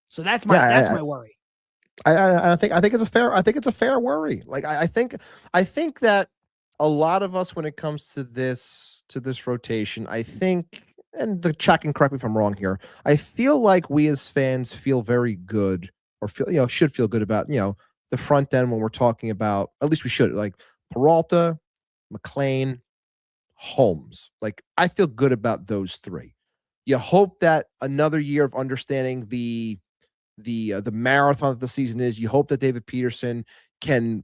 So that's my worry. I think it's a fair worry. Like I think that a lot of us, when it comes to this rotation, I think, and the chat can correct me if I'm wrong here, I feel like we as fans feel very good, or should feel good about the front end when we're talking about, at least we should, like Peralta, McLean, Holmes. Like, I feel good about those three. You hope that another year of understanding the marathon that the season is, you hope that David Peterson can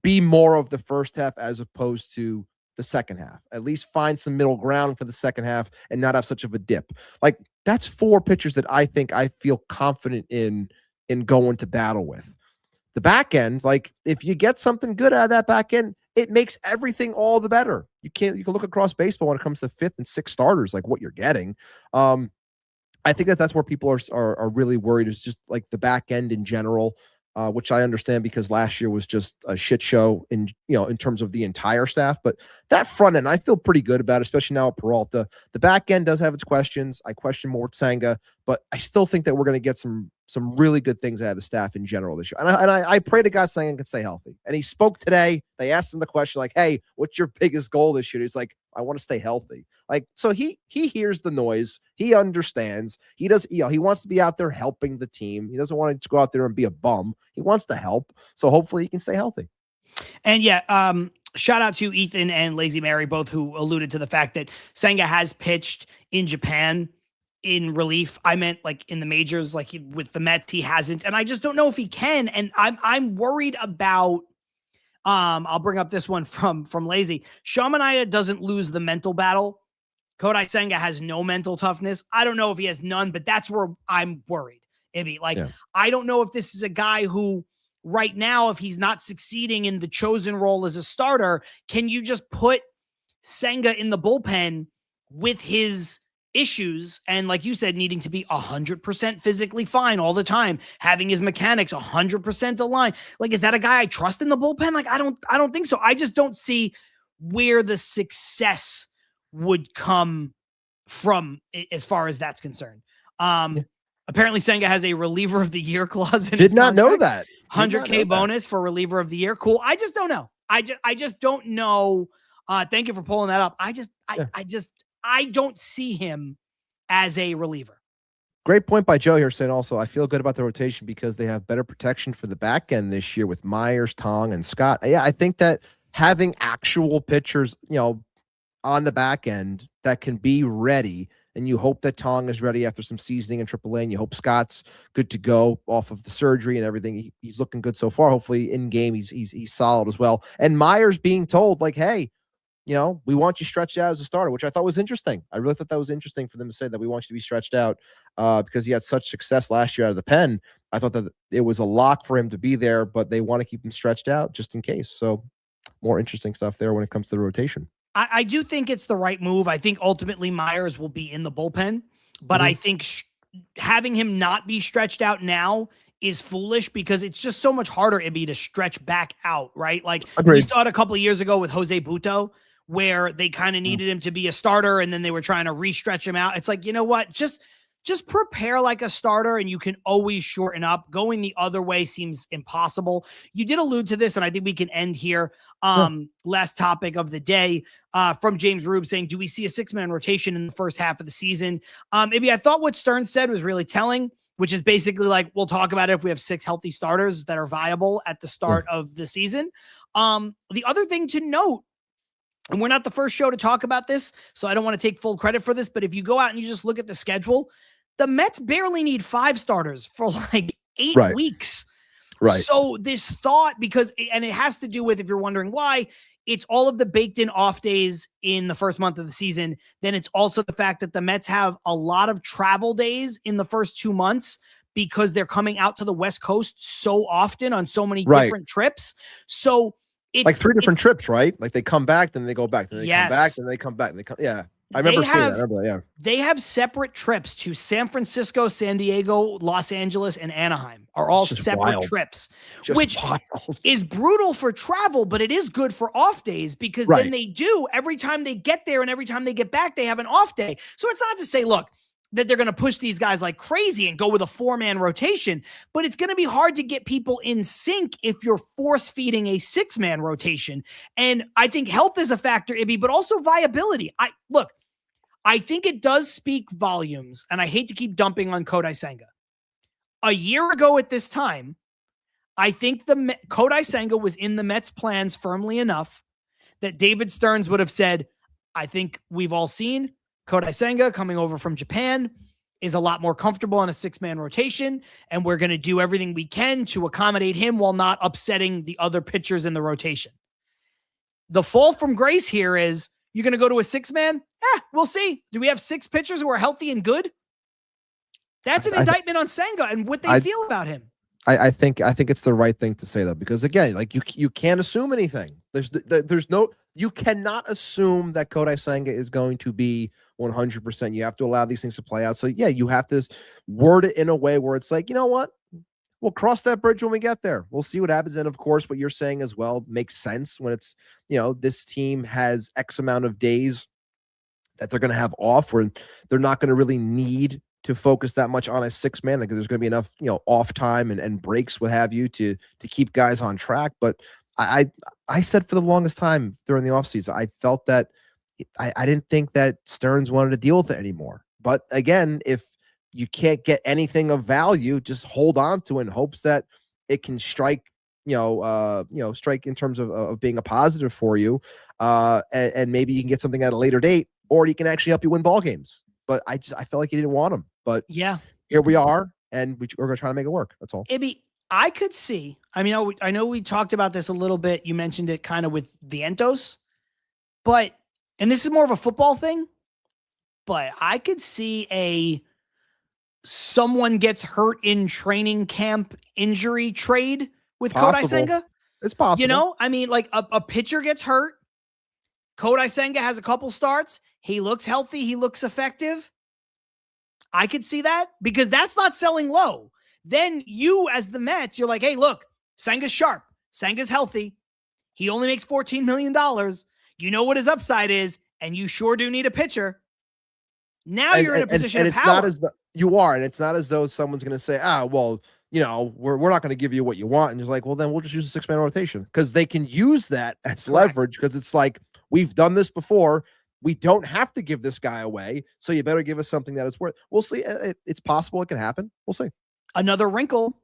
be more of the first half as opposed to the second half. At least find some middle ground for the second half and not have such of a dip. Like, that's 4 pitchers that I think I feel confident in going to battle with. The back end, like, if you get something good out of that back end, it makes everything all the better. You can look across baseball when it comes to 5th and 6th starters, like what you're getting. I think that's where people are really worried, is just like the back end in general, which I understand because last year was just a shit show in terms of the entire staff. But that front end, I feel pretty good about, especially now at Peralta. The back end does have its questions. I question more with Senga, but I still think that we're going to get some really good things out of the staff in general this year. And I pray to God Senga can stay healthy. And he spoke today. They asked him the question like, hey, what's your biggest goal this year? He's like, I want to stay healthy. Like, so he hears the noise. He understands. He does, he wants to be out there helping the team. He doesn't want to go out there and be a bum. He wants to help. So hopefully he can stay healthy. And shout out to Ethan and Lazy Mary, both who alluded to the fact that Senga has pitched in Japan in relief. I meant like in the majors, like with the Mets, he hasn't, and I just don't know if he can. And I'm worried about. I'll bring up this one from Lazy. Shamanaya doesn't lose the mental battle. Kodai Senga has no mental toughness. I don't know if he has none, but that's where I'm worried. Ibby, I don't know if this is a guy who right now, if he's not succeeding in the chosen role as a starter, can you just put Senga in the bullpen with his issues and, like you said, needing to be 100% physically fine all the time, having his mechanics 100% aligned? Like, is that a guy I trust in the bullpen? Like, I don't think so. I just don't see where the success would come from as far as that's concerned. Apparently Senga has a reliever of the year clause in Did not know that. 100K bonus for reliever of the year. Cool. I just don't know. I just don't know. Thank you for pulling that up. I don't see him as a reliever. Great point by Joe here, saying also, I feel good about the rotation because they have better protection for the back end this year with Myers, Tong, and Scott. Yeah, I think that having actual pitchers, on the back end that can be ready, and you hope that Tong is ready after some seasoning in AAA, and you hope Scott's good to go off of the surgery and everything. He's looking good so far. Hopefully in game he's solid as well. And Myers being told like, hey, we want you stretched out as a starter, which I thought was interesting. I really thought that was interesting for them to say that we want you to be stretched out because he had such success last year out of the pen. I thought that it was a lock for him to be there, but they want to keep him stretched out just in case. So more interesting stuff there when it comes to the rotation. I do think it's the right move. I think ultimately Myers will be in the bullpen, but I think having him not be stretched out now is foolish because it's just so much harder, Ibby, to stretch back out, right? Like we saw it a couple of years ago with Jose Buto, where they kind of needed him to be a starter and then they were trying to re-stretch him out. It's like, you know what? Just prepare like a starter and you can always shorten up. Going the other way seems impossible. You did allude to this, and I think we can end here. Last topic of the day from James Rube saying, do we see a 6-man rotation in the first half of the season? Maybe I thought what Stearns said was really telling, which is basically like, we'll talk about it if we have 6 healthy starters that are viable at the start of the season. The other thing to note, and we're not the first show to talk about this, so I don't want to take full credit for this, but if you go out and you just look at the schedule, the Mets barely need 5 starters for like 8 weeks. Right. So this thought, and it has to do with, if you're wondering why, it's all of the baked in off days in the first month of the season. Then it's also the fact that the Mets have a lot of travel days in the first 2 months because they're coming out to the West Coast so often on so many different trips. So it's like 3 different trips, right? Like they come back, then they go back, then they come back, then they come back. Yeah. I remember seeing that. They have separate trips to San Francisco, San Diego, Los Angeles, and Anaheim are all separate trips, which is brutal for travel, but it is good for off days because then they do every time they get there and every time they get back, they have an off day. So it's not to say, look, that they're going to push these guys like crazy and go with a 4-man rotation, but it's going to be hard to get people in sync if you're force feeding a 6-man rotation. And I think health is a factor, Ibby, but also viability. I think it does speak volumes, and I hate to keep dumping on Kodai Senga. A year ago at this time, I think Kodai Senga was in the Mets' plans firmly enough that David Stearns would have said, I think we've all seen Kodai Senga coming over from Japan is a lot more comfortable on a 6-man rotation, and we're going to do everything we can to accommodate him while not upsetting the other pitchers in the rotation. The fall from grace here is, you're going to go to a 6-man? We'll see. Do we have 6 pitchers who are healthy and good? That's an indictment on Senga and what they feel about him. I think it's the right thing to say, though, because again, like you can't assume anything. You cannot assume that Kodai Senga is going to be 100%. You have to allow these things to play out. So yeah, you have to word it in a way where it's like, you know what? We'll cross that bridge when we get there. We'll see what happens. And of course, what you're saying as well makes sense when it's, this team has X amount of days that they're going to have off where they're not going to really need to focus that much on a 6-man. Like there's going to be enough, off time and breaks, what have you, to keep guys on track. But I said for the longest time during the offseason, I felt that I didn't think that Stearns wanted to deal with it anymore. But again, if you can't get anything of value, just hold on to it in hopes that it can strike, strike in terms of being a positive for you. And maybe you can get something at a later date, or you can actually help you win ball games. but I felt like he didn't want him. But Yeah. here we are, and we're going to try to make it work. That's all. I could see. I mean, I know we talked about this a little bit. You mentioned it kind of with Vientos, but and this is more of a football thing, but I could see someone gets hurt in training camp injury trade with Kodai Senga. It's possible. You know, I mean, like a pitcher gets hurt. Kodai Senga has a couple starts. He looks healthy. He looks effective. I could see that because that's not selling low. Then you, as the Mets, you're like, hey, look, Senga's sharp. Senga's healthy. He only makes $14 million. You know what his upside is, and you sure do need a pitcher. Now you're in a position of power. And it's not as though someone's going to say, well, you know, we're not going to give you what you want. And you're like, well, then we'll just use a 6-man rotation because they can use that as leverage because it's like, we've done this before. We don't have to give this guy away. So you better give us something that is worth. We'll see. It's possible it can happen. We'll see. Another wrinkle,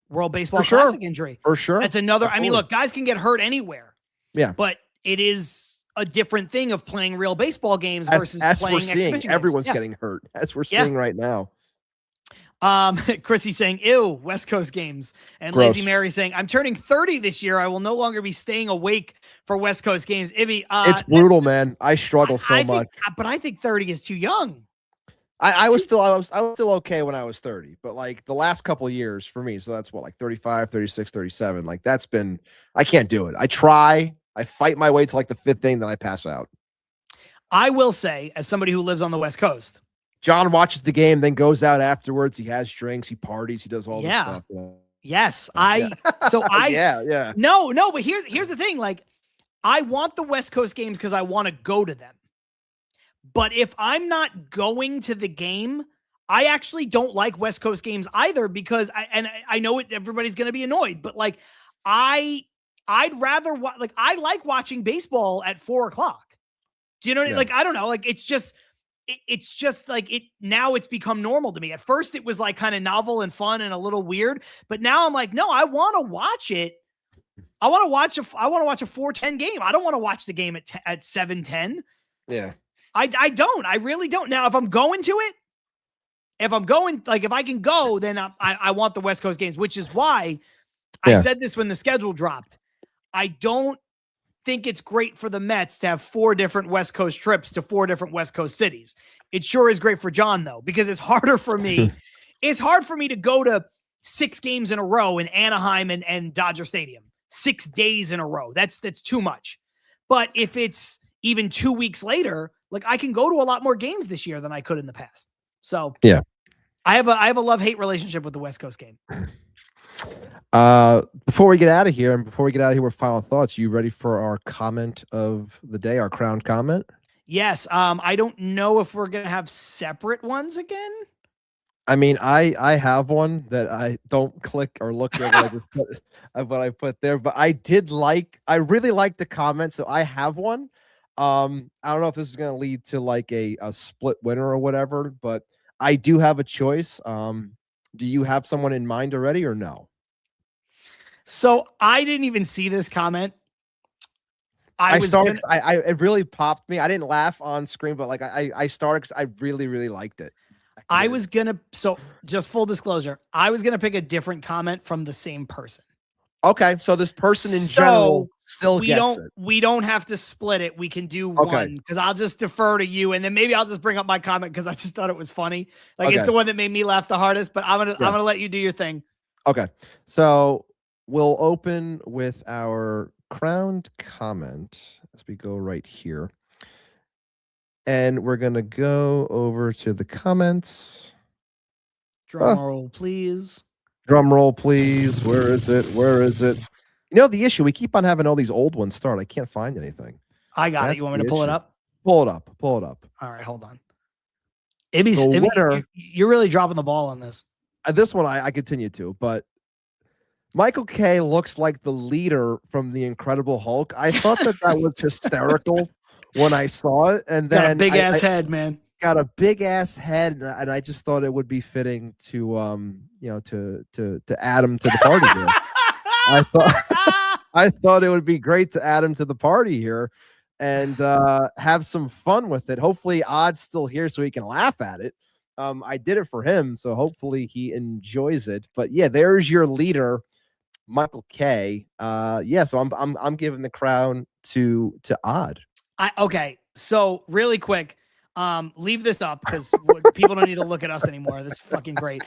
World Baseball Classic injury. For sure. That's another. I mean, look, guys can get hurt anywhere. Yeah. But it is a different thing of playing real baseball games versus playing exhibition games. Everyone's getting hurt, as we're seeing right now. Chrissy saying, ew, West Coast games. And Gross. Lazy Mary saying, I'm turning 30 this year. I will no longer be staying awake for West Coast games. Ibby, it's brutal, man. I struggle so much. But I think 30 is too young. I was still okay when I was 30, but like the last couple of years for me, so that's what, like 35, 36, 37, like that's been, I can't do it. I fight my way to like the 5th thing, then I pass out. I will say, as somebody who lives on the West Coast, John watches the game, then goes out afterwards. He has drinks, he parties, he does all this stuff. Yes. Yeah, but here's the thing. Like, I want the West Coast games because I want to go to them. But if I'm not going to the game, I actually don't like West Coast games either because I know everybody's going to be annoyed, but like I'd rather I like watching baseball at 4:00. Do you know what I mean? Like, I don't know. Like, it's just like now it's become normal to me. At first it was like kind of novel and fun and a little weird, but now I'm like, no, I want to watch it. I want to watch a 4:10 game. I don't want to watch the game at 7:10. Yeah. I really don't. Now, if I'm going to it, if I can go, then I want the West Coast games, which is why I said this when the schedule dropped. I don't think it's great for the Mets to have 4 different West Coast trips to 4 different West Coast cities. It sure is great for John, though, because it's harder for me. It's hard for me to go to 6 games in a row in Anaheim and Dodger Stadium, 6 days in a row. That's too much. But if it's even 2 weeks later, like I can go to a lot more games this year than I could in the past. So yeah, I have a love-hate relationship with the West Coast game. Before we get out of here, with final thoughts, you ready for our comment of the day, our crowned comment? Yes. I don't know if we're gonna have separate ones again. I mean, I have one that I don't click or look at what I put there, but I really liked the comment, so I have one. I don't know if this is going to lead to like a split winner or whatever, but I do have a choice. Do you have someone in mind already or no? So I didn't even see this comment. It really popped me. I didn't laugh on screen, but like I started because I really, really liked it. So just full disclosure, I was going to pick a different comment from the same person. Okay, so this person in general still gets it. We don't have to split it. We can do one because I'll just defer to you, and then maybe I'll just bring up my comment because I just thought it was funny. Like it's the one that made me laugh the hardest. But I'm gonna let you do your thing. Okay, so we'll open with our crowned comment as we go right here, and we're gonna go over to the comments. Drum roll, please. Drum roll, please. Where is it? You know, the issue, we keep on having all these old ones start. I can't find anything. I got it. You want me to pull it up? Pull it up. All right, hold on. Ibby, you're really dropping the ball on this. This one I continue to, but Michael K looks like the leader from the Incredible Hulk. I thought that was hysterical when I saw it. And then got a big ass head, man. Got a big ass head, and I just thought it would be fitting to to add him to the party here. I thought it would be great to add him to the party here. and have some fun with it. Hopefully, Odd's still here so he can laugh at it. I did it for him, so hopefully he enjoys it. But yeah, there's your leader, Michael K. Yeah, so I'm giving the crown to Odd. Okay, so really quick, leave this up because people don't need to look at us anymore. This is fucking great.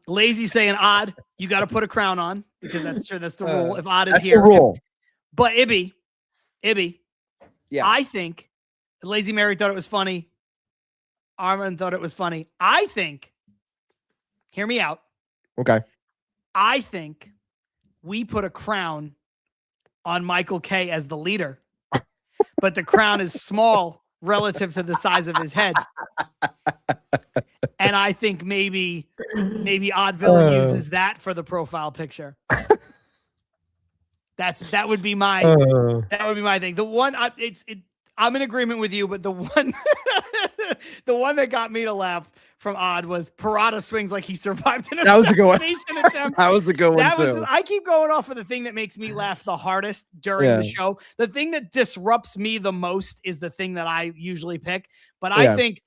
Lazy saying Odd, you got to put a crown on because that's true. That's the rule. If Odd is That's here, the rule. But Ibby, Yeah. I think Lazy Mary thought it was funny. Armin thought it was funny. I think, hear me out. Okay. I think we put a crown on Michael K as the leader, but the crown is small relative to the size of his head. And I think maybe Odd Villain uses that for the profile picture. That would be my thing. The one I'm in agreement with you, but the one the one that got me to laugh from Odd was Parada swings like he survived an assassination attempt. That was a good one too. I keep going off of the thing that makes me laugh the hardest during the show. The thing that disrupts me the most is the thing that I usually pick. But I think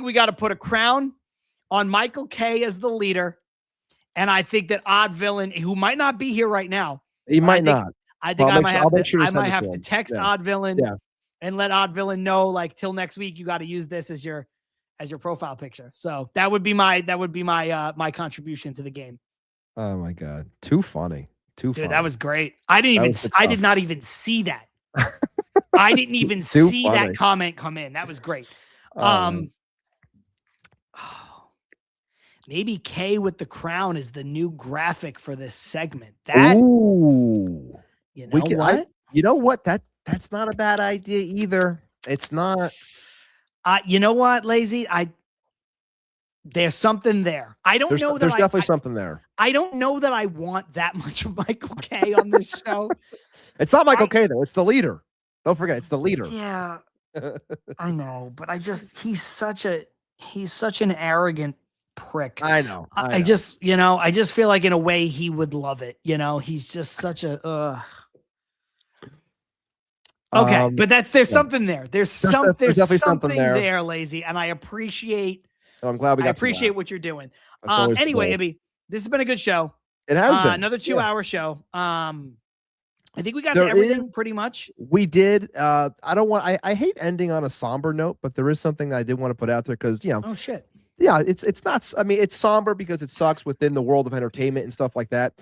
we got to put a crown on Michael K as the leader. And I think that Odd Villain, who might not be here right now. He might not. I think I might have to text Odd Villain and let Odd Villain know, like, till next week, you got to use this as your profile picture. So that would be my my contribution to the game. Oh my God. Too funny. Dude, that was great. I did not even see that. I didn't even see that comment come in. That was great. Maybe K with the crown is the new graphic for this segment. That, ooh, you know what? You know what? That's not a bad idea either. It's not. You know what, Lazy? There's something there. There's definitely something there. I don't know that I want that much of Michael K on this show. It's not Michael K though. It's the leader. Don't forget, it's the leader. Yeah, I know, but he's such an arrogant prick. I know. I just feel like in a way he would love it. You know, he's just such a. Okay, but there's something there. There's something there, Lazy, and I appreciate. I'm glad we got. I appreciate what you're doing. Anyway, Ibby, this has been a good show. It has been another 2-hour show. I think we got to everything pretty much. We did. I hate ending on a somber note, but there is something I did want to put out there because Oh shit. Yeah, it's not. I mean, it's somber because it sucks within the world of entertainment and stuff like that.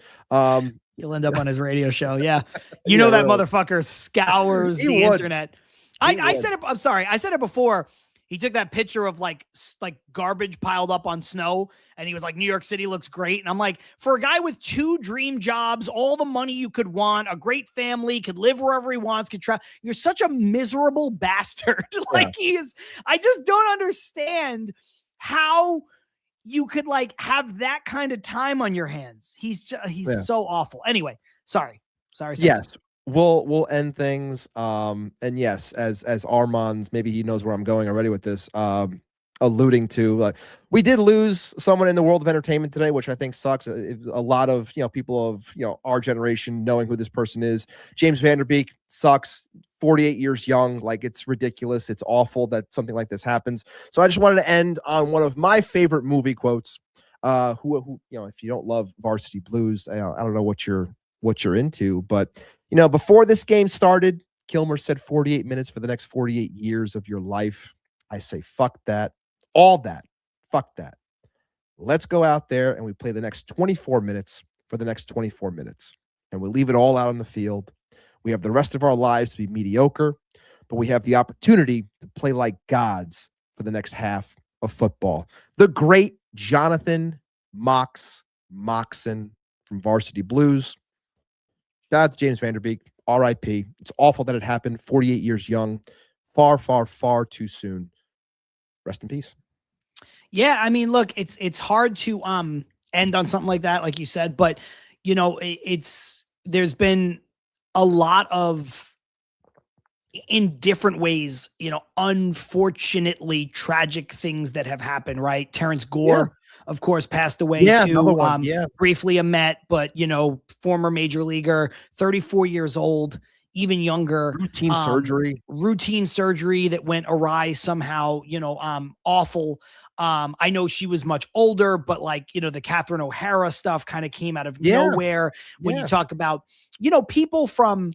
You'll end up on his radio show. Yeah. You know that motherfucker scours the internet. I said it. I'm sorry. I said it before. He took that picture of like garbage piled up on snow. And he was like, New York City looks great. And I'm like, for a guy with 2 dream jobs, all the money you could want, a great family, could live wherever he wants, could travel. You're such a miserable bastard. He is. I just don't understand how you could have that kind of time on your hands. He's so awful. Anyway, sorry. Yes, we'll end things. And yes, as Armand's, maybe he knows where I'm going already with this. Alluding to, we did lose someone in the world of entertainment today, which I think sucks. A lot of people of our generation knowing who this person is. James Van Der Beek sucks. 48 years young. It's ridiculous. It's awful that something like this happens. So I just wanted to end on one of my favorite movie quotes. Who if you don't love Varsity Blues, I don't know what you're into, but before this game started, Kilmer said 48 minutes for the next 48 years of your life. I say, fuck that. All that. Fuck that. Let's go out there and we play the next 24 minutes for the next 24 minutes. And we leave it all out on the field. We have the rest of our lives to be mediocre, but we have the opportunity to play like gods for the next half of football. The great Jonathan Moxon from Varsity Blues. Shout out to James Van Der Beek. R.I.P. It's awful that it happened. 48 years young. Far, far, far too soon. Rest in peace. Yeah, I mean, look, it's hard to end on something like that, like you said, but there's been a lot of, in different ways, unfortunately tragic things that have happened, right? Terrence Gore, of course, passed away too. Briefly a Met, but former major leaguer, 34 years old. even younger. Routine surgery that went awry somehow, awful. I know she was much older, but like, the Catherine O'Hara stuff kind of came out of nowhere when you talk about, people from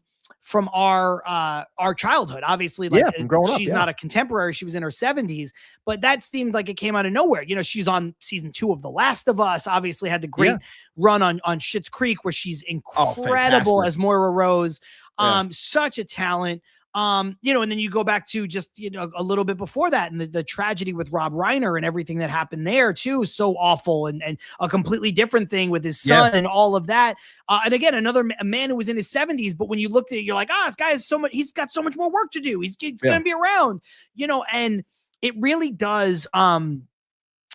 our childhood, obviously, like from growing up, she's not a contemporary. She was in her 70s, but that seemed like it came out of nowhere. She's on season 2 of The Last of Us, obviously had the great run on Schitt's Creek where she's incredible as Moira Rose. Such a talent. And then you go back to just, a little bit before that and the tragedy with Rob Reiner and everything that happened there too. So awful and a completely different thing with his son and all of that. And again, a man who was in his 70s, but when you looked at it, you're like, this guy has he's got so much more work to do. He's going to be around, and it really does,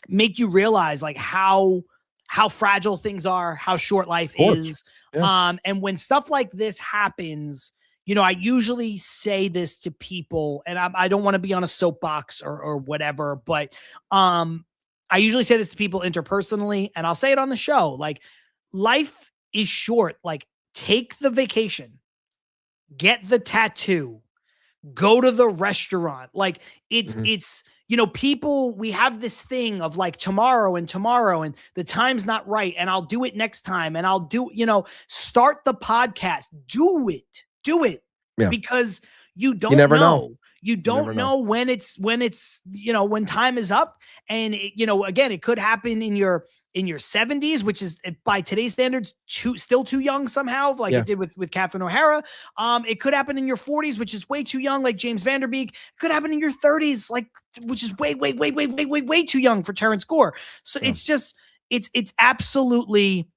make you realize like how fragile things are, how short life is. Yeah. And when stuff like this happens, I usually say this to people, and I don't want to be on a soapbox or whatever, but I usually say this to people interpersonally, and I'll say it on the show. Like, life is short. Like, take the vacation, get the tattoo, go to the restaurant. Like, it's people, we have this thing of like tomorrow and the time's not right, and I'll do it next time, and I'll do, start the podcast, do it because you never know. You don't know when when time is up. And again, it could happen in your 70s, which is by today's standards still too young somehow, like it did with Catherine O'Hara. It could happen in your 40s, which is way too young, like James Vanderbeek. It could happen in your 30s, like, which is way too young for Terrence Gore. So it's just, it's absolutely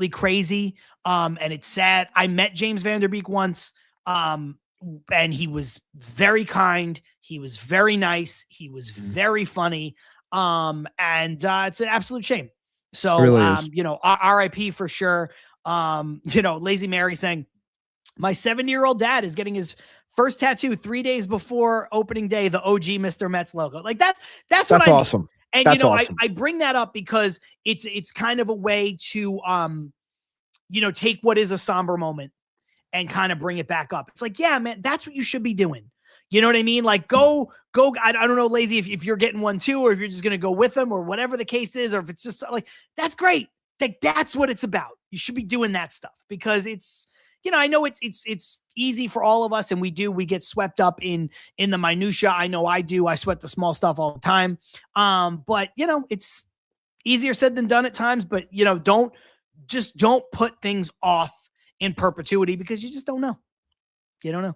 crazy. And it's sad. I met James Vanderbeek once, and he was very kind. He was very nice. He was very funny. And it's an absolute shame. So, it really is. RIP for sure. Lazy Mary saying, my 7-year-old dad is getting his first tattoo 3 days before opening day, the OG Mr. Mets logo. Like that's awesome. And that's awesome. I bring that up because it's kind of a way to take what is a somber moment and kind of bring it back up. It's like, yeah, man, that's what you should be doing. You know what I mean? Like go. I don't know, Lazy, if you're getting one too, or if you're just going to go with them or whatever the case is, or if it's just like, that's great. Like, that's what it's about. You should be doing that stuff because it's, I know it's easy for all of us, and we get swept up in the minutia. I know I do. I sweat the small stuff all the time. But it's easier said than done at times, but don't put things off in perpetuity because you just don't know. You don't know.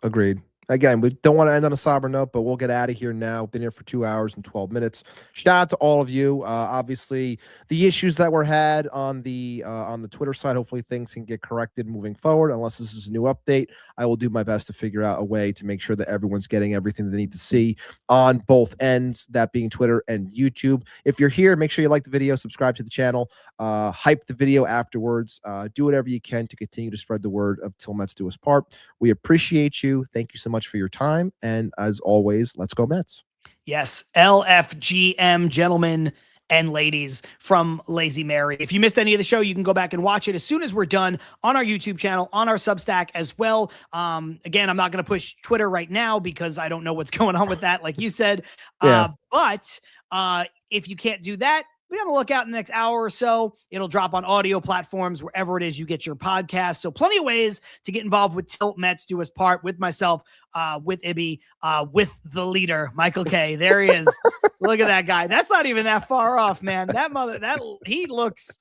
Agreed. Again, we don't want to end on a somber note, but we'll get out of here now. Been here for 2 hours and 12 minutes. Shout out to all of you. Obviously, the issues that were had on the Twitter side, hopefully things can get corrected moving forward. Unless this is a new update, I will do my best to figure out a way to make sure that everyone's getting everything they need to see on both ends, that being Twitter and YouTube. If you're here, make sure you like the video, subscribe to the channel, hype the video afterwards. Do whatever you can to continue to spread the word of Til Mets Do Us Part. We appreciate you. Thank you so much for your time. And as always, let's go Mets. Yes. LFGM, gentlemen and ladies, from Lazy Mary. If you missed any of the show, you can go back and watch it as soon as we're done on our YouTube channel, on our Substack as well. Again, I'm not going to push Twitter right now because I don't know what's going on with that, like you said. But if you can't do that, be on the lookout in the next hour or so. It'll drop on audio platforms, wherever it is you get your podcast. So plenty of ways to get involved with Til Mets Do Us Part, with myself, with Ibby, with the leader, Michael K. There he is. Look at that guy. That's not even that far off, man. He looks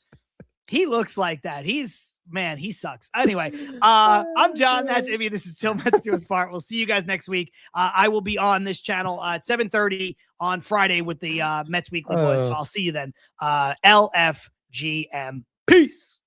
like that. He sucks. Anyway, I'm John. That's Ibby. This is Til Mets Do Us Part. We'll see you guys next week. I will be on this channel at 7:30 on Friday with the Mets Weekly Boys. So I'll see you then. LFGM. Peace.